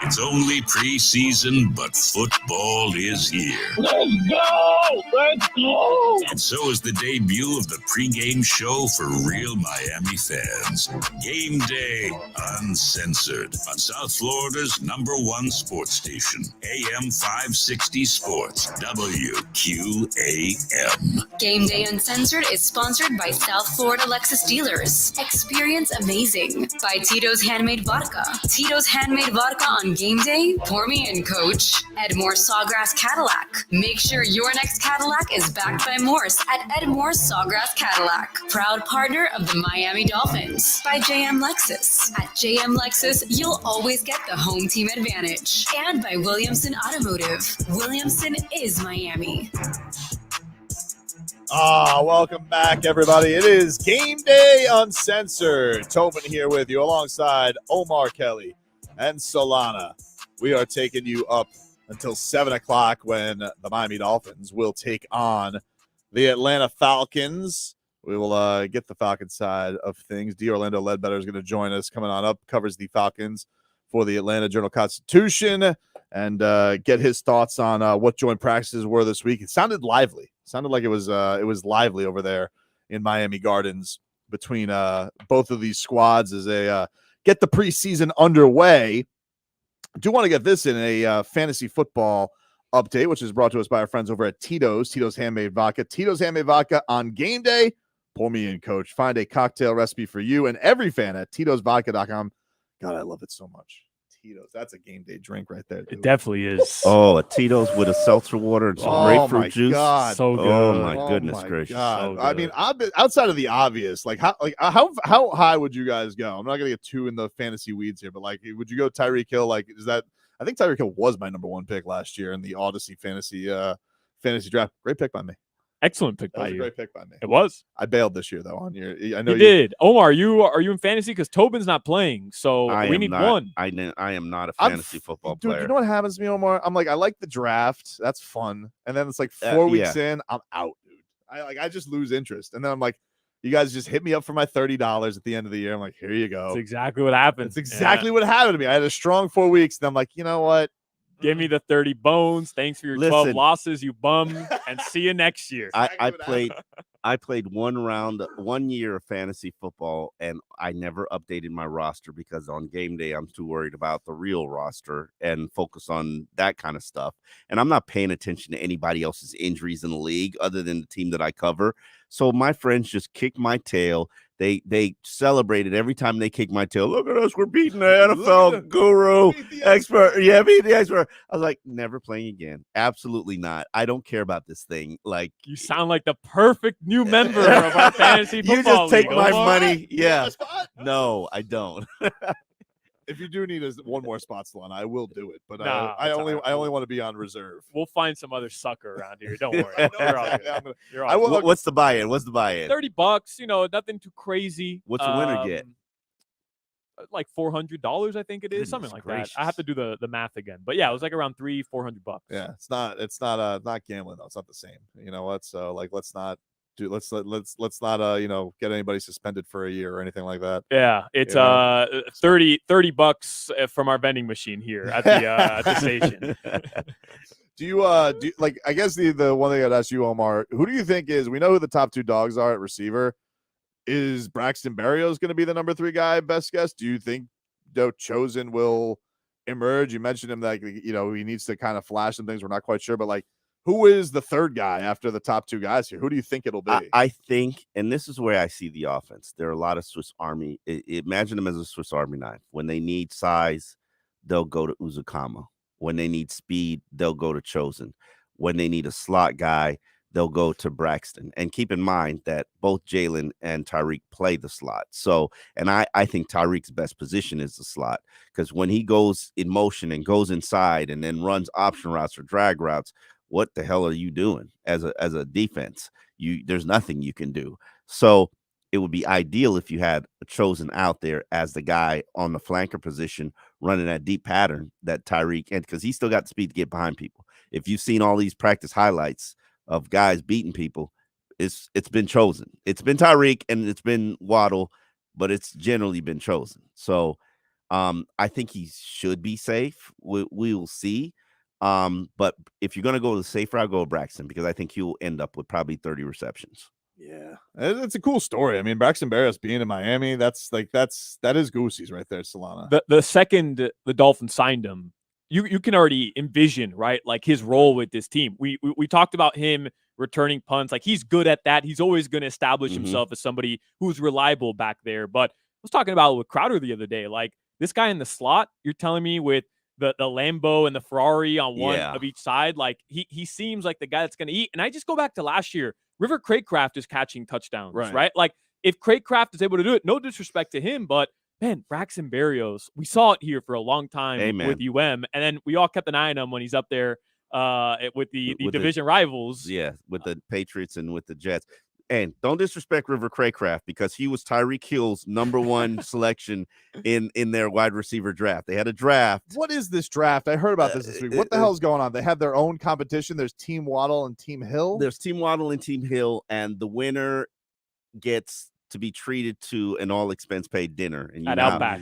It's only preseason, but football is here. Let's go! Let's go! And so is the debut of the pregame show for real Miami fans. Game Day Uncensored on South Florida's #1 sports station, AM 560 Sports, WQAM. Game Day Uncensored is sponsored by South Florida Lexus Dealers. Experience amazing by Tito's Handmade Vodka. Tito's Handmade Vodka on Game Day, pour me in, coach. Edmore Sawgrass Cadillac. Make sure your next Cadillac is backed by Morse at Edmore Sawgrass Cadillac. Proud partner of the Miami Dolphins. By JM Lexus. At JM Lexus, you'll always get the home team advantage. And by Williamson Automotive. Williamson is Miami. Welcome back, everybody. It is Game Day Uncensored. Tobin here with you alongside Omar Kelly and Solana. We are taking you up until 7 o'clock when the Miami Dolphins will take on the Atlanta Falcons. We will get the Falcons side of things. D. Orlando Ledbetter is going to join us coming on up, covers the Falcons for the Atlanta Journal-Constitution, and get his thoughts on what joint practices were this week. It sounded lively. Sounded like it was lively over there in Miami Gardens between both of these squads as they get the preseason underway. I do want to get this in a fantasy football update, which is brought to us by our friends over at Tito's Handmade Vodka. Tito's Handmade Vodka on game day. Pour me in, coach. Find a cocktail recipe for you and every fan at Tito'sVodka.com. God, I love it so much. Tito's. That's a game day drink right there, dude. It definitely is. Oh, a Tito's with a seltzer water and some grapefruit juice. God. So good. Oh my goodness gracious. God. So I mean, outside of the obvious, how high would you guys go? I'm not gonna get too in the fantasy weeds here, but like, would you go Tyreek Hill? Like, is that? I think Tyreek Hill was my #1 pick last year in the Odyssey fantasy draft. Great pick by me. Excellent pick That by was a you. great pick by me. It was. I bailed this year though on your. I know You did. Omar, are you in fantasy? Because Tobin's not playing, so we need one. I am not a fantasy football player. Dude, you know what happens to me, Omar? I'm like, I like the draft. That's fun. And then it's like 4 weeks in, I'm out, dude. I just lose interest. And then I'm like, you guys just hit me up for my $30 at the end of the year. I'm like, here you go. That's exactly what happened. That's exactly what happened to me. I had a strong 4 weeks, and I'm like, you know what? Give me the 30 bones. Thanks for your 12 losses, you bum. And see you next year. I played 1 year of fantasy football, and I never updated my roster because on game day I'm too worried about the real roster and focus on that kind of stuff. And I'm not paying attention to anybody else's injuries in the league other than the team that I cover. So my friends just kicked my tail. They celebrated every time they kicked my tail. Look at us, we're beating the NFL guru expert. Yeah, beat the expert. I was like, never playing again. Absolutely not. I don't care about this thing. Like, you sound like the perfect new member of our fantasy football You just take league, my Omar. money. Yeah. No, I don't. If you do need one more spot, Solana, I will do it. But Nah, I it's only all right. want to be on reserve. We'll find some other sucker around here. Don't worry. You're all good. You're all I will- good. What's the buy-in? What's the buy-in? $30, nothing too crazy. What's the winner get? Like $400, I think it is, something like that. I have to do the math again, but yeah, it was like around $300-400. Yeah, it's not gambling though. It's not the same. You know what? So like, let's not get anybody suspended for a year or anything like that. Yeah, it's $30 from our vending machine here at the station. Do you like? I guess the one thing I'd ask you, Omar, who do you think is? We know who the top two dogs are at receiver. Is Braxton Berrios going to be the number 3 guy? Best guess. Do you think Chosen will emerge? You mentioned him that he needs to kind of flash some things. We're not quite sure, but like, who is the third guy after the top 2 guys here? Who do you think it'll be? I think, and this is where I see the offense. There are a lot of Swiss Army. Imagine them as a Swiss Army knife. When they need size, they'll go to Uzukama. When they need speed, they'll go to Chosen. When they need a slot guy, they'll go to Braxton. And keep in mind that both Jalen and Tyreek play the slot. So, and I think Tyreek's best position is the slot, because when he goes in motion and goes inside and then runs option routes or drag routes, what the hell are you doing as a defense? There's nothing you can do. So it would be ideal if you had a Chosen out there as the guy on the flanker position running that deep pattern that Tyreek, and because he's still got the speed to get behind people. If you've seen all these practice highlights of guys beating people, it's been Chosen. It's been Tyreek and it's been Waddle, but it's generally been Chosen. So I think he should be safe. We will see. But if you're going to go to the safe route, go with Braxton, because I think he'll end up with probably 30 receptions. Yeah, it's a cool story. I mean, Braxton Berrios being in Miami, that is Goosey's right there, Solana. The second the Dolphins signed him, you can already envision, right, like his role with this team. We talked about him returning punts. Like, he's good at that. He's always going to establish himself as somebody who's reliable back there. But I was talking about it with Crowder the other day. Like, this guy in the slot, you're telling me with the Lambo and the Ferrari on one of each side, like he seems like the guy that's going to eat. And I just go back to last year. River Craycraft is catching touchdowns, right? Like, if Craycraft is able to do it, no disrespect to him, but man, Braxton Berrios, we saw it here for a long time with UM, and then we all kept an eye on him when he's up there with the division rivals. Yeah, with the Patriots and with the Jets. And don't disrespect River Craycraft, because he was Tyreek Hill's number 1 selection in their wide receiver draft. They had a draft. What is this draft? I heard about this week. What the hell's going on? They have their own competition. There's Team Waddle and Team Hill. There's Team Waddle and Team Hill, and the winner gets to be treated to an all-expense paid dinner. And at Outback.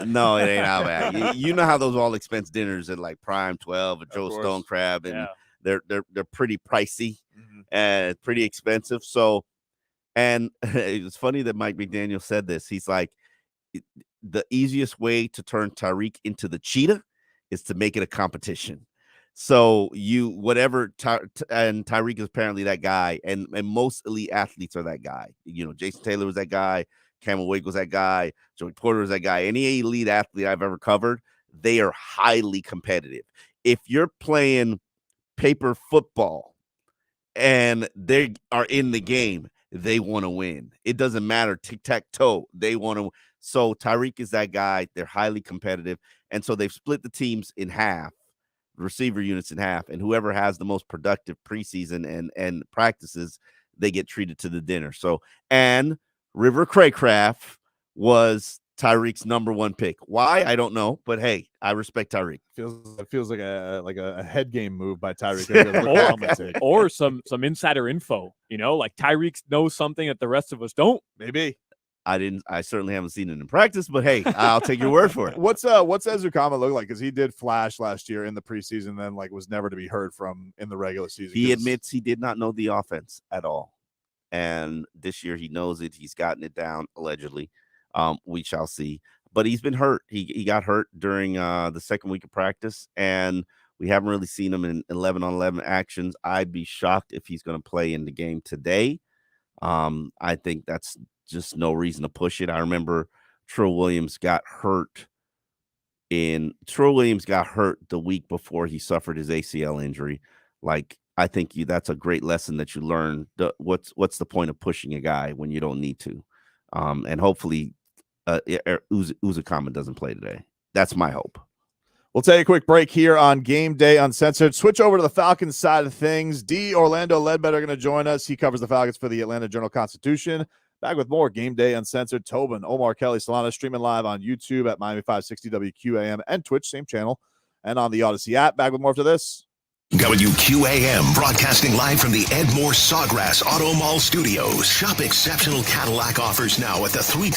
No, it ain't Outback. you know how those all-expense dinners at like Prime 12 or Joe Stone Crab, and they're pretty pricey and pretty expensive. So, and it's funny that Mike McDaniel said this. He's like, the easiest way to turn Tyreek into the cheetah is to make it a competition. So and Tyreek is apparently that guy, and most elite athletes are that guy. Jason Taylor was that guy, Cameron Wake was that guy, Joey Porter was that guy. Any elite athlete I've ever covered, they are highly competitive. If you're playing paper football and they are in the game, they want to win. It doesn't matter, tic-tac-toe, they want to. So Tyreek is that guy. They're highly competitive, and so they've split the teams in half, receiver units in half, and whoever has the most productive preseason and practices, they get treated to the dinner. So, and River Craycraft was Tyreek's number 1 pick. Why? I don't know, but hey, I respect Tyreek. It feels like a head game move by Tyreek. or some insider info, like Tyreek knows something that the rest of us don't. Maybe. I certainly haven't seen it in practice, but hey, I'll take your word for it. What's Ezukama look like? Because he did flash last year in the preseason, then was never to be heard from in the regular season. He admits he did not know the offense at all, and this year he knows it. He's gotten it down, allegedly. We shall see. But he's been hurt. He got hurt during the second week of practice, and we haven't really seen him in 11-on-11 actions. I'd be shocked if he's going to play in the game today. I think that's just no reason to push it. I remember Trill Williams got hurt the week before he suffered his ACL injury. Like, I think that's a great lesson that you learn. What's the point of pushing a guy when you don't need to? And hopefully Uzukama doesn't play today. That's my hope. We'll take a quick break here on Game Day Uncensored. Switch over to the Falcons side of things. Orlando Ledbetter going to join us. He covers the Falcons for the Atlanta Journal-Constitution. Back with more Game Day Uncensored. Tobin, Omar, Kelly, Solana, streaming live on YouTube at Miami 560 WQAM and Twitch, same channel, and on the Odyssey app. Back with more after this. WQAM broadcasting live from the Ed Moore Sawgrass Auto Mall Studios. Shop exceptional Cadillac offers now at the 3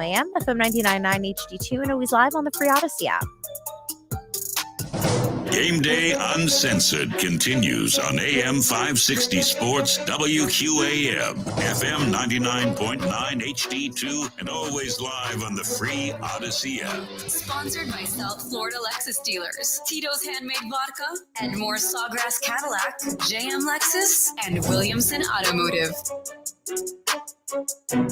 AM, FM 99.9 HD2, and always live on the free Odyssey app. Game Day Uncensored continues on AM 560 Sports, WQAM, FM 99.9 HD2, and always live on the free Odyssey app. Sponsored by South Florida Lexus dealers, Tito's Handmade Vodka, Edmore Sawgrass Cadillac, JM Lexus, and Williamson Automotive.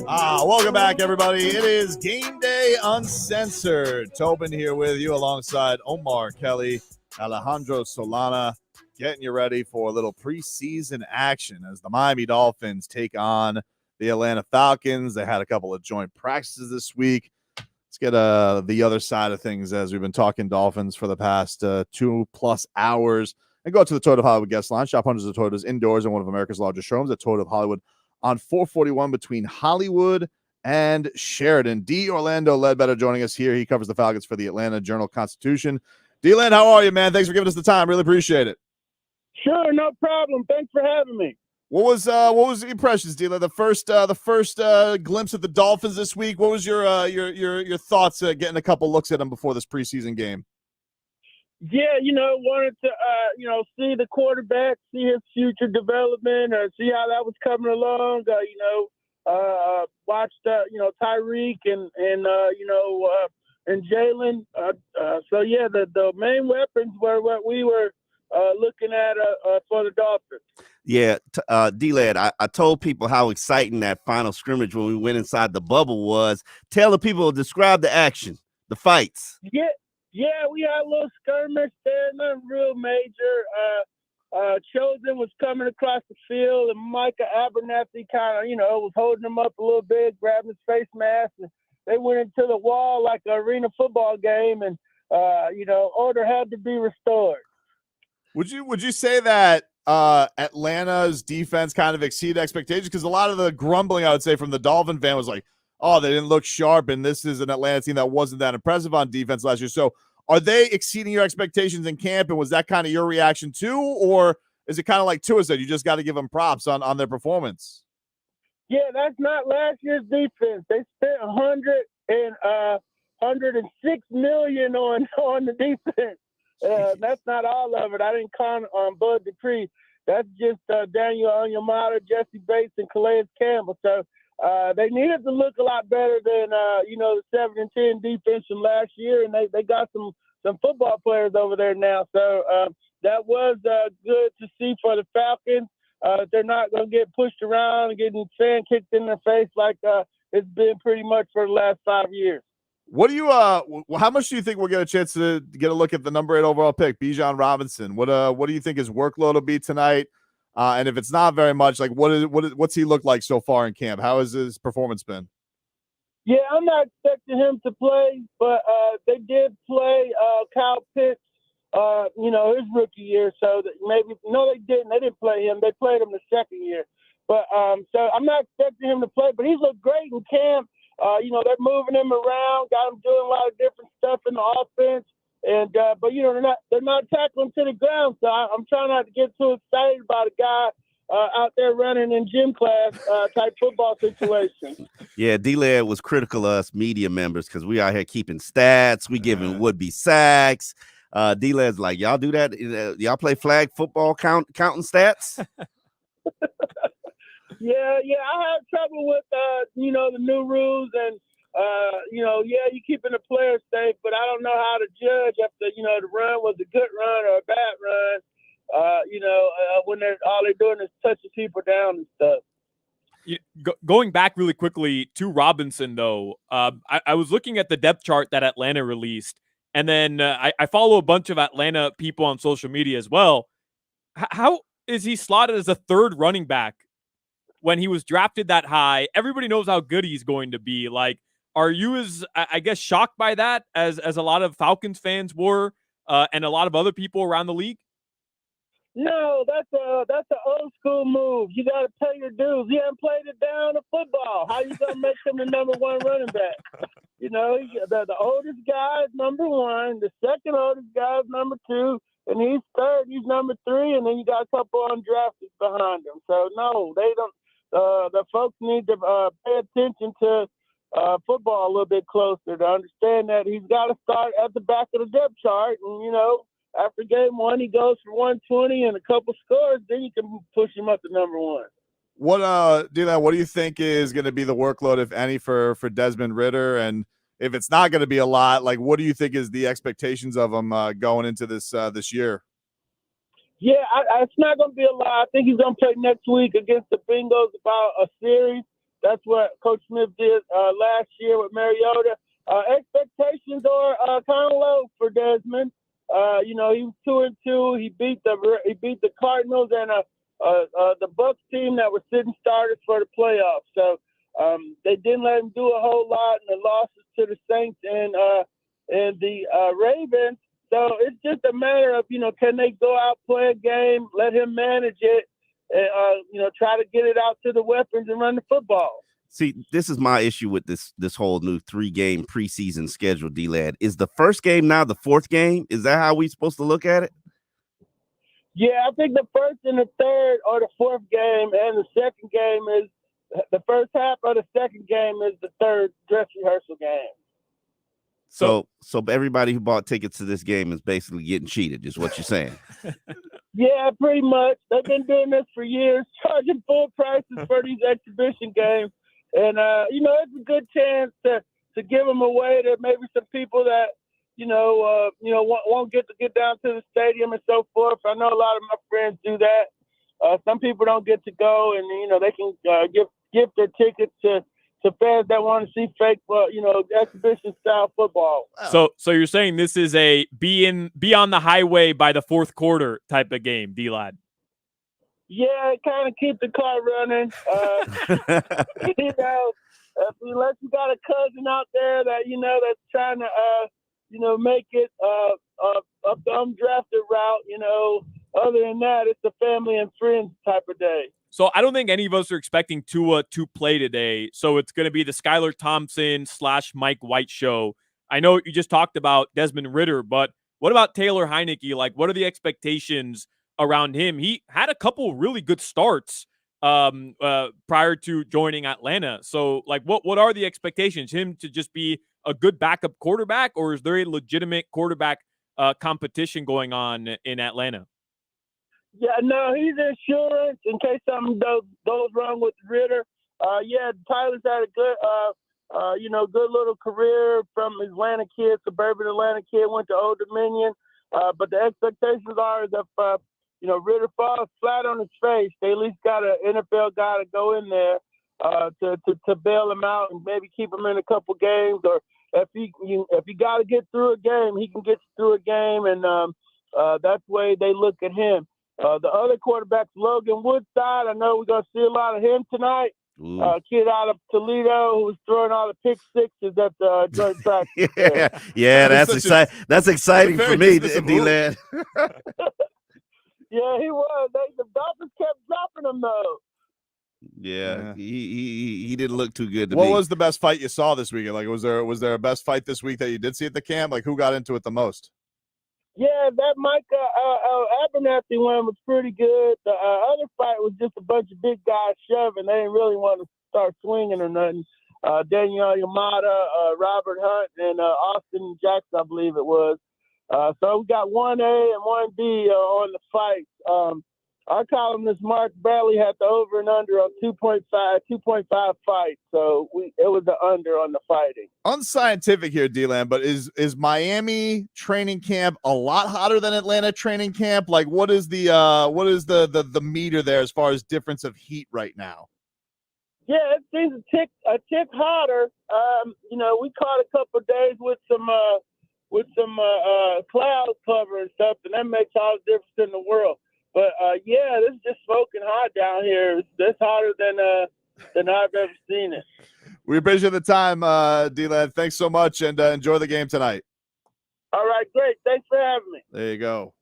Welcome back, everybody. It is Game Day Uncensored. Tobin here with you alongside Omar Kelly, Alejandro Solana, getting you ready for a little preseason action as the Miami Dolphins take on the Atlanta Falcons. They had a couple of joint practices this week. Let's get the other side of things as we've been talking Dolphins for the past 2+ hours. And go to the Toyota of Hollywood guest line. Shop hundreds of Toyotas indoors in one of America's largest showrooms at Toyota of Hollywood on 441 between Hollywood and Sheridan. D. Orlando Ledbetter joining us here. He covers the Falcons for the Atlanta Journal-Constitution. D-Land, how are you, man? Thanks for giving us the time. Really appreciate it. Sure, no problem. Thanks for having me. What was the impressions, D-Land? The first glimpse of the Dolphins this week. What was your thoughts getting a couple looks at them before this preseason game? Yeah, wanted to see the quarterback, see his future development, see how that was coming along. Watched Tyreek and Jalen. The main weapons were what we were looking at for the Dolphins. Yeah, D-Lad, I told people how exciting that final scrimmage when we went inside the bubble was. Tell the people, describe the action, the fights. Yeah, we had a little skirmish there, nothing real major. Chosen was coming across the field, and Micah Abernathy kind of, was holding him up a little bit, grabbing his face mask, and they went into the wall like an arena football game, and order had to be restored. Would you say that Atlanta's defense kind of exceeded expectations? Because a lot of the grumbling, I would say, from the Dolphin fan was like, oh, they didn't look sharp, and this is an Atlanta team that wasn't that impressive on defense last year. So are they exceeding your expectations in camp, and was that kind of your reaction too, or is it kind of like Tua said, you just got to give them props on their performance? Yeah, that's not last year's defense. They spent $106 million on the defense. That's not all of it. I didn't count on Bud Dupree. That's just Daniel Onyemata, Jesse Bates, and Calais Campbell. So they needed to look a lot better than the 7-10 defense from last year, and they got some football players over there now. So that was good to see for the Falcons. They're not going to get pushed around and getting sand kicked in their face like it's been pretty much for the last 5 years. What do you how much do you think we'll get a chance to get a look at the number 8 overall pick, Bijan Robinson? What do you think his workload will be tonight? And if it's not very much, like what's he look like so far in camp? How has his performance been? Yeah, I'm not expecting him to play, but they did play Kyle Pitts, his rookie year. So they didn't. They didn't play him. They played him the second year. But so I'm not expecting him to play. But he's looked great in camp. They're moving him around, got him doing a lot of different stuff in the offense. And but they're not tackling to the ground, so I'm trying not to get too excited about a guy out there running in gym class type football situation. Yeah, D-Lad was critical of us media members because we out here keeping stats, we giving would-be sacks. D-Lad's like, y'all do that? Y'all play flag football counting stats? Yeah, I have trouble with the new rules and. You're keeping the players safe, but I don't know how to judge if the run was a good run or a bad run. When all they're doing is touching people down and stuff. Going back really quickly to Robinson, though, I was looking at the depth chart that Atlanta released, and then I follow a bunch of Atlanta people on social media as well. How is he slotted as a third running back when he was drafted that high? Everybody knows how good he's going to be. Like, are you as, I guess, shocked by that as a lot of Falcons fans were and a lot of other people around the league? No, that's an old school move. You got to pay your dues. He hasn't played it down to football. How you going to make him the number 1 running back? The oldest guy is number 1. The second oldest guy is number 2. And he's third. He's number 3. And then you got a couple undrafted behind him. So, no, they don't. The folks need to pay attention to football a little bit closer to understand that he's got to start at the back of the depth chart. And, after game one, he goes for 120 and a couple scores, then you can push him up to number one. Dylan, what do you think is going to be the workload, if any, for Desmond Ridder? And if it's not going to be a lot, like, what do you think is the expectations of him going into this year? Yeah, it's not going to be a lot. I think he's going to play next week against the Bengals about a series. That's what Coach Smith did last year with Mariota. Expectations are kind of low for Desmond. He was 2-2. He beat the Cardinals and the Bucs team that were sitting starters for the playoffs. So they didn't let him do a whole lot, and the losses to the Saints and the Ravens. So it's just a matter of, can they go out, play a game, let him manage it, and, try to get it out to the weapons and run the football. See, this is my issue with this whole new 3-game preseason schedule, D-Lad. Is the first game now the fourth game? Is that how we supposed to look at it? Yeah, I think the first and the third are the fourth game, and the second game is the first half of the second game is the third dress rehearsal game. So everybody who bought tickets to this game is basically getting cheated, is what you're saying. Yeah, pretty much. They've been doing this for years, charging full prices for these exhibition games. And, it's a good chance to give them away to maybe some people that, won't get to get down to the stadium and so forth. I know a lot of my friends do that. Some people don't get to go, and, they can gift their tickets to fans that want to see fake, exhibition style football. So you're saying this is a be on the highway by the fourth quarter type of game, D-Lad? Yeah, kind of keep the car running. Unless you got a cousin out there that that's trying to make it up the undrafted route. Other than that, it's a family and friends type of day. So I don't think any of us are expecting Tua to play today. So it's going to be the Skylar Thompson / Mike White show. I know you just talked about Desmond Ridder, but what about Taylor Heineke? Like, what are the expectations around him? He had a couple really good starts prior to joining Atlanta. So, like, what are the expectations? Him to just be a good backup quarterback, or is there a legitimate quarterback competition going on in Atlanta? Yeah, no, he's insurance in case something goes wrong with Ridder. Tyler's had a good, good little career from Atlanta kid, suburban Atlanta kid, went to Old Dominion. But the expectations are that Ridder falls flat on his face, they at least got an NFL guy to go in there to bail him out and maybe keep him in a couple games. Or if he got to get through a game, he can get through a game, and that's the way they look at him. The other quarterback, Logan Woodside, I know we're going to see a lot of him tonight. Kid out of Toledo who was throwing all the pick sixes at the joint practice. Yeah, that's exciting. That's exciting for me, D-Lad. Yeah, he was. The Dolphins kept dropping him, though. Yeah, he didn't look too good to me. What was the best fight you saw this weekend? Like, was there a best fight this week that you did see at the camp? Like, who got into it the most? Yeah, that Micah Abernathy one was pretty good. The other fight was just a bunch of big guys shoving. They didn't really want to start swinging or nothing. Daniel Yamada, Robert Hunt, and Austin Jackson, I believe it was. So we got 1A and 1B on the fight. Our columnist Mark Bradley had the over and under on 2.5 fights. So it was the under on the fighting. Unscientific here, D-Land, but is Miami training camp a lot hotter than Atlanta training camp? Like, what is the meter there as far as difference of heat right now? Yeah, it seems a tick hotter. We caught a couple of days with some cloud cover and stuff, and that makes all the difference in the world. But this is just smoking hot down here. It's hotter than I've ever seen it. We appreciate the time, D-Lad. Thanks so much, and enjoy the game tonight. All right, great. Thanks for having me. There you go.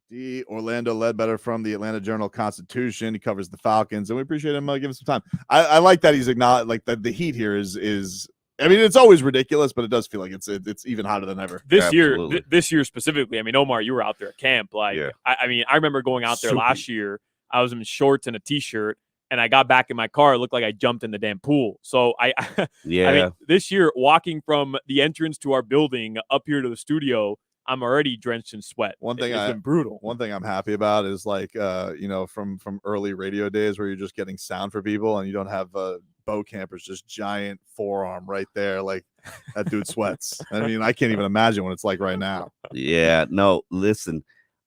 D. Orlando Ledbetter from the Atlanta Journal-Constitution. He covers the Falcons, and we appreciate him giving some time. I like that he's acknowledged, like, that the heat here is. I mean, it's always ridiculous, but it does feel like it's even hotter than ever. This year specifically. I mean, Omar, you were out there at camp. Like, yeah. I remember going out there last year. I was in shorts and a T-shirt, and I got back in my car. It looked like I jumped in the damn pool. So I Yeah. mean, this year, walking from the entrance to our building up here to the studio, I'm already drenched in sweat. One thing it's been brutal. One thing I'm happy about is like from early radio days where you're just getting sound for people and you don't have boat campers, just giant forearm right there, like that dude sweats. I mean, I can't even imagine what it's like right now. Yeah, no, listen,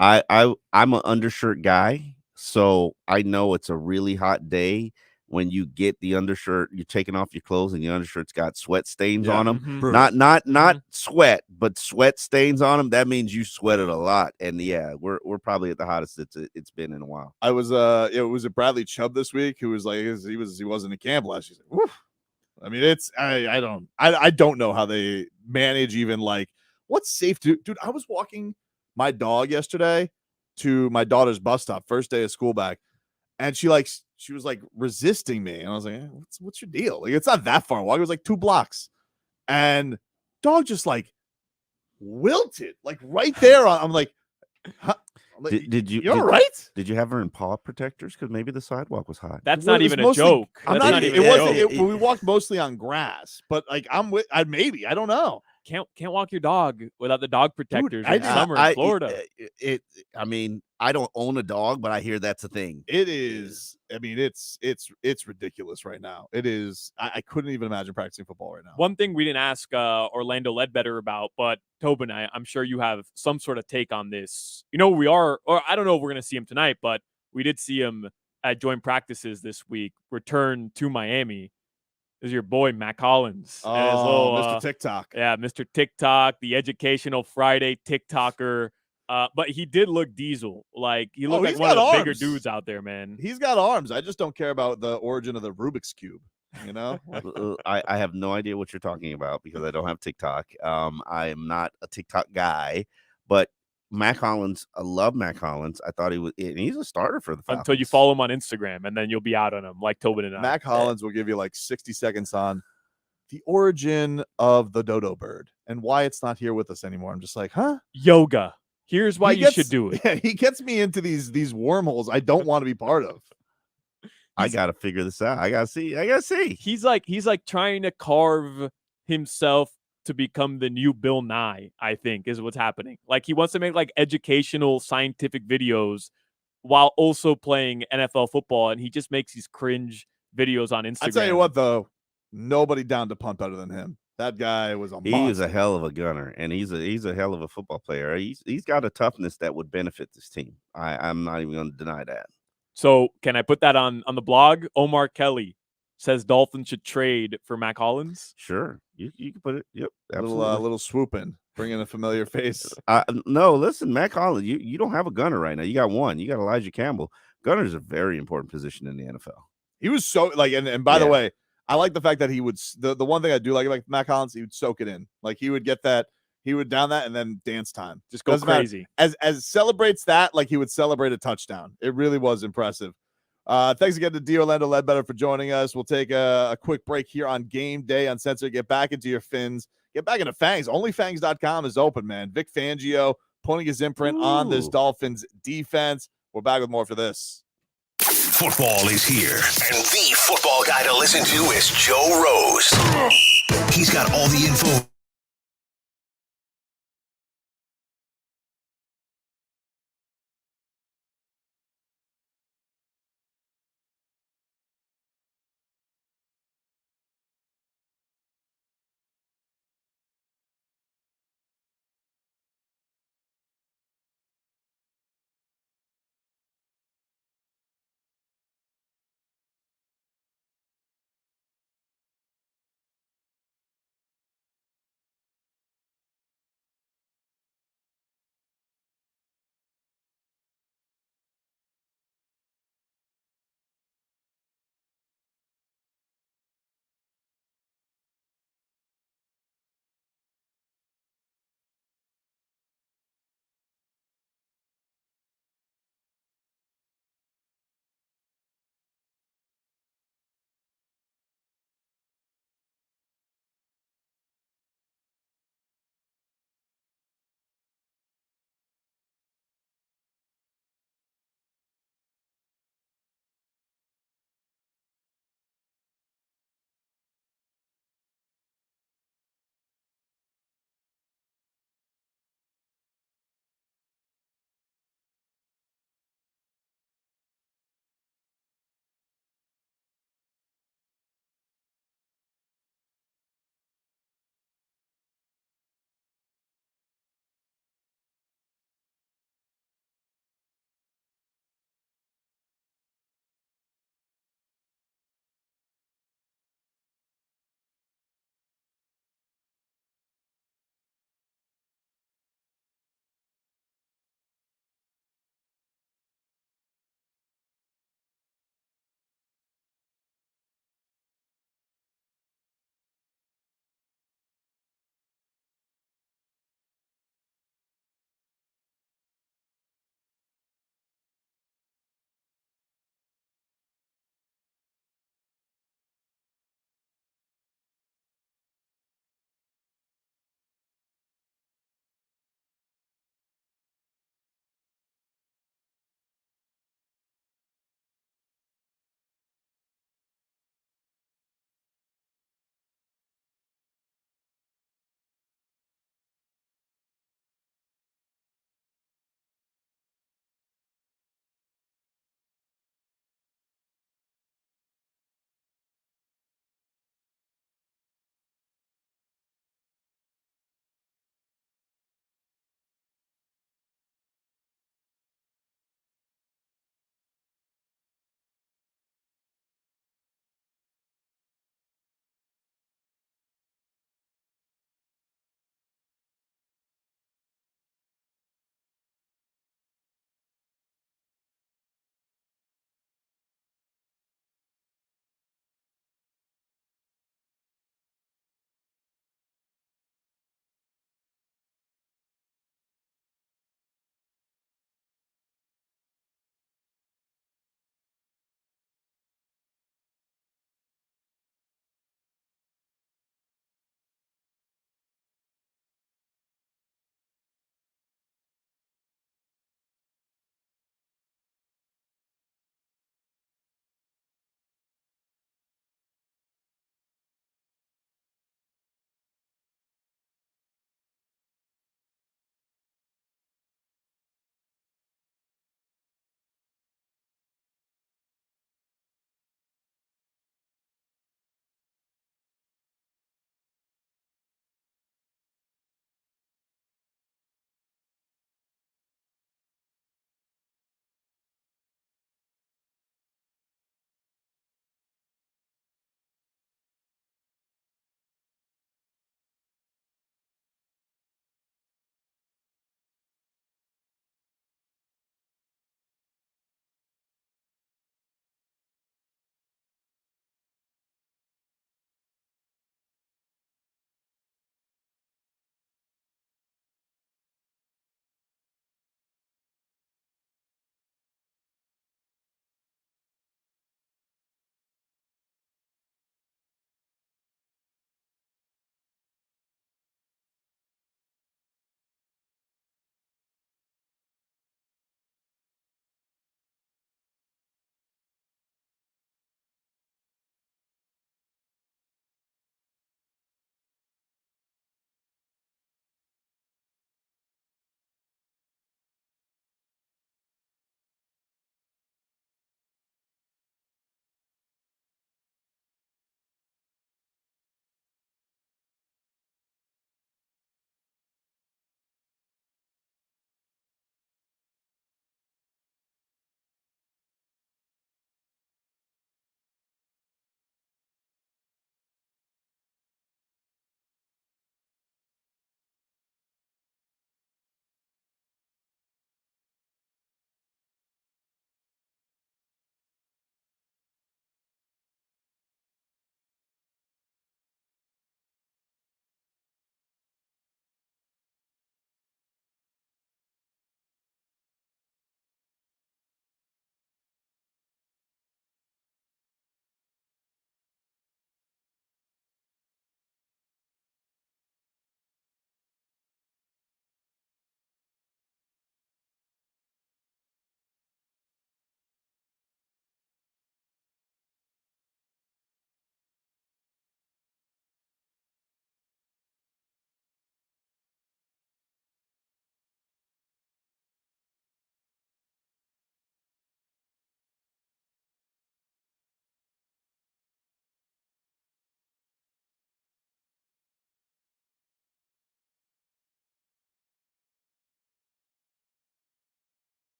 I'm an undershirt guy, so I know it's a really hot day when you get the undershirt, you're taking off your clothes and the undershirt's got sweat stains on them. Not sweat, but sweat stains on them. That means you sweated a lot. And yeah, we're probably at the hottest it's been in a while. I was it was a Bradley Chubb this week who was like he wasn't in camp last year. Woof. I mean, it's I don't know how they manage even like what's safe to dude. I was walking my dog yesterday to my daughter's bus stop, first day of school back, and she was like resisting me, and I was like, what's your deal? Like, it's not that far walk. It was like 2 blocks, and dog just like wilted like right there. I'm like, huh? Did you? You're right. Did you have her in paw protectors? Because maybe the sidewalk was hot. That's not even a joke. We walked mostly on grass, but like I don't know. Can't walk your dog without the dog protectors in summer in Florida. I mean, I don't own a dog, but I hear that's a thing. It is. I mean, it's ridiculous right now. It is. I couldn't even imagine practicing football right now. One thing we didn't ask Orlando Ledbetter about, but Tobin, I'm sure you have some sort of take on this. You know, I don't know if we're going to see him tonight, but we did see him at joint practices this week, return to Miami. Is your boy Mac Hollins. Oh, and his little, Mr. TikTok. Yeah, Mr. TikTok, the educational Friday TikToker. But he did look diesel. Like he looked like one of the bigger dudes out there, man. He's got arms. I just don't care about the origin of the Rubik's Cube. You know, I have no idea what you're talking about because I don't have TikTok. I am not a TikTok guy, but Mac Hollins, I love Mac Hollins. I thought he's a starter for the Falcons. Until you follow him on Instagram, and then you'll be out on him like Tobin and I. Mac Hollins will give you like 60 seconds on the origin of the dodo bird and why it's not here with us anymore. I'm just like, huh? Yoga. Here's why you should do it. Yeah, he gets me into these wormholes I don't want to be part of. I gotta figure this out. I gotta see. He's like trying to carve himself to become the new Bill Nye, I think, is what's happening. Like he wants to make like educational, scientific videos while also playing NFL football, and he just makes these cringe videos on Instagram. I tell you what, though, nobody down to punt better than him. That guy was a monster. He is a hell of a gunner, and he's a hell of a football player. He's got a toughness that would benefit this team. I'm not even going to deny that. So can I put that on the blog? Omar Kelly says Dolphins should trade for Mac Hollins. Sure, you can put it. Yep, little swoop in, bring in a familiar face. No, listen, Mac Hollins, you don't have a gunner right now. You got one. You got Elijah Campbell. Gunner is a very important position in the NFL. He was so like, and by the way, I like the fact that he would. The one thing I do like about Mac Hollins, he would soak it in. Like he would get that. He would down that and then dance time. Just go crazy. As celebrates that like he would celebrate a touchdown. It really was impressive. Thanks again to D. Orlando Ledbetter for joining us. We'll take a quick break here on Game Day Uncensored. Get back into your fins. Get back into Fangs. OnlyFangs.com is open, man. Vic Fangio putting his imprint on this Dolphins defense. We're back with more for this. Football is here, and the football guy to listen to is Joe Rose. He's got all the info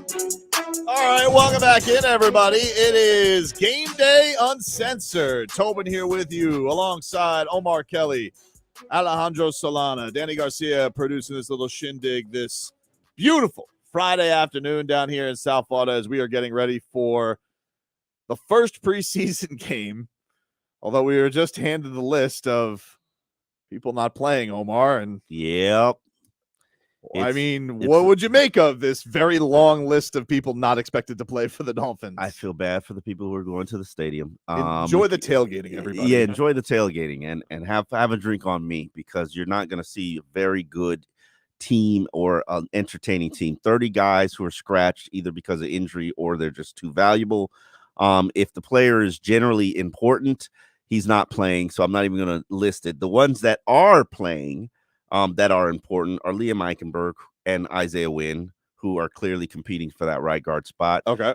All right, welcome back in, everybody. It is Game Day Uncensored. Tobin here with you alongside Omar Kelly, Alejandro Solana, Danny Garcia producing this little shindig this beautiful Friday afternoon down here in South Florida as we are getting ready for the first preseason game. Although we were just handed the list of people not playing, Omar. And yep. I mean, what would you make of this very long list of people not expected to play for the Dolphins? I feel bad for the people who are going to the stadium. Enjoy the tailgating, everybody. Yeah, enjoy the tailgating and have a drink on me, because you're not going to see a very good team or an entertaining team. 30 guys who are scratched either because of injury or they're just too valuable. If the player is generally important, he's not playing, so I'm not even going to list it. The ones that are playing that are important are Liam Eichenberg and Isaiah Wynn, who are clearly competing for that right guard spot. Okay.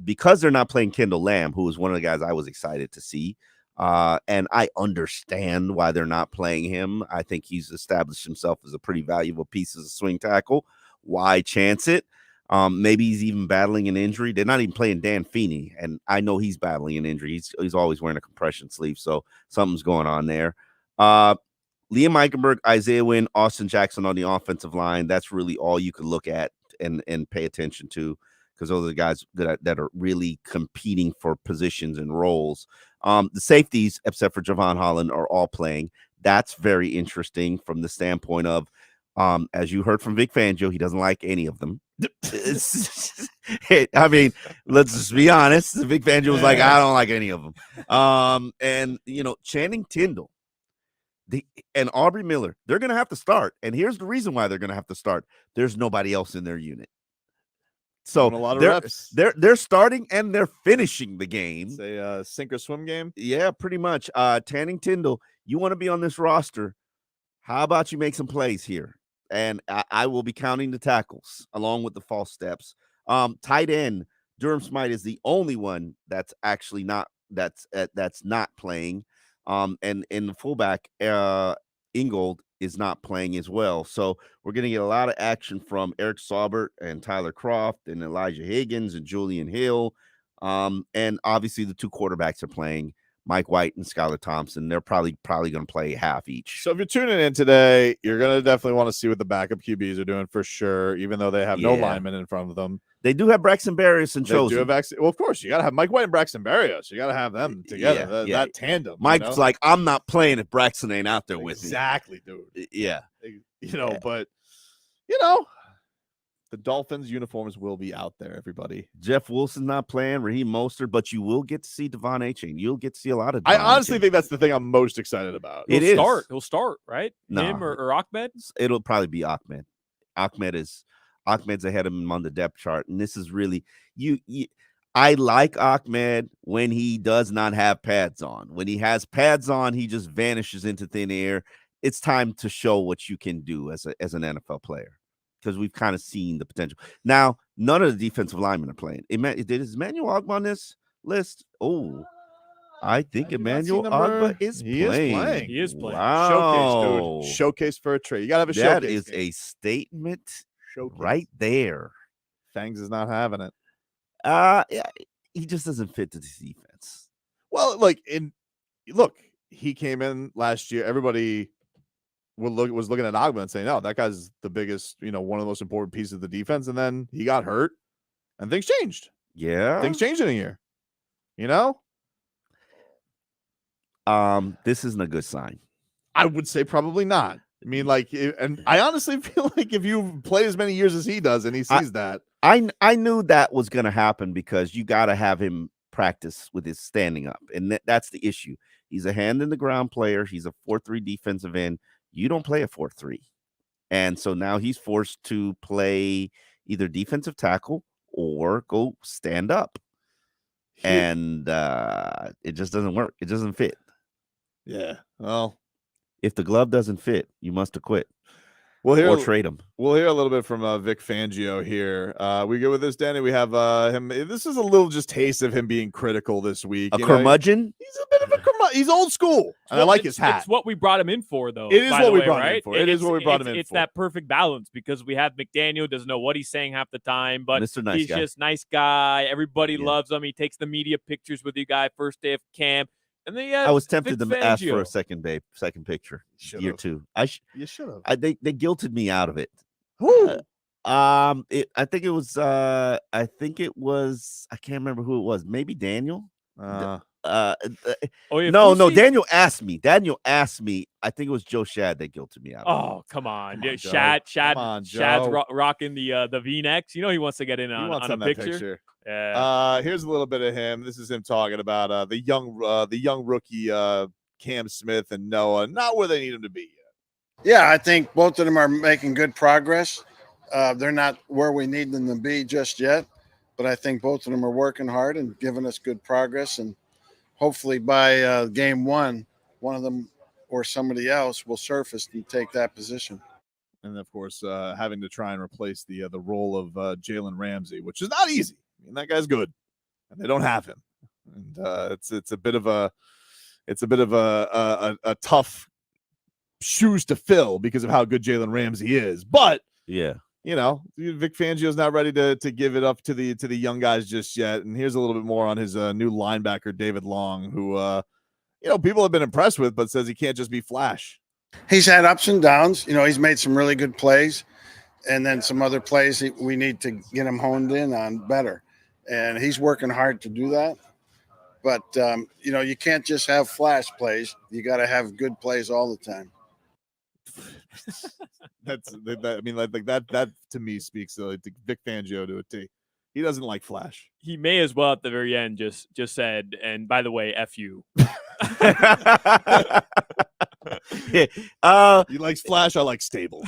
Because they're not playing Kendall Lamb, who was one of the guys I was excited to see. And I understand why they're not playing him. I think he's established himself as a pretty valuable piece as a swing tackle. Why chance it? Maybe he's even battling an injury. They're not even playing Dan Feeney, and I know he's battling an injury. He's always wearing a compression sleeve, so something's going on there. Liam Eichenberg, Isaiah Wynn, Austin Jackson on the offensive line. That's really all you could look at and pay attention to, because those are the guys that are really competing for positions and roles. The safeties, except for Javon Holland, are all playing. That's very interesting from the standpoint of, as you heard from Vic Fangio, he doesn't like any of them. I mean, let's just be honest. Vic Fangio was like, I don't like any of them. And, Channing Tindall and Aubrey Miller, they're going to have to start. And here's the reason why they're going to have to start. There's nobody else in their unit. So a lot of reps. They're starting and they're finishing the game. It's a sink or swim game. Yeah, pretty much. Channing Tindall, you want to be on this roster. How about you make some plays here? And I will be counting the tackles along with the false steps. Tight end, Durham Smythe is the only one that's actually not playing. And in the fullback, Ingold is not playing as well. So we're going to get a lot of action from Eric Saubert and Tyler Croft and Elijah Higgins and Julian Hill. And obviously the two quarterbacks are playing, Mike White and Skylar Thompson. They're probably going to play half each. So if you're tuning in today, you're going to definitely want to see what the backup QBs are doing for sure, even though they have no linemen in front of them. They do have Braxton Berrios and Chosen. Well, of course, you got to have Mike White and Braxton Berrios. You got to have them together, that tandem. Mike's like, I'm not playing if Braxton ain't out there with me. Exactly, dude. Yeah. But, the Dolphins uniforms will be out there, everybody. Jeff Wilson's not playing, Raheem Mostert, but you will get to see Devon Achane. You'll get to see a lot of I honestly think that's the thing I'm most excited about. He'll start, right? No. Him or Ahmed? It'll probably be Ahmed. Ahmed's ahead of him on the depth chart. And this is really I like Ahmed when he does not have pads on. When he has pads on, he just vanishes into thin air. It's time to show what you can do as an NFL player, because we've kind of seen the potential. Now, none of the defensive linemen are playing. Is Emmanuel Ogba on this list? Oh, I think Emmanuel Ogba is playing. He is playing. Wow. Showcase, dude. Showcase for a trade. You got to have a showcase. That is a statement right there. Fangs is not having it. Yeah, he just doesn't fit to this defense. Well, he came in last year. Everybody was looking at Ogba and saying, "No, that guy's the biggest, one of the most important pieces of the defense." And then he got hurt, and things changed. Yeah, things changed in a year. This isn't a good sign. I would say probably not. I mean, and I honestly feel like if you play as many years as he does, and he sees that, I knew that was going to happen, because you got to have him practice with his standing up, and that's the issue. He's a hand in the ground player. He's a 4-3 defensive end. You don't play a 4-3. And so now he's forced to play either defensive tackle or go stand up. And it just doesn't work. It doesn't fit. Yeah. Well, if the glove doesn't fit, you must acquit. or trade him. We'll hear a little bit from Vic Fangio here. We good with this, Danny? We have him. This is a little just taste of him being critical this week. A curmudgeon? He's a bit of a curmudgeon. He's old school. And I like his hat. It's what we brought him in for, though. It is what we brought him in for. It is what we brought him in for. It's that perfect balance because we have McDaniel, doesn't know what he's saying half the time, but Mr. Nice he's Guy. just nice guy. Everybody loves him. He takes the media pictures with you guy first day of camp. And then I was tempted Vic to ask for a Fangio. second picture. Should've. Year 2. You should have. They guilted me out of it. Who? I think it was I can't remember who it was. Maybe Daniel. yeah, No, Daniel asked me. I think it was Joe Shad that guilted me out. Oh, come on. Come on, Joe. Shad's Come on, Joe. rocking the V-necks. You know he wants to get in on a that picture. Yeah. Here's a little bit of him. This is him talking about the young rookie Cam Smith and Noah, not where they need him to be yet. Yeah, I think both of them are making good progress. They're not where we need them to be just yet, but I think both of them are working hard and giving us good progress. And hopefully by game one of them or somebody else will surface and take that position. And of course, having to try and replace the role of Jalen Ramsey, which is not easy. I mean, that guy's good, and they don't have him. And it's a bit of a tough shoes to fill because of how good Jalen Ramsey is. But yeah, Vic Fangio's not ready to give it up to the young guys just yet. And here's a little bit more on his new linebacker David Long, who people have been impressed with, but says he can't just be flash. He's had ups and downs. He's made some really good plays, and then some other plays we need to get him honed in on better. And he's working hard to do that. But, you can't just have flash plays. You got to have good plays all the time. That to me speaks to Vic Fangio to a T. He doesn't like flash. He may as well at the very end just said, and by the way, F you. He likes flash. I like stable.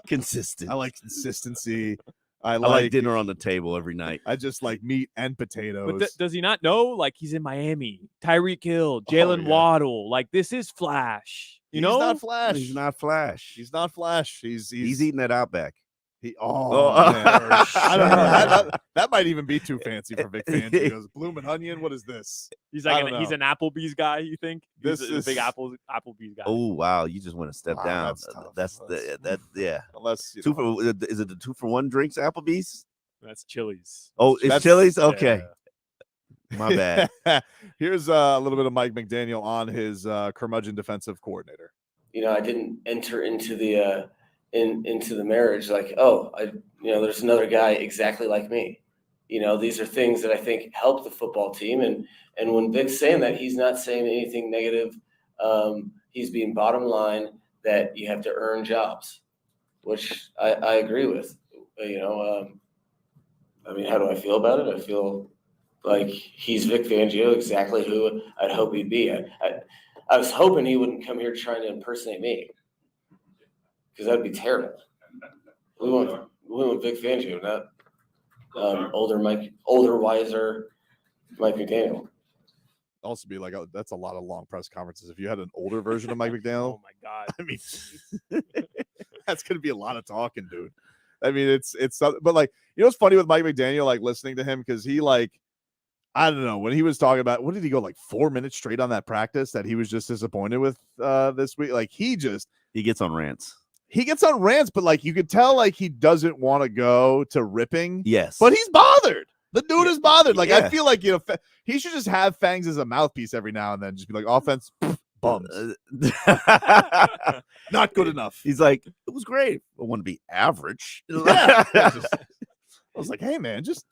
Consistent. I like consistency. I like dinner on the table every night. I just like meat and potatoes. But does he not know? Like, he's in Miami. Tyreek Hill, Jalen Waddle. Like, this is flash. He's not flash. He's not flash. He's not flash. He's eating at Outback. Man. I don't know. That might even be too fancy for Vic Fangio. He goes, blooming onion. What is this? He's like he's an Applebee's guy. You think he's a big Applebee's guy? Oh wow! You just want to step down. That's yeah. Unless is it the 2-for-1 drinks Applebee's? That's Chili's. Oh, it's Chili's. Okay, my bad. Here's a little bit of Mike McDaniel on his curmudgeon defensive coordinator. I didn't enter into the into the marriage like, there's another guy exactly like me. These are things that I think help the football team. And when Vic's saying that, he's not saying anything negative. He's being bottom line that you have to earn jobs, which I agree with. How do I feel about it? I feel like he's Vic Fangio, exactly who I'd hope he'd be. I was hoping he wouldn't come here trying to impersonate me, because that'd be terrible. We want Vic Fangio, not older, wiser Mike McDaniel. Also be like, that's a lot of long press conferences. If you had an older version of Mike McDaniel, oh my God, I mean, that's going to be a lot of talking, dude. I mean, it's but like, what's funny with Mike McDaniel, like listening to him, because he I don't know, when he was talking about, what did he go, 4 minutes straight on that practice that he was just disappointed with this week? Like, he gets on rants. But you could tell he doesn't want to go to ripping. Yes. But he's bothered. The dude is bothered. Yeah. I feel like, he should just have Fangs as a mouthpiece every now and then. Just be like, offense, bums. Not good enough. He's like, it was great. I want to be average. Yeah. I was like, hey man, just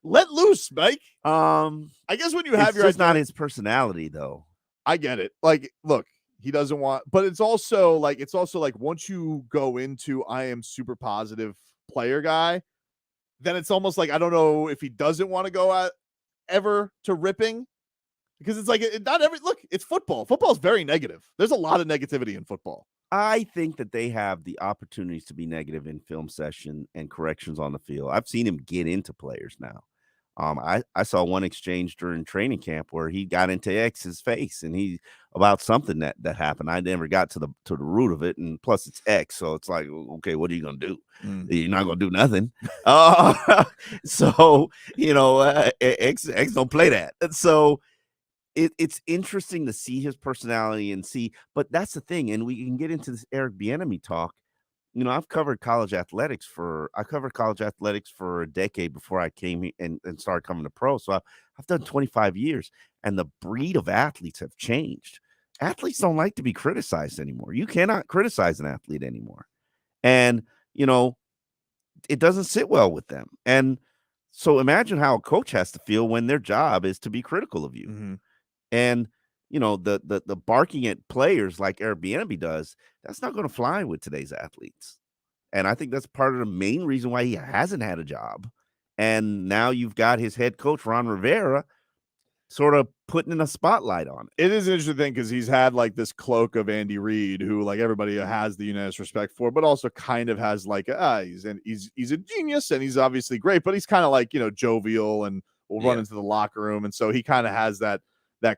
let loose, Mike. I guess when you have it's just not his personality though. I get it. Look, he doesn't want, but it's also once you go into I am super positive player guy, then it's almost like I don't know if he doesn't want to go ever to ripping, because it's it's football. Football is very negative. There's a lot of negativity in football. I think that they have the opportunities to be negative in film session and corrections on the field. I've seen him get into players now. I saw one exchange during training camp where he got into X's face and he about something that happened. I never got to the root of it, and plus it's X, so it's like, okay, what are you gonna do? You're not gonna do nothing. So X don't play that. And so it's interesting to see his personality and see, but that's the thing, and we can get into this Eric Bieniemy talk. I've covered college athletics for a decade before I came here and started coming to pro. So I've done 25 years, and the breed of athletes have changed. Athletes don't like to be criticized anymore. You cannot criticize an athlete anymore. And, it doesn't sit well with them. And so imagine how a coach has to feel when their job is to be critical of you. Mm-hmm. And, the barking at players like Eric Bieniemy does, that's not going to fly with today's athletes. And I think that's part of the main reason why he hasn't had a job. And now you've got his head coach, Ron Rivera, sort of putting a spotlight on it. It is an interesting thing because he's had like this cloak of Andy Reid, who like everybody has the unanimous respect for, but also kind of has like he's a genius and he's obviously great, but he's kind of like jovial and will run into the locker room, and so he kind of has that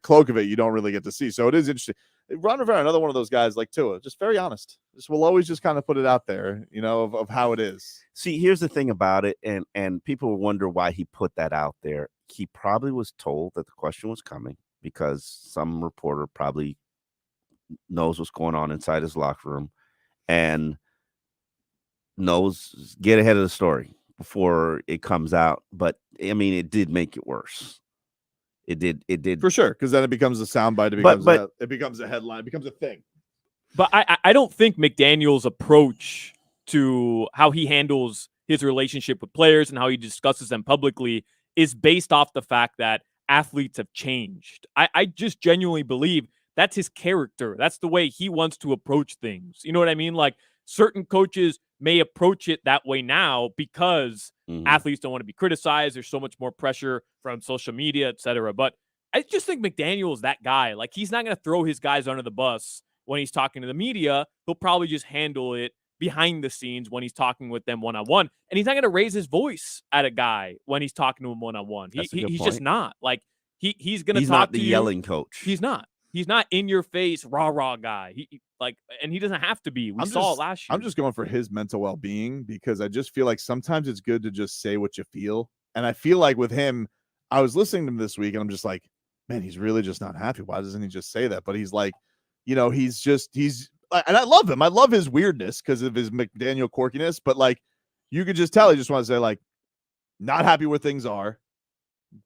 cloak of it you don't really get to see. So it is interesting. Ron Rivera, another one of those guys like Tua, just very honest. Just will always just kind of put it out there, of how it is. See, here's the thing about it, and people wonder why he put that out there. He probably was told that the question was coming because some reporter probably knows what's going on inside his locker room and knows get ahead of the story before it comes out. But I mean, it did make it worse. It did for sure, because then it becomes a soundbite. It becomes a headline. It becomes a thing. But I don't think McDaniel's approach to how he handles his relationship with players and how he discusses them publicly is based off the fact that athletes have changed. I just genuinely believe that's his character. That's the way he wants to approach things. You know what I mean? Like certain coaches may approach it that way now because athletes don't want to be criticized. There's so much more pressure from social media, et cetera. But I just think McDaniel is that guy. Like he's not going to throw his guys under the bus when he's talking to the media. He'll probably just handle it behind the scenes when he's talking with them one-on-one. And he's not going to raise his voice at a guy when he's talking to him one-on-one. He's just not. Like he's going to talk to you. He's not the yelling coach. He's not. He's not in your face, rah guy. And he doesn't have to be. We saw it last year. I'm just going for his mental well-being because I just feel like sometimes it's good to just say what you feel. And I feel like with him, I was listening to him this week and I'm just like, man, he's really just not happy. Why doesn't he just say that? But he's like, and I love him. I love his weirdness because of his McDaniel quirkiness, but like you could just tell he just wants to say like, not happy where things are,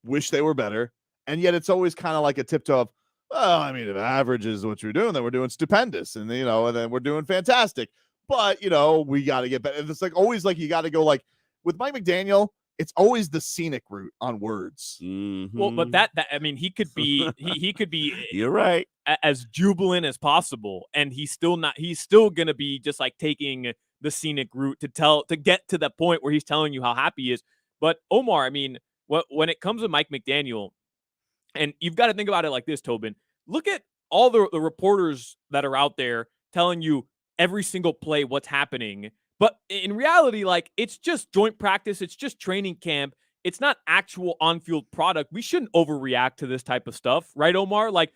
wish they were better. And yet it's always kind of like a tiptoe of, well, I mean, if average is what you're doing, then we're doing stupendous. And, and then we're doing fantastic. But, we got to get better. It's like always like you got to go like with Mike McDaniel, it's always the scenic route on words. Mm-hmm. Well, but that I mean, he could be he could be you're right, as jubilant as possible, and he's still going to be just like taking the scenic route to get to the point where he's telling you how happy he is. But Omar, I mean, when it comes to Mike McDaniel, and you've got to think about it like this, Tobin. Look at all the reporters that are out there telling you every single play what's happening. But in reality, like, it's just joint practice. It's just training camp. It's not actual on-field product. We shouldn't overreact to this type of stuff, right, Omar? Like,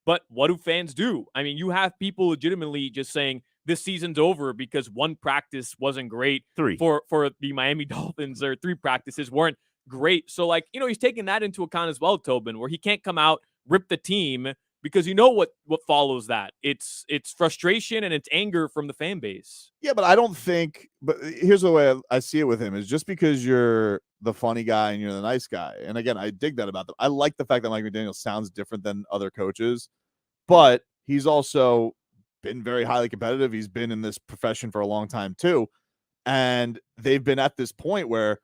but what do fans do? I mean, you have people legitimately just saying this season's over because one practice wasn't great. For the Miami Dolphins, or 3 practices weren't great. So, like, he's taking that into account as well, Tobin, where he can't come out, rip the team, because what follows that. It's frustration and it's anger from the fan base. Yeah, but I don't think, but here's the way I see it with him is just because you're the funny guy and you're the nice guy. And again, I dig that about them. I like the fact that Mike McDaniel sounds different than other coaches, but he's also been very highly competitive. He's been in this profession for a long time too. And they've been at this point where,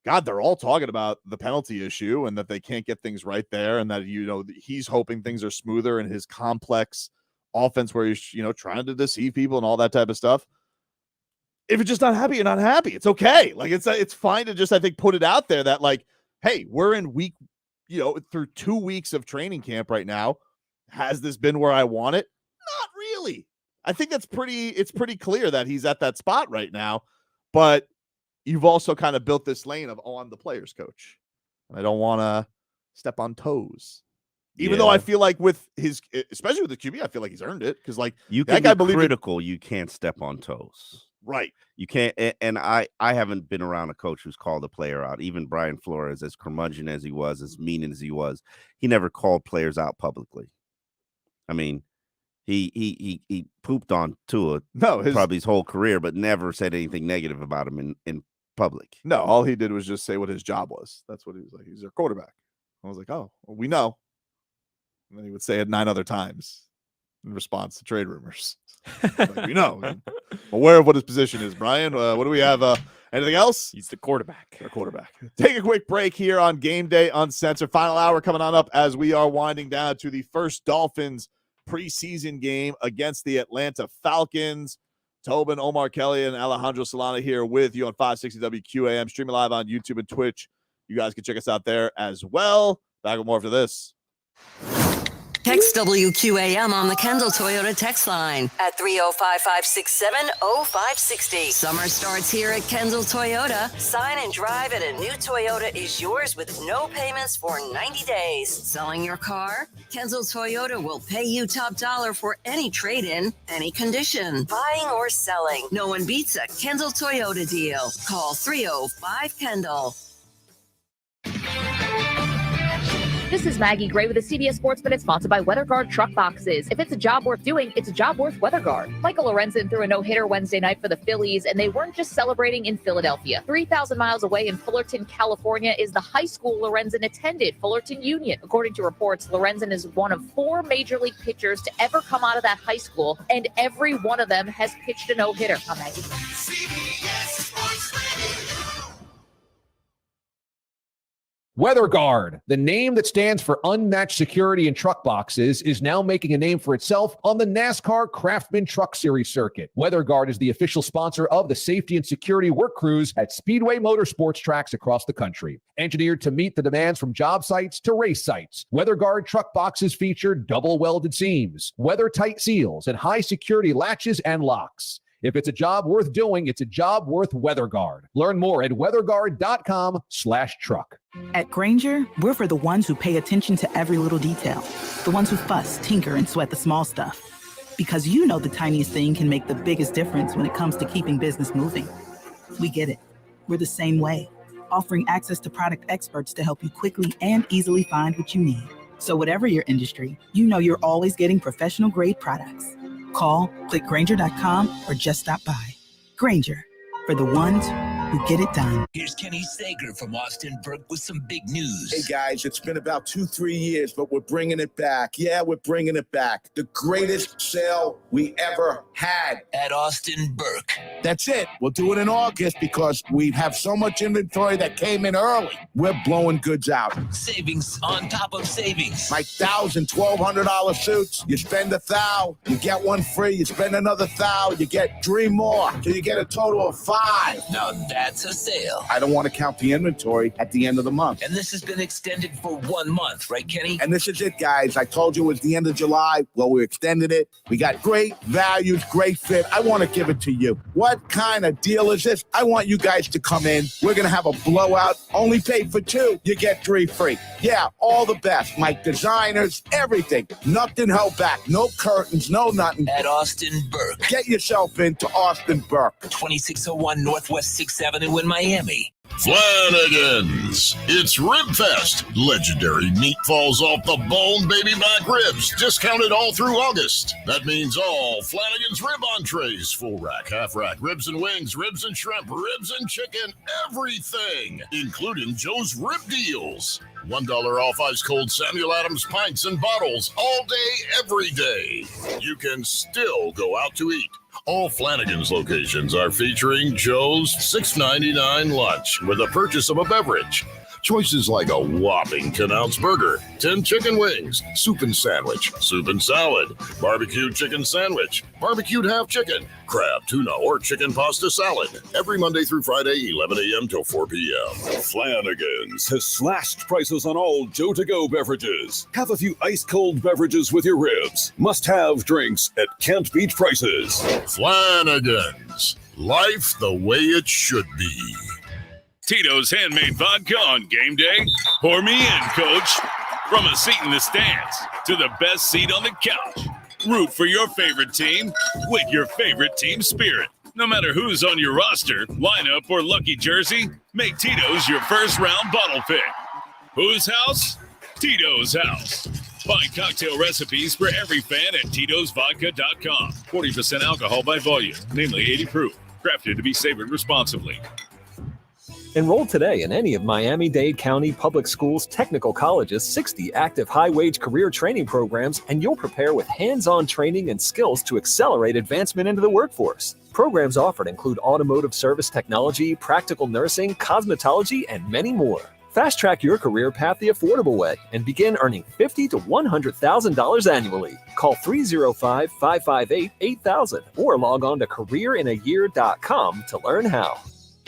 God, they're all talking about the penalty issue and that they can't get things right there. And that, he's hoping things are smoother in his complex offense where he's, trying to deceive people and all that type of stuff. If you're just not happy, you're not happy. It's okay. Like, it's fine to just, I think, put it out there that like, hey, we're in week, through 2 weeks of training camp right now. Has this been where I want it? Not really. I think it's pretty clear that he's at that spot right now, but you've also kind of built this lane of, I'm the players coach. I don't want to step on toes. Even though I feel like with his, especially with the QB, I feel like he's earned it because like you that can guy be critical. You can't step on toes. Right. You can't. And I haven't been around a coach who's called a player out. Even Brian Flores, as curmudgeon as he was, as mean as he was, he never called players out publicly. I mean, he pooped on Tua probably his whole career, but never said anything negative about him in public. No, all he did was just say what his job was. That's what he was like. He's their quarterback. I was like, oh, well, we know. And then he would say it 9 other times in response to trade rumors. Like, we know. I'm aware of what his position is, Brian. What do we have? Anything else? He's the quarterback. The quarterback. Take a quick break here on Game Day Uncensored. Final hour coming on up as we are winding down to the first Dolphins preseason game against the Atlanta Falcons. Tobin, Omar Kelly, and Alejandro Solana here with you on 560 WQAM. Streaming live on YouTube and Twitch. You guys can check us out there as well. Back with more after this. Text WQAM on the Kendall Toyota text line at 305-567-0560. Summer starts here at Kendall Toyota. Sign and drive at a new Toyota is yours with no payments for 90 days. Selling your car? Kendall Toyota will pay you top dollar for any trade-in, any condition. Buying or selling, no one beats a Kendall Toyota deal. Call 305-KENDALL. This is Maggie Gray with the CBS Sports Minute, sponsored by WeatherGuard Truck Boxes. If it's a job worth doing, it's a job worth WeatherGuard. Michael Lorenzen threw a no-hitter Wednesday night for the Phillies, and they weren't just celebrating in Philadelphia. 3,000 miles away in Fullerton, California, is the high school Lorenzen attended, Fullerton Union. According to reports, Lorenzen is one of 4 major league pitchers to ever come out of that high school, and every one of them has pitched a no-hitter. I'm Maggie. WeatherGuard, the name that stands for unmatched security in truck boxes, is now making a name for itself on the NASCAR Craftsman Truck Series circuit. WeatherGuard is the official sponsor of the safety and security work crews at Speedway Motorsports tracks across the country. Engineered to meet the demands from job sites to race sites, WeatherGuard truck boxes feature double welded seams, weather-tight seals, and high security latches and locks. If it's a job worth doing, it's a job worth WeatherGuard. Learn more at weatherguard.com/truck. At Grainger, we're for the ones who pay attention to every little detail. The ones who fuss, tinker, and sweat the small stuff. Because you know the tiniest thing can make the biggest difference when it comes to keeping business moving. We get it. We're the same way, offering access to product experts to help you quickly and easily find what you need. So whatever your industry, you know you're always getting professional-grade products. Call, click Grainger.com, or just stop by. Grainger, for the ones who get it done. Here's Kenny Sager from Austin Burke with some big news. Hey guys, it's been about 2-3 years, but we're bringing it back. Yeah, we're bringing it back. The greatest sale we ever had. At Austin Burke. That's it. We'll do it in August because we have so much inventory that came in early. We're blowing goods out. Savings on top of savings. Like $1,000, $1,200 suits. You spend $1,000, you get one free. You spend another $1,000, you get 3 more. So you get a total of 5. Now that's a sale. I don't want to count the inventory at the end of the month. And this has been extended for 1 month, right, Kenny? And this is it, guys. I told you it was the end of July. Well, we extended it. We got great values, great fit. I want to give it to you. What kind of deal is this? I want you guys to come in. We're going to have a blowout. Only pay for 2. You get 3 free. Yeah, all the best. My designers, everything. Nothing held back. No curtains, no nothing. At Austin Burke. Get yourself into Austin Burke. 2601 Northwest 6th Avenue in Miami. Flanagan's. It's Rib Fest. Legendary meat falls off the bone baby back ribs. Discounted all through August. That means all Flanagan's rib entrees. Full rack, half rack, ribs and wings, ribs and shrimp, ribs and chicken, everything. Including Joe's Rib Deals. $1 off ice cold Samuel Adams pints and bottles all day, every day. You can still go out to eat. All Flanagan's locations are featuring Joe's $6.99 lunch with a purchase of a beverage. Choices like a whopping 10-ounce burger, 10 chicken wings, soup and sandwich, soup and salad, barbecued chicken sandwich, barbecued half chicken, crab, tuna, or chicken pasta salad. Every Monday through Friday, 11 a.m. till 4 p.m. Flanagan's has slashed prices on all Joe To-Go beverages. Have a few ice-cold beverages with your ribs. Must-have drinks at can't beat prices. Flanagan's. Life the way it should be. Tito's Handmade Vodka on game day? Pour me in, coach. From a seat in the stands to the best seat on the couch. Root for your favorite team with your favorite team spirit. No matter who's on your roster, lineup, or lucky jersey, make Tito's your first round bottle pick. Whose house? Tito's house. Find cocktail recipes for every fan at Tito'sVodka.com. 40% alcohol by volume, namely 80 proof. Crafted to be savored responsibly. Enroll today in any of Miami-Dade County Public Schools' technical college's 60 active high-wage career training programs, and you'll prepare with hands-on training and skills to accelerate advancement into the workforce. Programs offered include automotive service technology, practical nursing, cosmetology, and many more. Fast-track your career path the affordable way and begin earning $50,000 to $100,000 annually. Call 305-558-8000 or log on to careerinayear.com to learn how.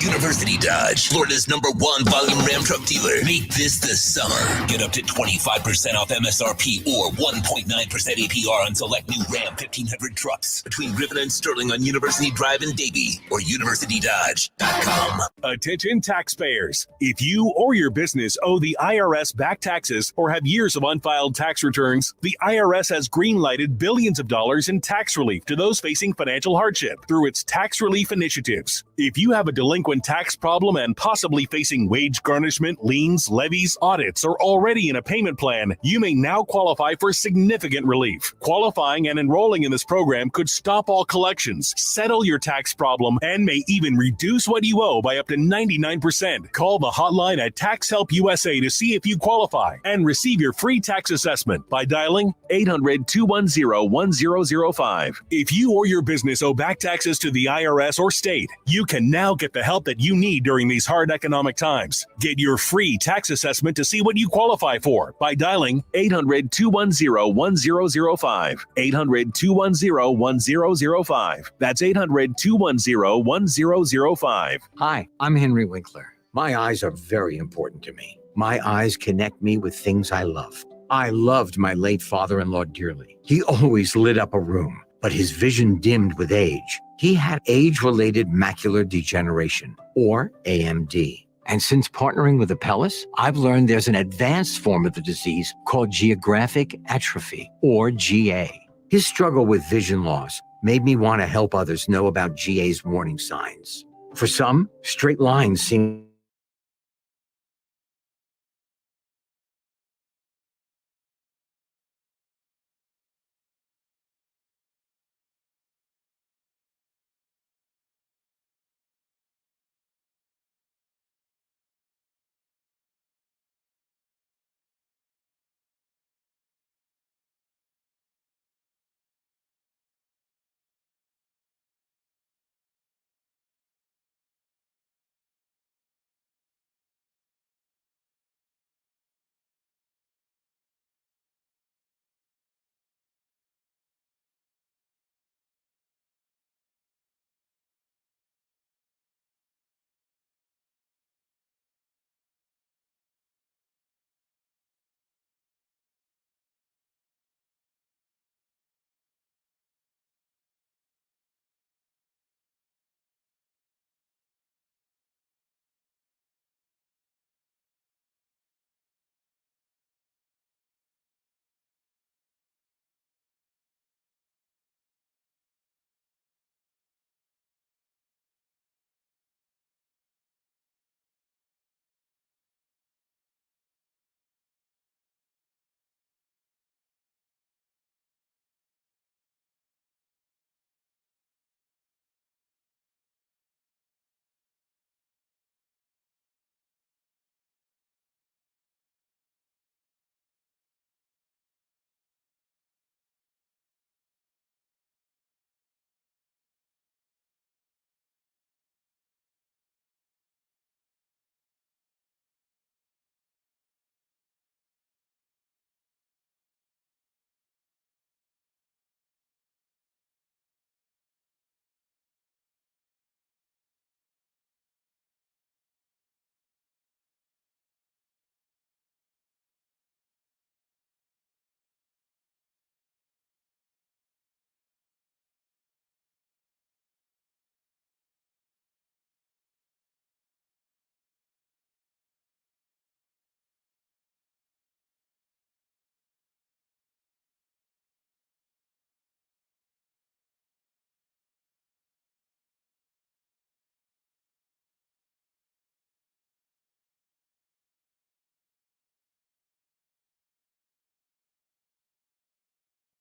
University Dodge, Florida's #1 volume Ram truck dealer. Make this the summer. Get up to 25% off MSRP or 1.9% APR on select new Ram 1500 trucks between Griffin and Sterling on University Drive in Davie or universitydodge.com. Attention taxpayers. If you or your business owe the IRS back taxes or have years of unfiled tax returns, the IRS has greenlighted billions of dollars in tax relief to those facing financial hardship through its tax relief initiatives. If you have a delinquent tax problem and possibly facing wage garnishment, liens, levies, audits, or already in a payment plan, you may now qualify for significant relief. Qualifying and enrolling in this program could stop all collections, settle your tax problem, and may even reduce what you owe by up to 99%. Call the hotline at Tax Help USA to see if you qualify and receive your free tax assessment by dialing 800-210-1005. If you or your business owe back taxes to the IRS or state, you can now get the help that you need during these hard economic times. Get your free tax assessment to see what you qualify for by dialing 800-210-1005. 800-210-1005. That's 800-210-1005. Hi, I'm Henry Winkler. My eyes are very important to me. My eyes connect me with things I love. I loved my late father-in-law dearly. He always lit up a room, but his vision dimmed with age. He had age-related macular degeneration, or AMD. And since partnering with Apellis, I've learned there's an advanced form of the disease called geographic atrophy, or GA. His struggle with vision loss made me want to help others know about GA's warning signs. For some, straight lines seem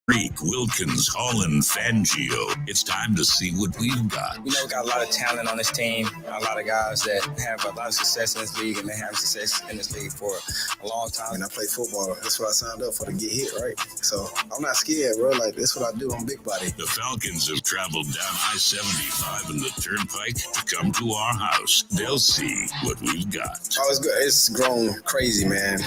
Tyreek, Wilkins, Holland, Fangio. It's time to see what we've got. We got a lot of talent on this team, a lot of guys that have a lot of success in this league, and they have success in this league for a long time. When I play football, that's what I signed up for, to get hit, right? So I'm not scared, bro. Like, that's what I do. I'm big body. The Falcons have traveled down I-75 and the Turnpike to come to our house. They'll see what we've got. Oh, it's good. It's grown crazy, man.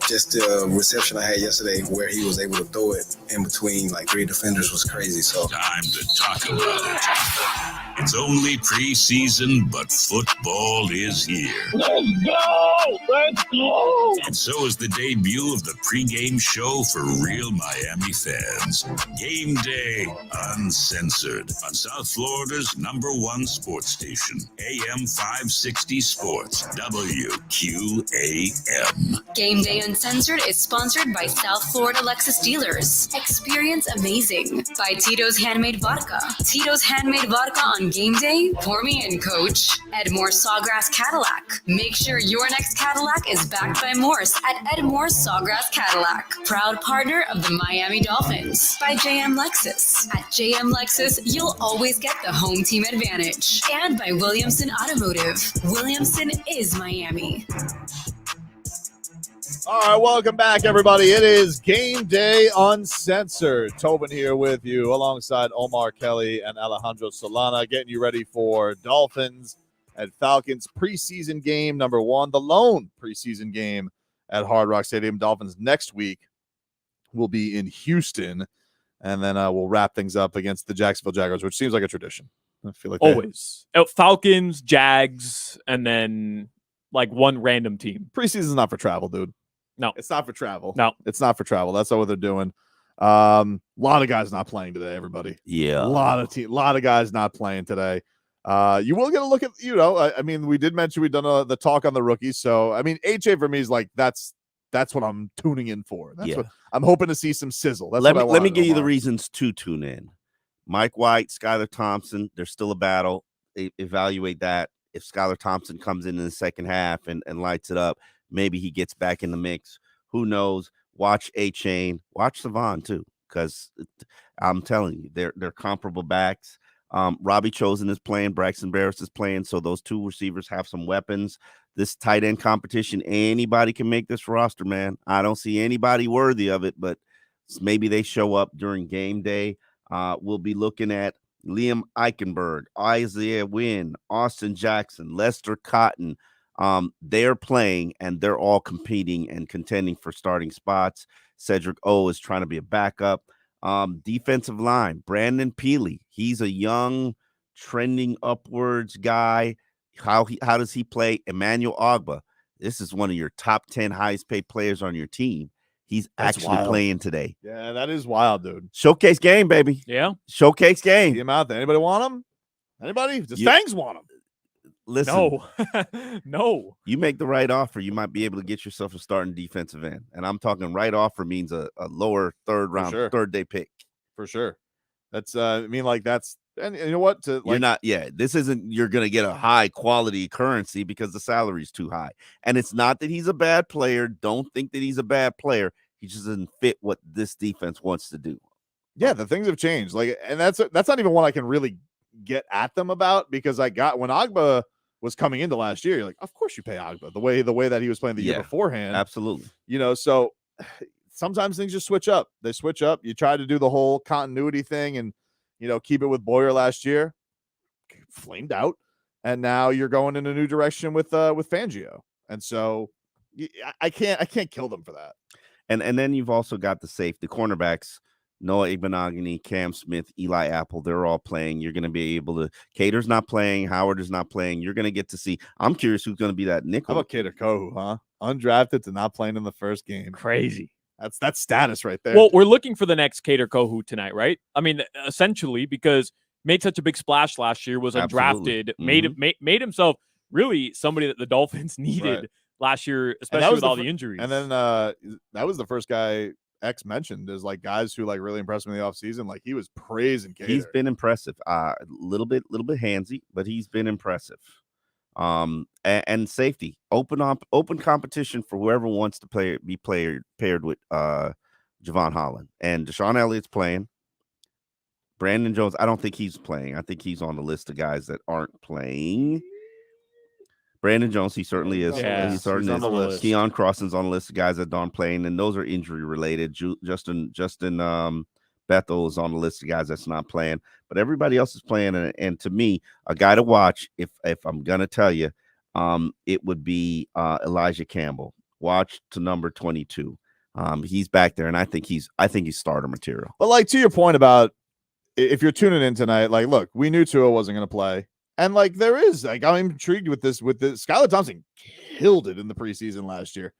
Just the reception I had yesterday where he was able to throw it in between like 3 defenders was crazy. So time to talk about it. It's only preseason, but football is here. Let's go! Let's go! And so is the debut of the pregame show for real Miami fans. Game Day Uncensored on South Florida's #1 sports station, AM 560 Sports, WQAM. Game Day Uncensored is sponsored by South Florida Lexus Dealers. Experience amazing by Tito's Handmade Vodka. Tito's Handmade Vodka on Game Day, pour me in, coach. Edmore Sawgrass Cadillac. Make sure your next Cadillac is backed by Morse at Edmore Sawgrass Cadillac. Proud partner of the Miami Dolphins. By JM Lexus. At JM Lexus, you'll always get the home team advantage. And by Williamson Automotive. Williamson is Miami. All right, welcome back, everybody. It is Game Day Uncensored. Tobin here with you alongside Omar Kelly and Alejandro Solana, getting you ready for Dolphins and Falcons preseason game #1, the lone preseason game at Hard Rock Stadium. Dolphins next week will be in Houston, and then we'll wrap things up against the Jacksonville Jaguars, which seems like a tradition. I feel like always Falcons, Jags, and then like one random team. Preseason's not for travel, dude. No, it's not for travel. No, it's not for travel. That's not what they're doing. A lot of guys not playing today, everybody. Yeah. A lot of guys not playing today. You will get a look at, I mean, we did mention we've done the talk on the rookies. So, I mean, HA for me is like, that's what I'm tuning in for. That's what I'm hoping to see, some sizzle. That's let me give you the reasons to tune in. Mike White, Skylar Thompson, there's still a battle. Evaluate that. If Skylar Thompson comes in the second half and lights it up, maybe he gets back in the mix. Who knows? Watch A-Chain. Watch Savon, too, because I'm telling you, they're comparable backs. Robbie Chosen is playing. Braxton Barris is playing. So those two receivers have some weapons. This tight end competition, anybody can make this roster, man. I don't see anybody worthy of it, but maybe they show up during game day. We'll be looking at Liam Eichenberg, Isaiah Wynn, Austin Jackson, Lester Cotton. They're playing and they're all competing and contending for starting spots. Cedric O is trying to be a backup. Defensive line, Brandon Peely. He's a young, trending upwards guy. How does he play? Emmanuel Ogba. This is one of your top 10 highest paid players on your team. He's actually playing today. Yeah, that is wild, dude. Showcase game, baby. Yeah. Showcase game. See him out there. Anybody want him? Anybody? The Stangs want him. Listen, no. You make the right offer, you might be able to get yourself a starting defensive end. And I'm talking right offer means a lower third round, third day pick. For sure. That's and you know what? You're not, this isn't you're gonna get a high quality currency because the salary's too high. And it's not that he's a bad player. Don't think that he's a bad player. He just doesn't fit what this defense wants to do. Yeah, the things have changed. And that's not even one I can really get at them about, because when Ogba was coming into last year, you're like, of course you pay Ogba the way that he was playing the year beforehand. Absolutely. So sometimes things just switch up. They switch up. You try to do the whole continuity thing and keep it with Boyer last year, flamed out, and now you're going in a new direction with Fangio. And so I can't kill them for that. And then you've also got the cornerbacks, Noah Igbenogany, Cam Smith, Eli Apple. They're all playing. You're going to be able to. Cater's not playing. Howard is not playing. You're going to get to see. I'm curious who's going to be that nickel. How about Cater Kohu, huh? Undrafted to not playing in the first game. Crazy. That's status right there. Well, we're looking for the next Cater Kohu tonight, right? I mean, essentially, because made such a big splash last year, was undrafted, made himself really somebody that the Dolphins needed last year, especially with all the injuries. And then that was the first guy X mentioned is like guys who like really impressed him in the offseason. Like he was praising Cater. He's been impressive. A little bit handsy, but he's been impressive. And safety, open competition for whoever wants to be paired with Javon Holland. And Deshaun Elliott's playing. Brandon Jones, I don't think he's playing. I think he's on the list of guys that aren't playing. Brandon Jones, he certainly is. Yeah, he certainly he's on the is. list. Keon Crosson's on the list of guys that aren't playing, and those are injury related. Justin Bethel is on the list of guys that's not playing, but everybody else is playing. And to me, a guy to watch, if I'm gonna tell you, it would be Elijah Campbell. Watch to number 22. He's back there, and I think he's starter material. But like to your point about if you're tuning in tonight, like, look, we knew Tua wasn't going to play, and like there is, like, I'm intrigued with this. Skylar Thompson killed it in the preseason last year,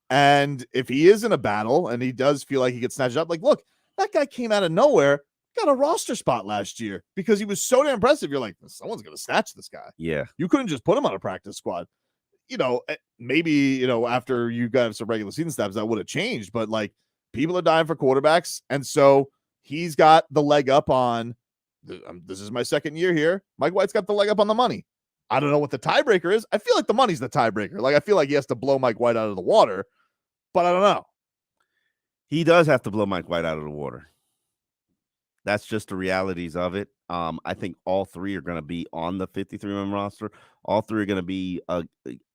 and if he is in a battle and he does feel like he gets snatched up, like, look, that guy came out of nowhere, got a roster spot last year because he was so damn impressive. You're like, someone's going to snatch this guy. Yeah, you couldn't just put him on a practice squad. Maybe after you got some regular season snaps, that would have changed. But like, people are dying for quarterbacks, and so he's got the leg up on. This is my second year here. Mike White's got the leg up on the money. I don't know what the tiebreaker is. I feel like the money's the tiebreaker. Like, I feel like he has to blow Mike White out of the water, but I don't know. He does have to blow Mike White out of the water. That's just the realities of it. I think all three are going to be on the 53-man roster. All three are going to be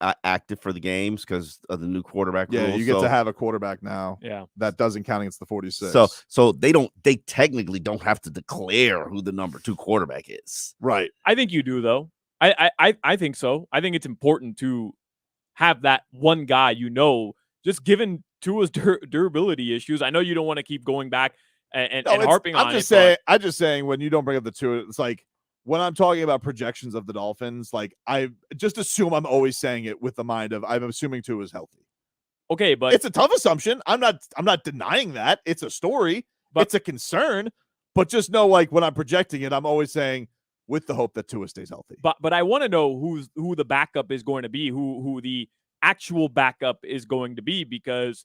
active for the games because of the new quarterback Yeah, rules. you get to have a quarterback now. Yeah, that doesn't count against the 46. So they technically don't have to declare who the number 2 quarterback is. Right. I think you do, though. I think so. I think it's important to have that one guy, just given Tua's durability issues. I know you don't want to keep going back and harping on it. I'm just saying when you don't bring up the Tua, it's like when I'm talking about projections of the Dolphins, like I just assume I'm always saying it with the mind of I'm assuming Tua is healthy. Okay, but it's a tough assumption. I'm not denying that. It's a story. It's a concern. But just know, like, when I'm projecting it, I'm always saying with the hope that Tua stays healthy. But I want to know who the backup is going to be, who the actual backup is going to be, because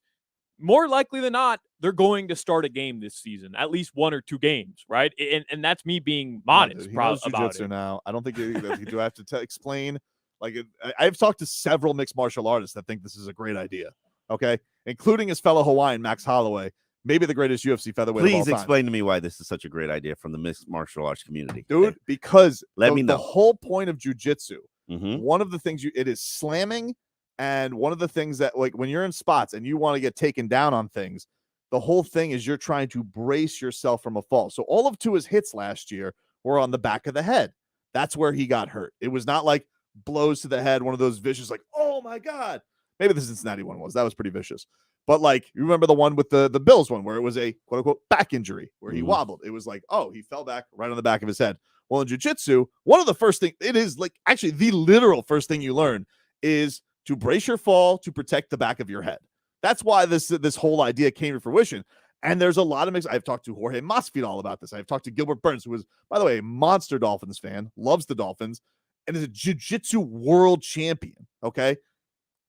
more likely than not, they're going to start a game this season, at least 1 or 2 games, right? And that's me being modest about it. Now, I don't think you do have to explain. Like, I've talked to several mixed martial artists that think this is a great idea. Okay, including his fellow Hawaiian Max Holloway, maybe the greatest UFC featherweight of all time. Please explain to me why this is such a great idea from the mixed martial arts community, dude. Because let me know. The whole point of jiu-jitsu, Mm-hmm. one of the things it is slamming. And one of the things that, like, when you're in spots and you want to get taken down on things, the whole thing is you're trying to brace yourself from a fall. So all of Tua's hits last year were on the back of the head. That's where he got hurt. It was not like blows to the head, one of those vicious, like, oh my God. Maybe the Cincinnati one was. That was pretty vicious. But like, you remember the one with the Bills one where it was a quote unquote back injury where he wobbled. It was like, oh, he fell back right on the back of his head. Well, in jiu-jitsu, one of the first things, it is like actually the literal first thing you learn is to brace your fall to protect the back of your head. That's why this whole idea came to fruition. And there's a lot of I've talked to Jorge Masvidal about this. I've talked to Gilbert Burns, who is, by the way, a monster Dolphins fan, loves the Dolphins, and is a jiu-jitsu world champion. Okay.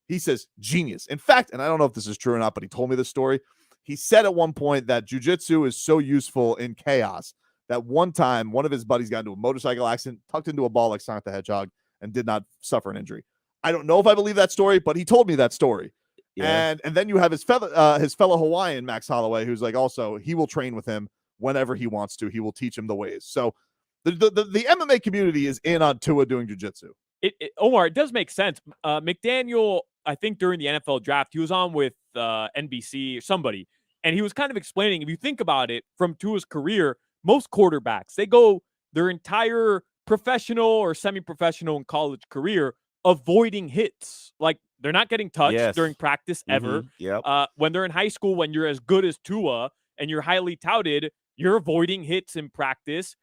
He says genius. In fact, and I don't know if this is true or not, but he told me this story. He said at one point that jiu-jitsu is so useful in chaos that one time one of his buddies got into a motorcycle accident, tucked into a ball like Sonic the Hedgehog, and did not suffer an injury. I don't know if I believe that story, but he told me that story. Yeah. And then you have his fellow Hawaiian, Max Holloway, who's like also, he will train with him whenever he wants to. He will teach him the ways. So the MMA community is in on Tua doing jiu-jitsu. Omar, it does make sense. McDaniel, I think during the NFL draft, he was on with NBC or somebody, and he was kind of explaining, if you think about it, from Tua's career, most quarterbacks, they go their entire professional or semi-professional and college career avoiding hits. Like, they're not getting touched during practice ever. When they're in high school, when you're as good as Tua and you're highly touted, you're avoiding hits in practice.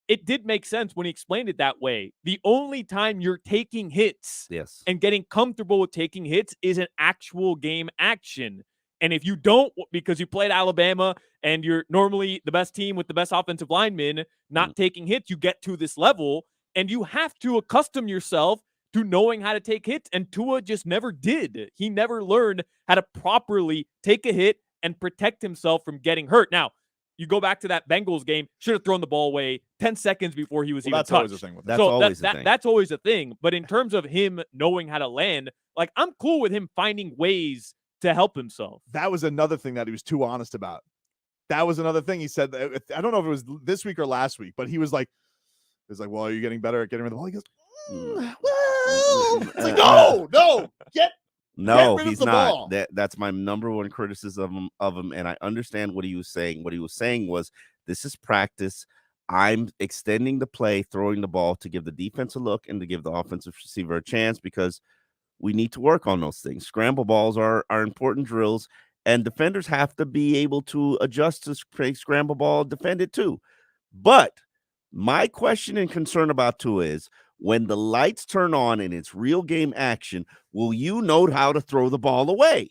It did make sense when he explained it that way. The only time you're taking hits and getting comfortable with taking hits is an actual game action. And if you don't, because you played Alabama and you're normally the best team with the best offensive linemen, not taking hits, you get to this level and you have to accustom yourself to knowing how to take hits. And Tua just never did. He never learned how to properly take a hit and protect himself from getting hurt. Now, you go back to that Bengals game, should have thrown the ball away 10 seconds before he was even touched. Always a thing with that. That's always a thing. But in terms of him knowing how to land, like, I'm cool with him finding ways to help himself. That was another thing that he was too honest about. that was another thing he said. I don't know if it was this week or last week, but he was like, well, are you getting better at getting rid of the ball? He goes, well, it's like, no, get rid he's of the not. ball. That's my number one criticism of him, and I understand what he was saying. What he was saying was, this is practice. I'm extending the play, throwing the ball to give the defense a look and to give the offensive receiver a chance because we need to work on those things. Scramble balls are important drills, and defenders have to be able to adjust to scramble ball, defend it too. But my question and concern about Tua is, when the lights turn on and it's real game action, will you know how to throw the ball away?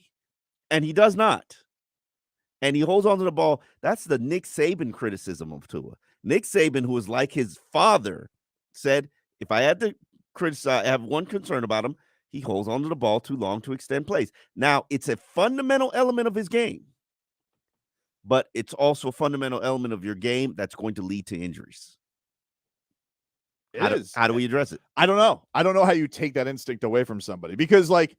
And he does not. And he holds on to the ball. That's the Nick Saban criticism of Tua. Nick Saban, who is like his father, said, if I had to criticize, I have one concern about him, he holds on to the ball too long to extend plays. Now, it's a fundamental element of his game, but it's also a fundamental element of your game that's going to lead to injuries. How do we address it? I don't know. I don't know how you take that instinct away from somebody because, like,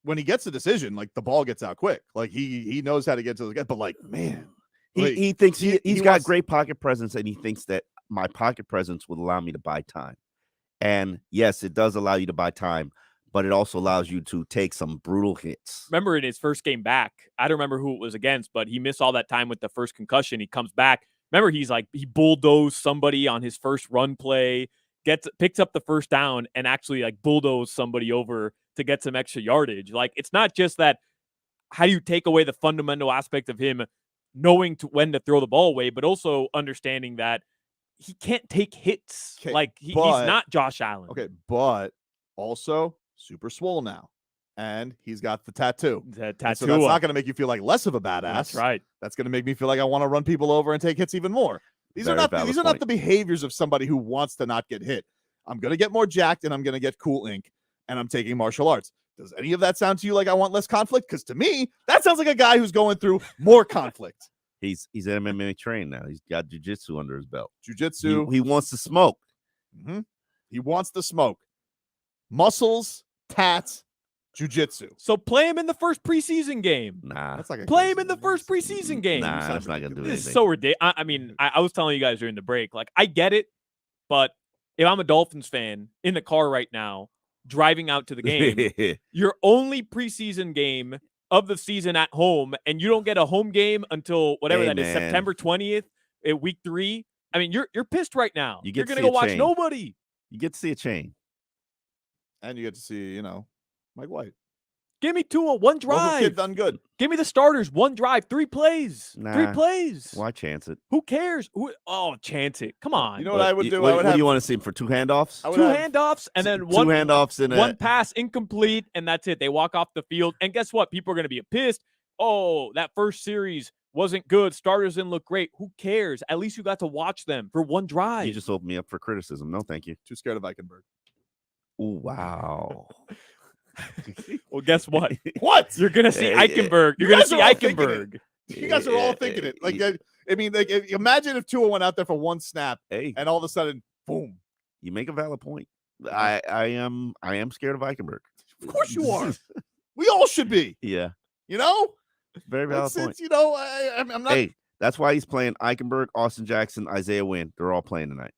when he gets a decision, like, the ball gets out quick. Like, he knows how to get to the guy, but, like, man. He thinks he's got great pocket presence, and he thinks that my pocket presence will allow me to buy time. And, yes, it does allow you to buy time, but it also allows you to take some brutal hits. Remember in his first game back, I don't remember who it was against, but he missed all that time with the first concussion. He comes back. Remember, he bulldozed somebody on his first run play, picks up the first down, and actually like bulldozed somebody over to get some extra yardage. Like, it's not just that how do you take away the fundamental aspect of him knowing when to throw the ball away, but also understanding that he can't take hits. Okay, like he's not Josh Allen. Okay, but also super swole now. And he's got the tattoo. The tattoo. So that's not going to make you feel like less of a badass. That's right. That's going to make me feel like I want to run people over and take hits even more. These are not the behaviors of somebody who wants to not get hit. I'm going to get more jacked and I'm going to get cool ink and I'm taking martial arts. Does any of that sound to you like I want less conflict? Because to me, that sounds like a guy who's going through more conflict. He's an MMA trained now. He's got jiu-jitsu under his belt. Jiu-jitsu. He wants to smoke. Mm-hmm. He wants to smoke. Muscles, tats, jiu-jitsu. So play him in the first preseason game. Nah. That's like play him in the first preseason game. Nah, that's not going to do anything. This is so ridiculous. I mean, I was telling you guys during the break, like, I get it, but if I'm a Dolphins fan in the car right now, driving out to the game, your only preseason game of the season at home, and you don't get a home game until whatever is, September 20th, week 3. I mean, you're pissed right now. You're going to go watch nobody. You get to see a chain. And you get to see, Mike White. Give me Tua, one drive. Kid done good. Give me the starters, one drive, 3 plays. Nah. 3 plays. Why chance it? Who cares? Chance it. Come on. You know what I would do? What do you want to see him for 2 handoffs? 2 handoffs and then one 2 handoffs and one pass incomplete, and that's it. They walk off the field. And guess what? People are going to be pissed. Oh, that first series wasn't good. Starters didn't look great. Who cares? At least you got to watch them for one drive. You just opened me up for criticism. No, thank you. Too scared of Eichenberg. Ooh, wow. Well, guess what? What? You're going to see Eichenberg. You're going to see Eichenberg. You guys are all thinking it. Like, I mean, like, imagine if Tua went out there for one snap and all of a sudden, boom. You make a valid point. I am scared of Eichenberg. Of course you are. We all should be. Yeah. Very valid point. I'm not. Hey, that's why he's playing Eichenberg, Austin Jackson, Isaiah Wynn. They're all playing tonight.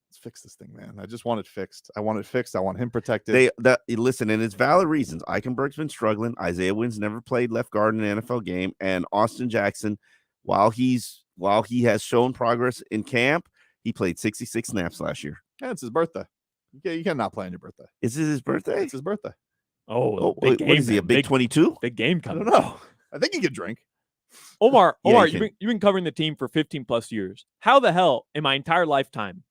Let's fix this thing, man. I just want it fixed. I want it fixed. I want him protected. Listen, and it's valid reasons. Eichenberg's been struggling. Isaiah Wynn's never played left guard in an NFL game, and Austin Jackson, while he has shown progress in camp, he played 66 snaps last year. Yeah, it's his birthday. You cannot play on your birthday. Is it his birthday? It's his birthday. Big game, what is he? A big 22? Big game I coming. don't know. I think he can drink. Omar, you've been covering the team for 15 plus years. How the hell in my entire lifetime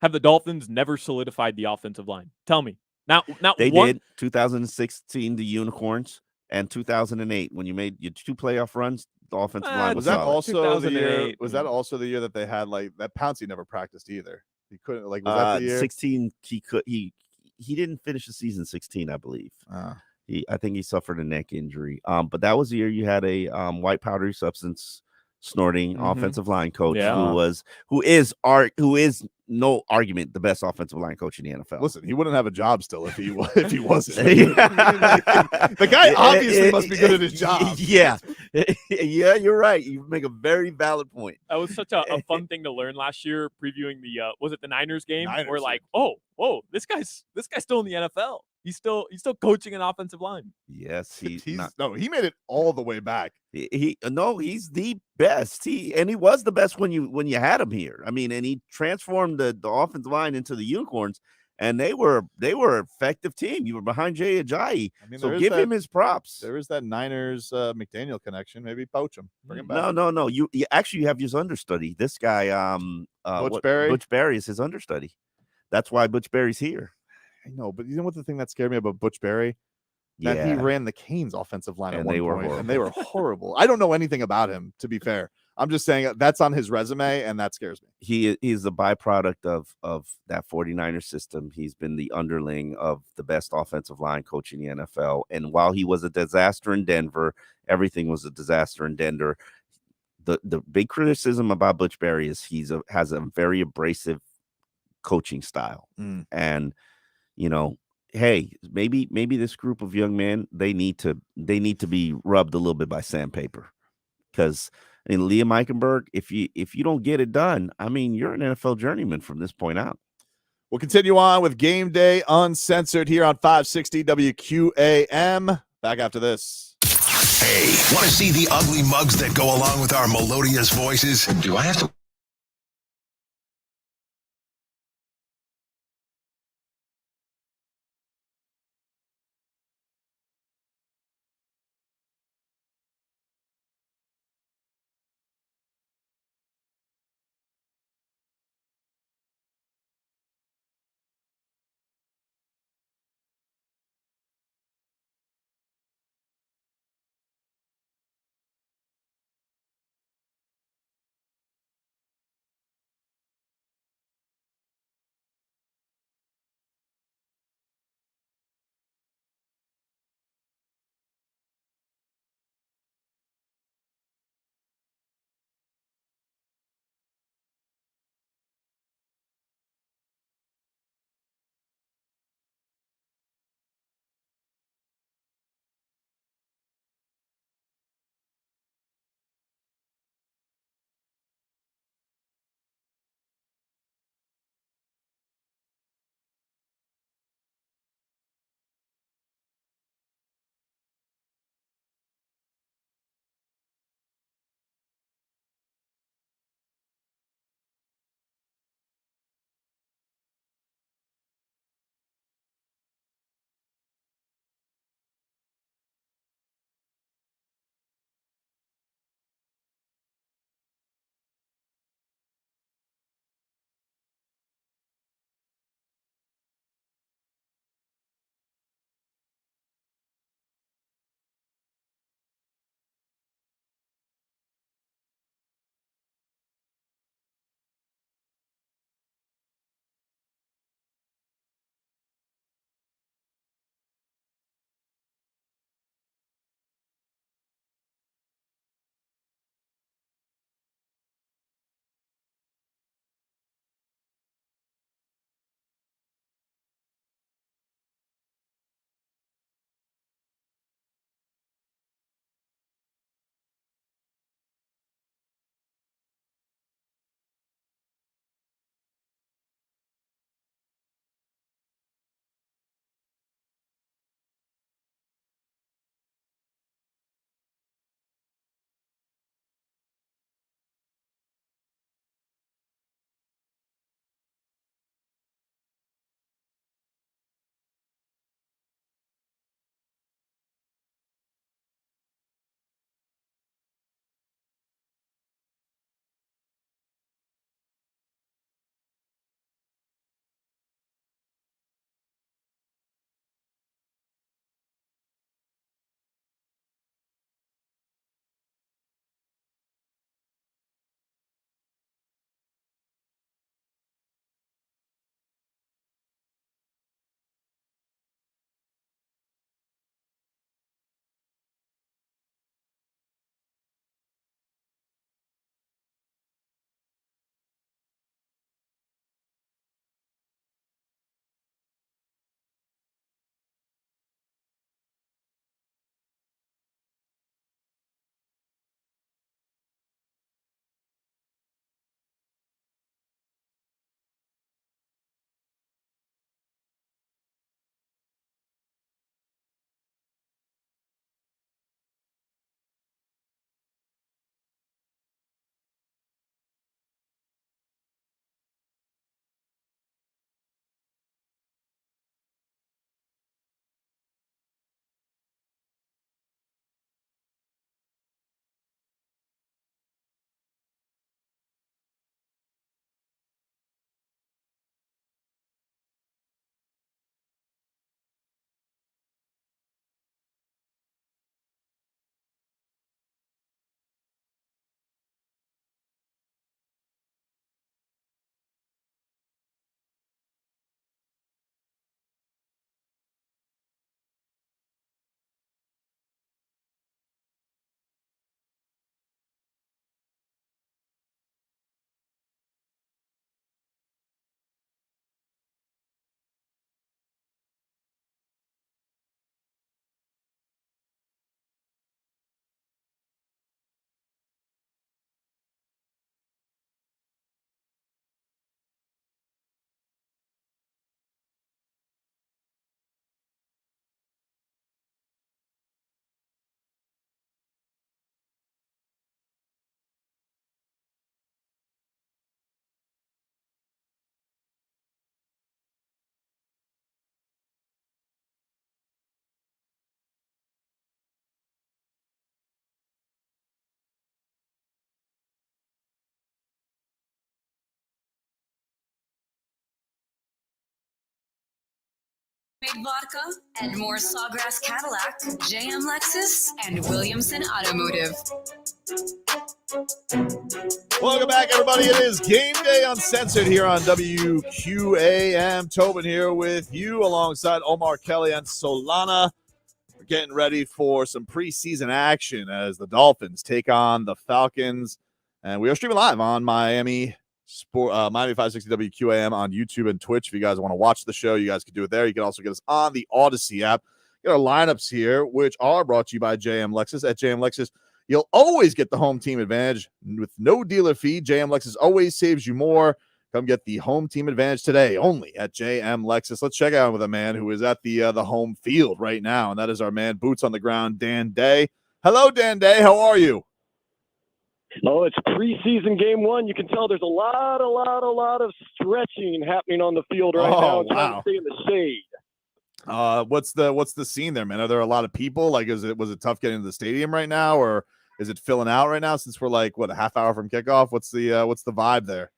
have the Dolphins never solidified the offensive line? Tell me. Now they did 2016, the Unicorns, and 2008 when you made your 2 playoff runs. The offensive line was that solid. also the year? Was that also the year that they had like that Pouncey never practiced either? He couldn't was that the year? 16. He didn't finish the season 16, I believe. I think he suffered a neck injury. But that was the year you had a white powdery substance snorting Mhm. offensive line coach Yeah. who is no argument the best offensive line coach in the NFL. Listen, he wouldn't have a job still if he wasn't. The guy obviously must be good at his job. Yeah, yeah, you're right. You make a very valid point. That was such a fun thing to learn last year, previewing the was it the Niners game? Niners, We're like, oh, whoa, this guy's still in the NFL. He's still coaching an offensive line. Yes, he made it all the way back. He's the best. He was the best when you had him here. I mean, and he transformed the offensive line into the Unicorns, and they were an effective team. You were behind Jay Ajayi, so give him his props. There is that Niners McDaniel connection. Maybe poach him, bring him back. No. You actually have his understudy. This guy, Butch Berry? Butch Berry is his understudy. That's why Butch Berry's here. I know, but you know what the thing that scared me about Butch Berry? That he ran the Canes offensive line at one point, and they were horrible. I don't know anything about him, to be fair. I'm just saying that's on his resume, and that scares me. He's the byproduct of that 49ers system. He's been the underling of the best offensive line coach in the NFL. And while he was a disaster in Denver, everything was a disaster in Denver. The big criticism about Butch Berry is has a very abrasive coaching style. And hey, maybe this group of young men, they need to be rubbed a little bit by sandpaper, because in Liam Eichenberg, if you don't get it done, I mean, you're an NFL journeyman from this point out. We'll continue on with Game Day Uncensored here on 560 WQAM. Back after this. Hey, want to see the ugly mugs that go along with our melodious voices? Do I have to Made Vodka, Edmore Sawgrass Cadillac, JM Lexus, and Williamson Automotive. Welcome back, everybody. It is Game Day Uncensored here on WQAM. Tobin here with you alongside Omar, Kelly, and Solana. We're getting ready for some preseason action as the Dolphins take on the Falcons. And we are streaming live on Miami 560 WQAM on YouTube and Twitch. If you guys want to watch the show, you guys can do it there. You can also get us on the Odyssey app. Get our lineups here, which are brought to you by JM Lexus. At JM Lexus, you'll always get the home team advantage with no dealer fee. JM Lexus always saves you more. Come get the home team advantage today only at JM Lexus. Let's check out with a man who is at the home field right now, and that is our man, boots on the ground, Dan Day. Hello, Dan Day. How are you? Oh, it's preseason game one. You can tell there's a lot of stretching happening on the field right now. Trying to stay in the shade. What's the scene there, man? Are there a lot of people? Like, was it tough getting to the stadium right now, or is it filling out right now? Since we're like a half hour from kickoff, what's the vibe there?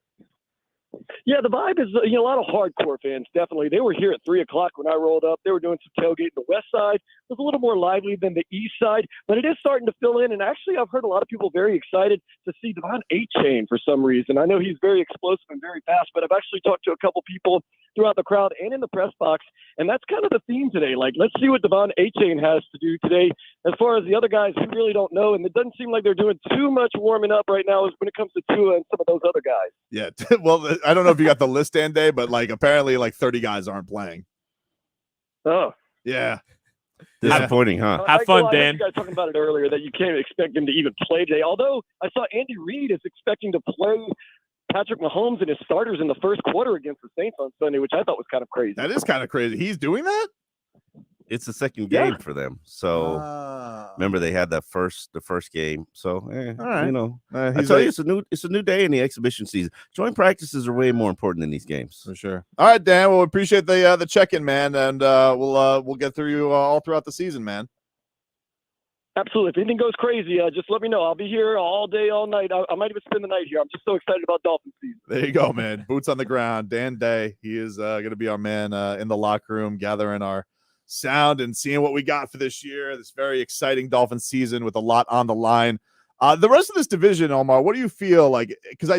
Yeah, the vibe is a lot of hardcore fans. Definitely, they were here at 3:00 when I rolled up. They were doing some tailgate. The west side was a little more lively than the east side, but it is starting to fill in. And actually, I've heard a lot of people very excited to see Devon Achane for some reason. I know he's very explosive and very fast, but I've actually talked to a couple people throughout the crowd and in the press box, and that's kind of the theme today. Like, let's see what Devon Achane has to do today. As far as the other guys, we really don't know, and it doesn't seem like they're doing too much warming up right now when it comes to Tua and some of those other guys. Yeah, well, I don't know if you got the list, Dan Day, but apparently 30 guys aren't playing. Oh. Yeah. Disappointing, huh? Have fun, Dan. You guys talking about it earlier that you can't expect him to even play today. Although I saw Andy Reid is expecting to play Patrick Mahomes and his starters in the first quarter against the Saints on Sunday, which I thought was kind of crazy. That is kind of crazy. He's doing that? It's the second game for them. So remember they had the first game. So all right. I tell you, it's a new day in the exhibition season. Joint practices are way more important than these games. For sure. All right, Dan. Well, we appreciate the check-in, man, and we'll get through you all throughout the season, man. Absolutely. If anything goes crazy, just let me know. I'll be here all day, all night. I might even spend the night here. I'm just so excited about Dolphins season. There you go, man. Boots on the ground. Dan Day. He is going to be our man in the locker room, gathering our sound and seeing what we got for this year. This very exciting Dolphins season with a lot on the line. The rest of this division, Omar, what do you feel like? Because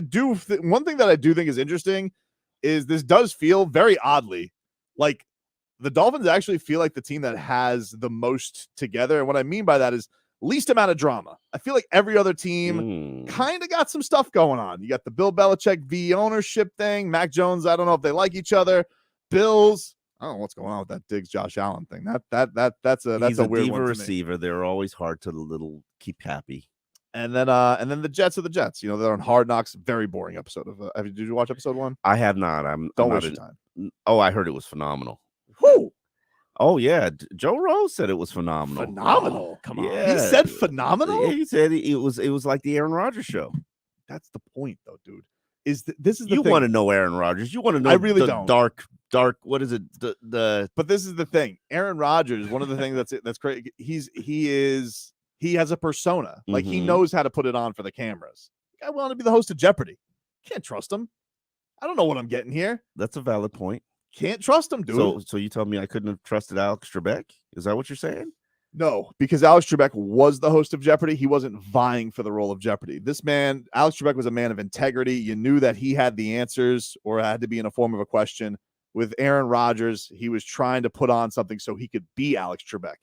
one thing that I do think is interesting is this does feel very oddly like the Dolphins actually feel like the team that has the most together. And what I mean by that is least amount of drama. I feel like every other team kind of got some stuff going on. You got the Bill Belichick v. ownership thing. Mac Jones, I don't know if they like each other. Bills, I don't know what's going on with that Diggs Josh Allen thing. That's a weird diva one to receiver. me. They're always hard to keep happy. And then the Jets are the Jets. They're on Hard Knocks. Very boring episode of. Did you watch episode 1? I have not. Don't waste your time. Oh, I heard it was phenomenal. Who? Oh yeah, Joe Rose said it was phenomenal. Phenomenal. Come on. Yeah. He said phenomenal. Yeah, he said it was like the Aaron Rodgers show. That's the point, though, dude. This is the you thing. want to know Aaron Rodgers? You want to know? I really don't. Dark. What is it? The. But this is the thing. Aaron Rodgers. One of the things that's great. He has a persona. Like he knows how to put it on for the cameras. I want to be the host of Jeopardy. Can't trust him. I don't know what I'm getting here. That's a valid point. Can't trust him, dude. So you tell me I couldn't have trusted Alex Trebek? Is that what you're saying? No, because Alex Trebek was the host of Jeopardy. He wasn't vying for the role of Jeopardy. This man, Alex Trebek, was a man of integrity. You knew that he had the answers or had to be in a form of a question. With Aaron Rodgers, he was trying to put on something so he could be Alex Trebek.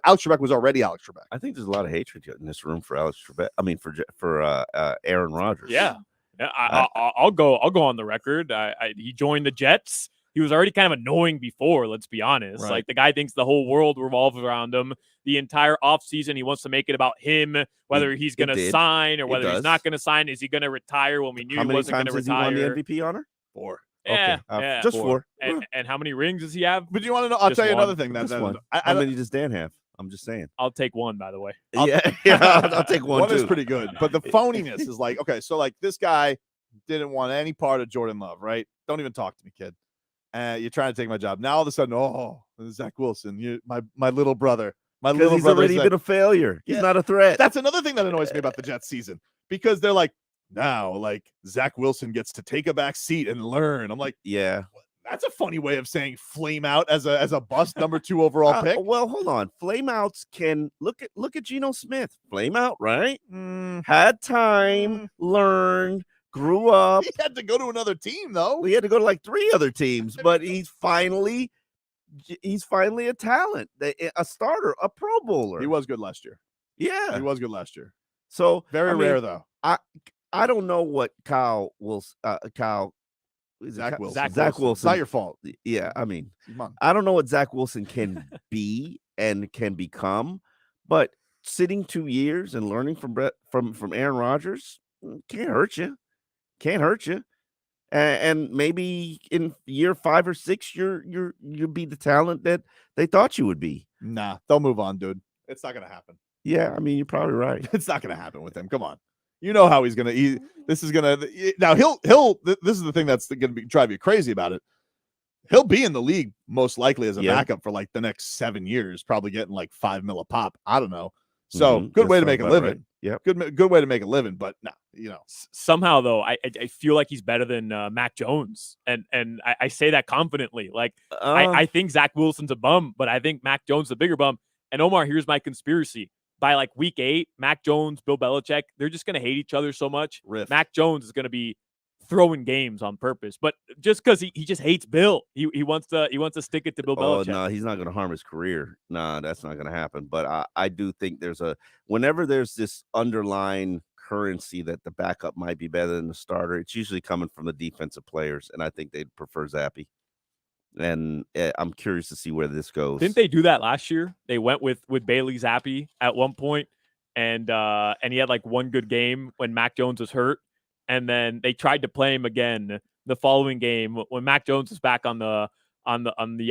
Alex Trebek was already Alex Trebek. I think there's a lot of hatred in this room for Alex Trebek. I mean, for Aaron Rodgers. Yeah. I'll go on the record. He joined the Jets. He was already kind of annoying before, let's be honest. Right. Like, the guy thinks the whole world revolves around him. The entire offseason, he wants to make it about him, whether he's going to sign or whether he's not going to sign. Is he going to retire when we knew he wasn't going to retire? How many times has he won the MVP honor? 4. Yeah, okay. Just 4. And how many rings does he have? But do you want to know? I'll tell you another thing. How many does Dan have? I'm just saying. I'll take 1, by the way. I'll take 1 One too. is pretty good. But the phoniness is like, okay, so like this guy didn't want any part of Jordan Love, right? Don't even talk to me, kid. You're trying to take my job. Now all of a sudden, Zach Wilson, you my little brother. He's already been a failure. He's not a threat. That's another thing that annoys me about the Jets season, because they're like, now like Zach Wilson gets to take a back seat and learn. I'm like, yeah. That's a funny way of saying flame out as a bust number 2 overall pick. Well, hold on. Flameouts can look at Geno Smith. Flame out, right? Had time, learned, grew up. He had to go to another team, though. He had to go to like 3 other teams, but he's finally a talent, a starter, a Pro Bowler. He was good last year. Yeah, he was good last year. So very rare, though. I don't know what Zach Wilson. Wilson. It's not your fault. Yeah, I mean, I don't know what Zach Wilson can be and can become, but sitting 2 years and learning from Aaron Rodgers can't hurt you. Can't hurt you. And maybe in year 5 or 6, you'll be the talent that they thought you would be. Nah, they'll move on, dude. It's not gonna happen. Yeah, I mean, you're probably right. It's not gonna happen with him. Come on. You know how he's gonna. This is gonna. Now he'll. This is the thing that's gonna drive you crazy about it. He'll be in the league most likely as a backup for like the next 7 years, probably getting like $5 million a pop. I don't know. So good way to make a living. Right. Yeah, good way to make a living. But no, you know. Somehow though, I feel like he's better than Mac Jones, and I say that confidently. Like I think Zach Wilson's a bum, but I think Mac Jones is a bigger bum. And Omar, here's my conspiracy. By like week 8, Mac Jones, Bill Belichick, they're just going to hate each other so much. Mac Jones is going to be throwing games on purpose, but just because he just hates Bill, he wants to stick it to Bill Belichick. Oh no, he's not going to harm his career. No, that's not going to happen. But I do think whenever there's this underlying currency that the backup might be better than the starter, it's usually coming from the defensive players, and I think they'd prefer Zappy. And I'm curious to see where this goes. Didn't they do that last year? They went with Bailey Zappi at one point, and he had like one good game when Mac Jones was hurt, and then they tried to play him again the following game when Mac Jones was back on the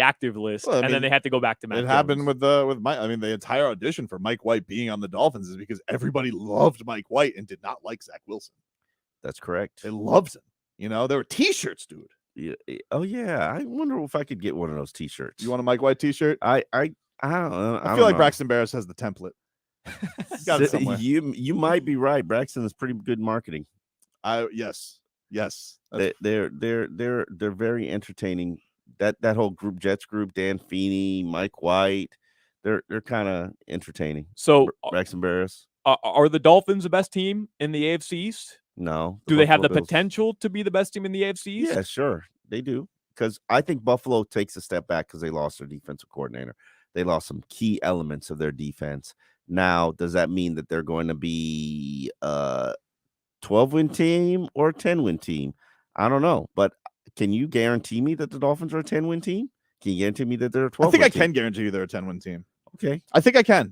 active list, then they had to go back to Mac Jones. It happened with Mike. I mean, the entire audition for Mike White being on the Dolphins is because everybody loved Mike White and did not like Zach Wilson. That's correct. They loved him. You know, there were T-shirts, dude. Yeah. Oh yeah. I wonder if I could get one of those T-shirts. You want a Mike White T-shirt? I don't know. I feel like Braxton Barris has the template. He's got it somewhere. You might be right. Braxton is pretty good marketing. Yes. They're very entertaining. That whole group, Jets group, Dan Feeney, Mike White, they're kind of entertaining. So Braxton Barris. Are the Dolphins the best team in the AFC East? No. Do they have the potential to be the best team in the AFC East? Yeah, sure. They do. Because I think Buffalo takes a step back because they lost their defensive coordinator. They lost some key elements of their defense. Now, does that mean that they're going to be a 12-win team or a 10-win team? I don't know. But can you guarantee me that the Dolphins are a 10-win team? Can you guarantee me that they're a 12-win team? I think I can guarantee you they're a 10-win team. Okay. I think I can.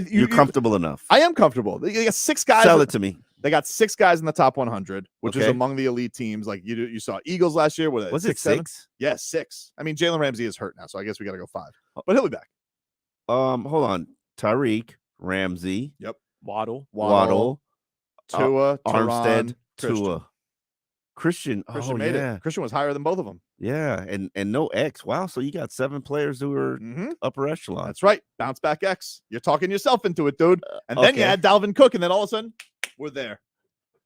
You're comfortable enough. I am comfortable. They got 6 guys. Sell it to me. They got 6 guys in the top 100, which is among the elite teams. Like you saw Eagles last year. Was it 6? Yeah, 6. I mean, Jalen Ramsey is hurt now, so I guess we got to go 5. But he'll be back. Hold on. Tyreek, Ramsey. Yep. Waddle. Tua, Armstead, Tua. Christian made it. Christian was higher than both of them. Yeah, and no X. Wow, so you got 7 players who are upper echelon. That's right. Bounce back X. You're talking yourself into it, dude. And then you had Dalvin Cook, and then all of a sudden, we're there.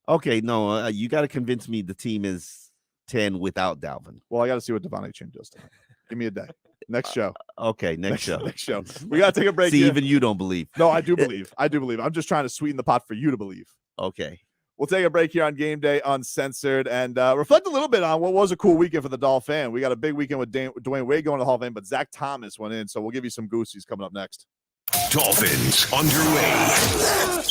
Okay, no, you got to convince me the team is 10 without Dalvin. Well, I got to see what Devon Chain does tonight. Give me a day. Next show. Okay, next show. Next show. We got to take a break. See, here. even you don't believe. No, I do believe. I'm just trying to sweeten the pot for you to believe. Okay. We'll take a break here on Game Day Uncensored and reflect a little bit on what was a cool weekend for the Dolphins. We got a big weekend with Dwayne Wade going to the Hall of Fame, but Zach Thomas went in, so we'll give you some goosies coming up next. Dolphins underway.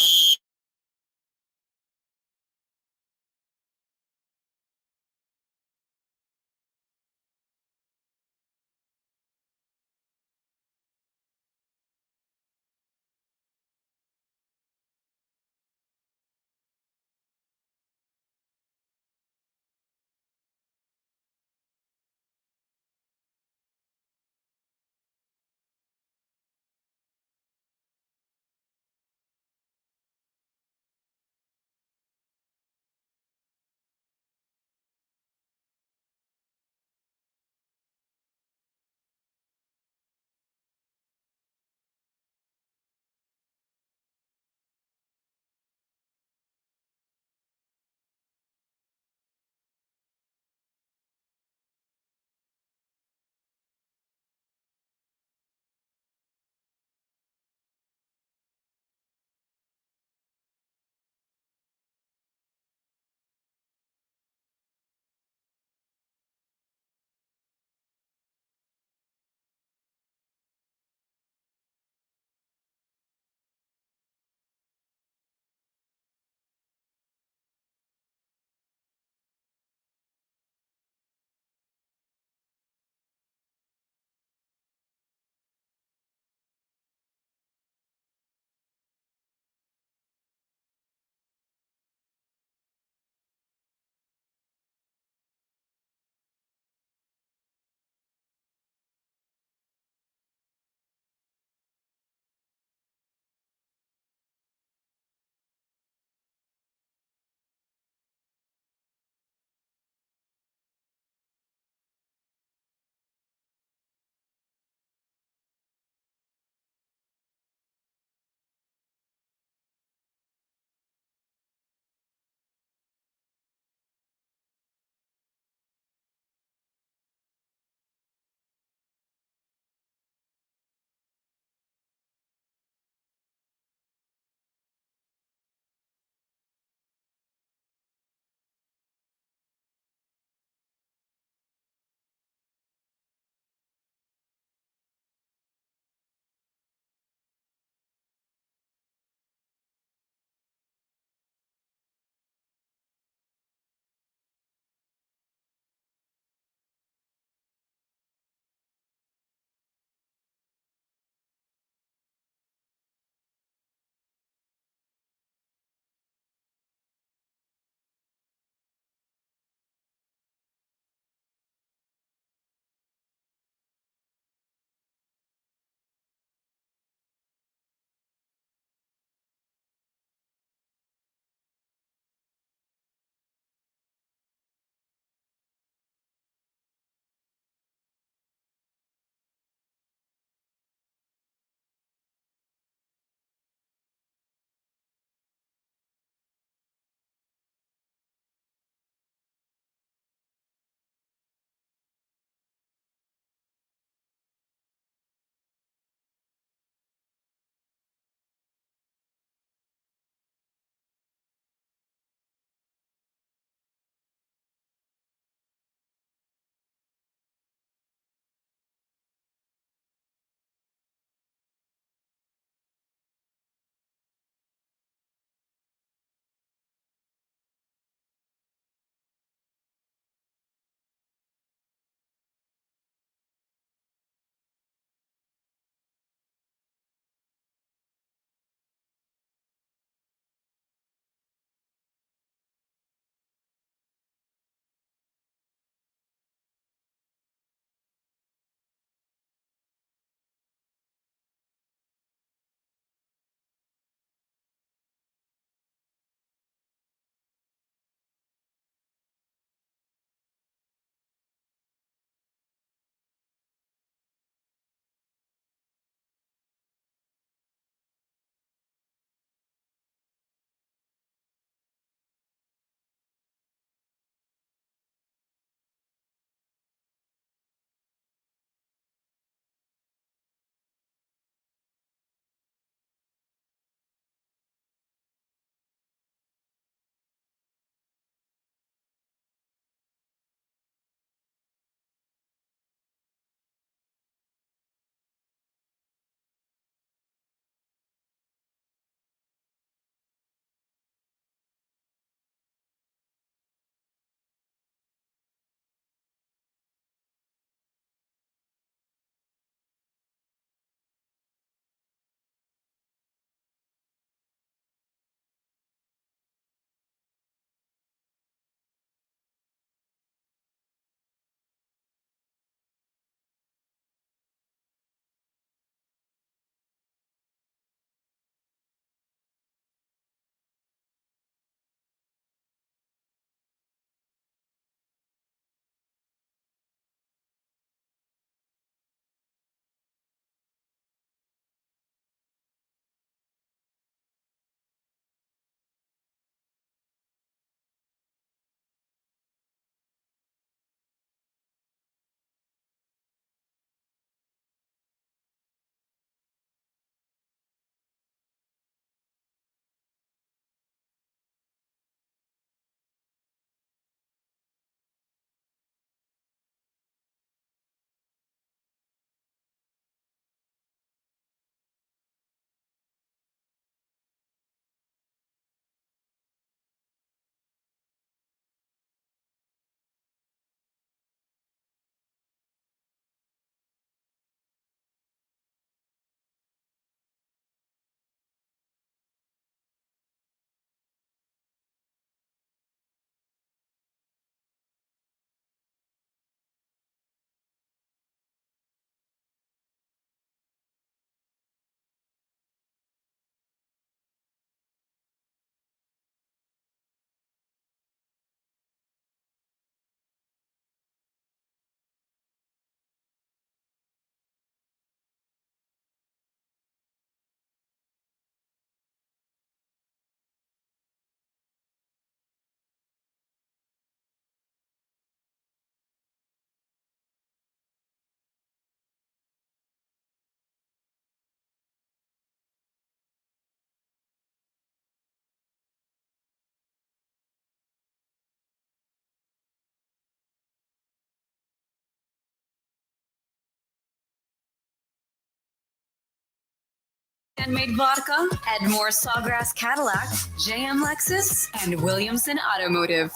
Handmade Vodka, Edmore Sawgrass Cadillac, JM Lexus, and Williamson Automotive.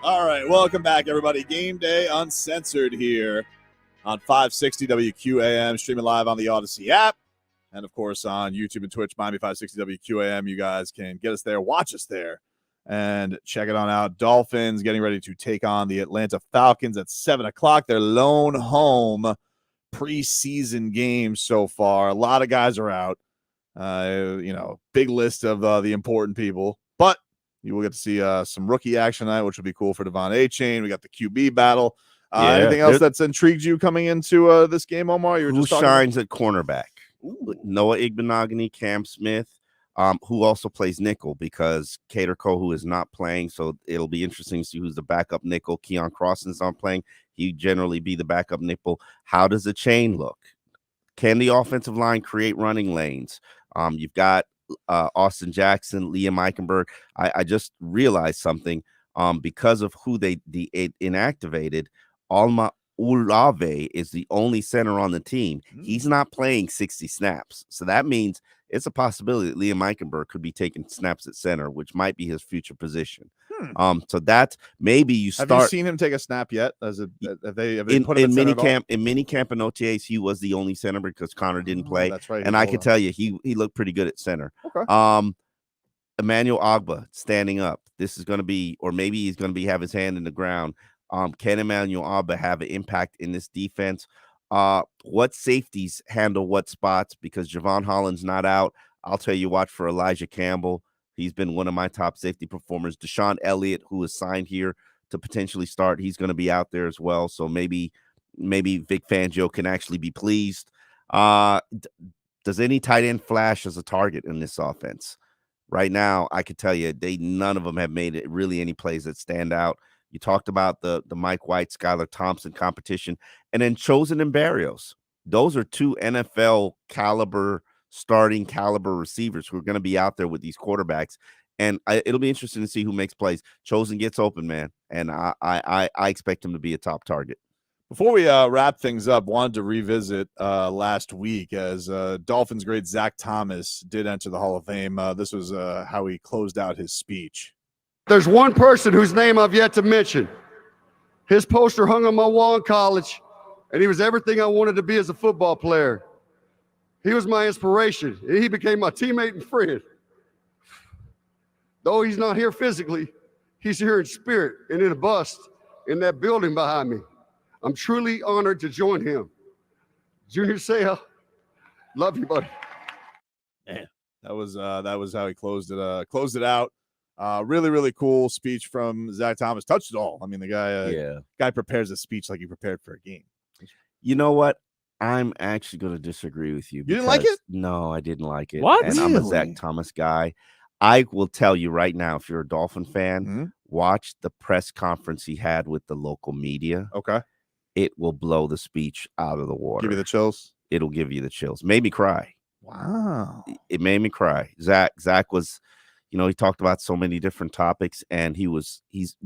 All right, welcome back, everybody. Game Day Uncensored here on 560 WQAM, streaming live on the Odyssey app, and, of course, on YouTube and Twitch, Miami 560 WQAM. You guys can get us there, watch us there, and check it on out. Dolphins getting ready to take on the Atlanta Falcons at 7 o'clock. Their lone home preseason game so far. A lot of guys are out. Big list of the important people, but you will get to see some rookie action tonight, which will be cool for Devon A-Chain. We got the QB battle. Anything else that's intrigued you coming into this game, Omar? Who shines at cornerback? Noah Igbenogany, Cam Smith, who also plays nickel because Cater Kohu is not playing, so it'll be interesting to see who's the backup nickel. Keon Crosson's not playing. He generally be the backup nickel. How does the chain look? Can the offensive line create running lanes? You've got Austin Jackson, Liam Eichenberg. I just realized something because of who they inactivated. Alma Ulave is the only center on the team. He's not playing 60 snaps. So that means it's a possibility that Liam Eichenberg could be taking snaps at center, which might be his future position. So that's maybe you start. Have you seen him take a snap yet? Have they put him in minicamp? In minicamp and OTAs, he was the only center because Connor didn't play. That's right. And I can tell you, he looked pretty good at center. Okay. Emmanuel Ogba standing up. This is going to be, or maybe he's going to have his hand in the ground. Can Emmanuel Ogba have an impact in this defense? What safeties handle what spots? Because Javon Holland's not out. I'll tell you, watch for Elijah Campbell. He's been one of my top safety performers. Deshaun Elliott, who is signed here to potentially start, he's going to be out there as well. So maybe Vic Fangio can actually be pleased. Does any tight end flash as a target in this offense? Right now, I could tell you none of them have made it really any plays that stand out. You talked about the Mike White, Skylar Thompson competition, and then Chosen and Barrios. Those are two NFL caliber, starting caliber receivers who are going to be out there with these quarterbacks. And it'll be interesting to see who makes plays. Chosen gets open, man, and I expect him to be a top target. Before we wrap things up, wanted to revisit last week as Dolphins great Zach Thomas did enter the Hall of Fame. This was how he closed out his speech. There's one person whose name I've yet to mention. His poster hung on my wall in college, and he was everything I wanted to be as a football player. He was my inspiration. He became my teammate and friend. Though he's not here physically, he's here in spirit and in a bust in that building behind me. I'm truly honored to join him. Junior Seau, love you, buddy. Man, that was how he closed it out. Really, really cool speech from Zach Thomas. Touched it all. I mean, the guy prepares a speech like he prepared for a game. You know what? I'm actually going to disagree with you. You didn't like it? No, I didn't like it. What? And I'm a Zach Thomas guy. I will tell you right now, if you're a Dolphin fan, watch the press conference he had with the local media. Okay. It will blow the speech out of the water. Give you the chills? It'll give you the chills. Made me cry. Wow. It made me cry. Zach was, he talked about so many different topics, and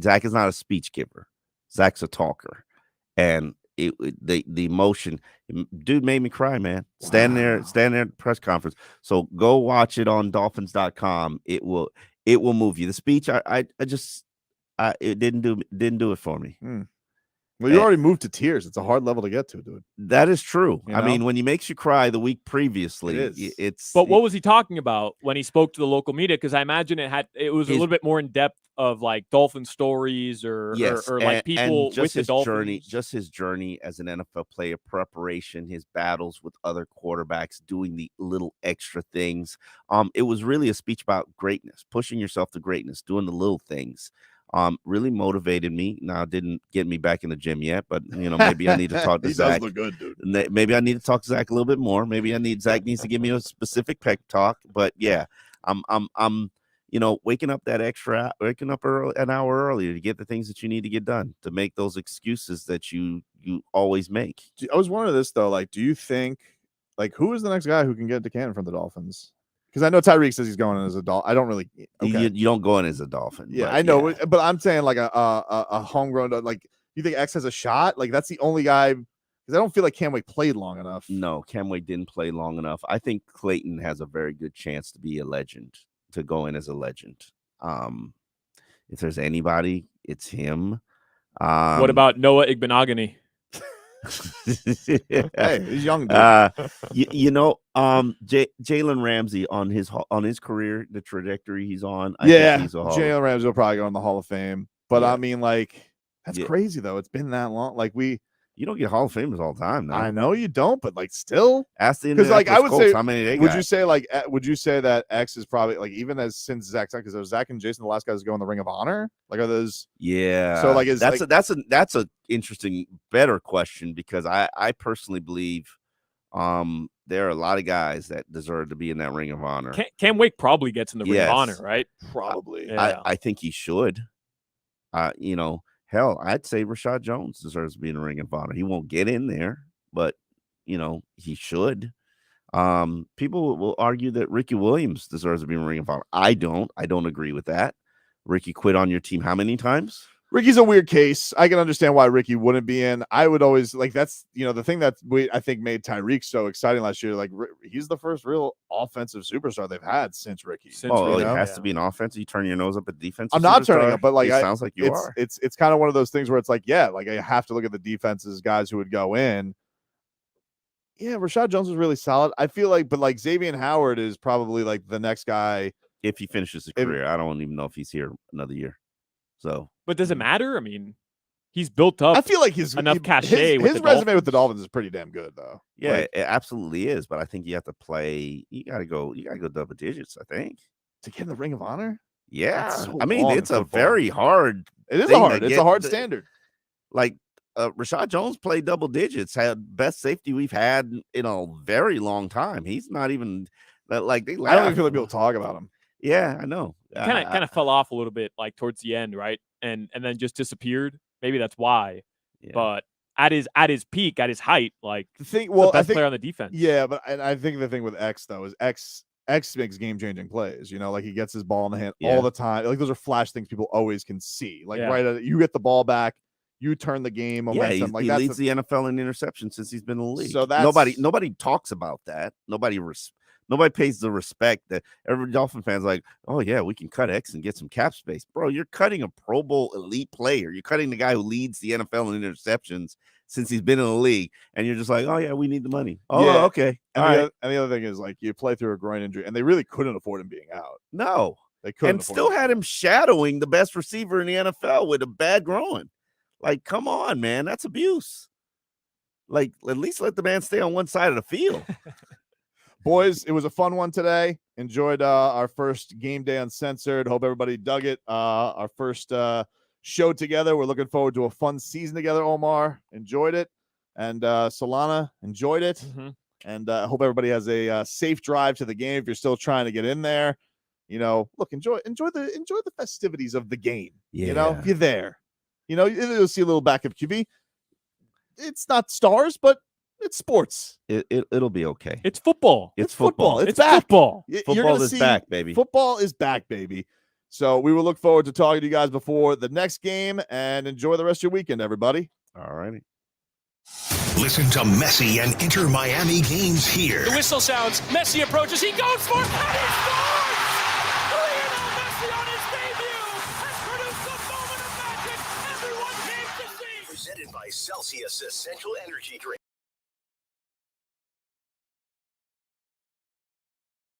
Zach is not a speech giver. Zach's a talker. And the emotion, dude, made me cry, man. Stand there at the press conference. So go watch it on dolphins.com. It will move you. The speech, it didn't do it for me. Well, you already moved to tears. It's a hard level to get to, dude. That is true. You I know? mean, when he makes you cry the week previously, it's. But what was he talking about when he spoke to the local media? Because I imagine it was a little bit more in depth of like Dolphin stories or like people and just with the his Dolphins. Just his journey as an NFL player, preparation, his battles with other quarterbacks, doing the little extra things. It was really a speech about greatness, pushing yourself to greatness, doing the little things. Really motivated me. Now, didn't get me back in the gym yet, but maybe I need to talk to he Zach. does look good, dude. Maybe I need to talk to Zach a little bit more. Maybe Zach needs to give me a specific pep talk. But yeah, I'm waking up an hour earlier to get the things that you need to get done, to make those excuses that you always make. I was wondering this though, like, do you think, like, who is the next guy who can get to Canton from the Dolphins? Because I know Tyreek says he's going in as a Dolphin. I don't really. Okay. You don't go in as a Dolphin. Yeah, I know, but I'm saying like a homegrown. Like, you think X has a shot? Like, that's the only guy. Because I don't feel like Cam Wake played long enough. No, Cam Wake didn't play long enough. I think Clayton has a very good chance to be a legend, to go in as a legend. If there's anybody, it's him. What about Noah Igbenogany? Hey, he's young, dude. Jalen Ramsey on his career, the trajectory he's on. I think he's Jalen Ramsey will probably go in the Hall of Fame. But I mean, like, that's crazy though. It's been that long. Like you don't get Hall of Famers all the time. No. I know you don't, but like still, ask the because like I would Colts say, how many they would got. you say that X is probably like even since Zach, because there's Zach and Jason, the last guys to go in the Ring of Honor. Like are those? Yeah. So like that's a interesting, better question, because I personally believe there are a lot of guys that deserve to be in that Ring of Honor. Cam Wake probably gets in the Ring of Honor, right? Probably. I think he should. Hell, I'd say Rashad Jones deserves to be in the Ring of Honor. He won't get in there, but he should. People will argue that Ricky Williams deserves to be in the Ring of Honor. I don't agree with that. Ricky quit on your team how many times? Ricky's a weird case. I can understand why Ricky wouldn't be in. I would always like that's the thing that I think made Tyreek so exciting last year. Like he's the first real offensive superstar they've had since Ricky. It has to be an offense. You turn your nose up at defense. I'm not turning up, but like it sounds like you are. It's kind of one of those things where it's like, like I have to look at the defenses, guys who would go in. Yeah, Rashad Jones was really solid. I feel like, but like Xavier Howard is probably like the next guy if he finishes his career. I don't even know if he's here another year. So, but does it matter? I mean, he's built up. I feel like enough cachet. His resume with the Dolphins is pretty damn good, though. Yeah, it absolutely is. But I think you have to play. You gotta go double digits. I think to get in the Ring of Honor. Yeah, so I mean it's a very hard. It is hard. It's a hard standard. Like Rashad Jones played double digits. Had best safety we've had in a very long time. He's not even like they. I don't even feel like people talk about him. Yeah, I know. Kind of fell off a little bit, like towards the end, right? And then just disappeared. Maybe that's why. Yeah. But at his peak, at his height, like the thing. Well, the best player on the defense. Yeah, but I think the thing with X though is X makes game-changing plays. Like he gets his ball in the hand all the time. Like those are flash things people always can see. Like you get the ball back, you turn the game momentum. He leads the NFL in interceptions since he's been in the league. So that's nobody talks about that. Nobody pays the respect that every Dolphin fan's like, oh, yeah, we can cut X and get some cap space. Bro, you're cutting a Pro Bowl elite player. You're cutting the guy who leads the NFL in interceptions since he's been in the league. And you're just like, oh, yeah, we need the money. Oh, yeah. Okay. And the other thing is, like, you play through a groin injury, and they really couldn't afford him being out. No. They couldn't. And still had him shadowing the best receiver in the NFL with a bad groin. Like, come on, man. That's abuse. Like, at least let the man stay on one side of the field. Boys, it was a fun one today. Enjoyed our first Game Day Uncensored. Hope everybody dug it. Our first show together. We're looking forward to a fun season together, Omar. Enjoyed it. And Solana enjoyed it. Mm-hmm. And I hope everybody has a safe drive to the game if you're still trying to get in there. Look, enjoy the festivities of the game. Yeah. If you're there. You'll see a little back of QB. It's not stars, but it's sports. It'll be okay. It's football. It's football. It's back. Football. Football is back, baby. Football is back, baby. So we will look forward to talking to you guys before the next game, and enjoy the rest of your weekend, everybody. All righty. Listen to Messi and Inter Miami games here. The whistle sounds. Messi approaches. He goes for it. And he scores! Lionel Messi on his debut has produced the moment of magic everyone came to see. Presented by Celsius Essential Energy Drink.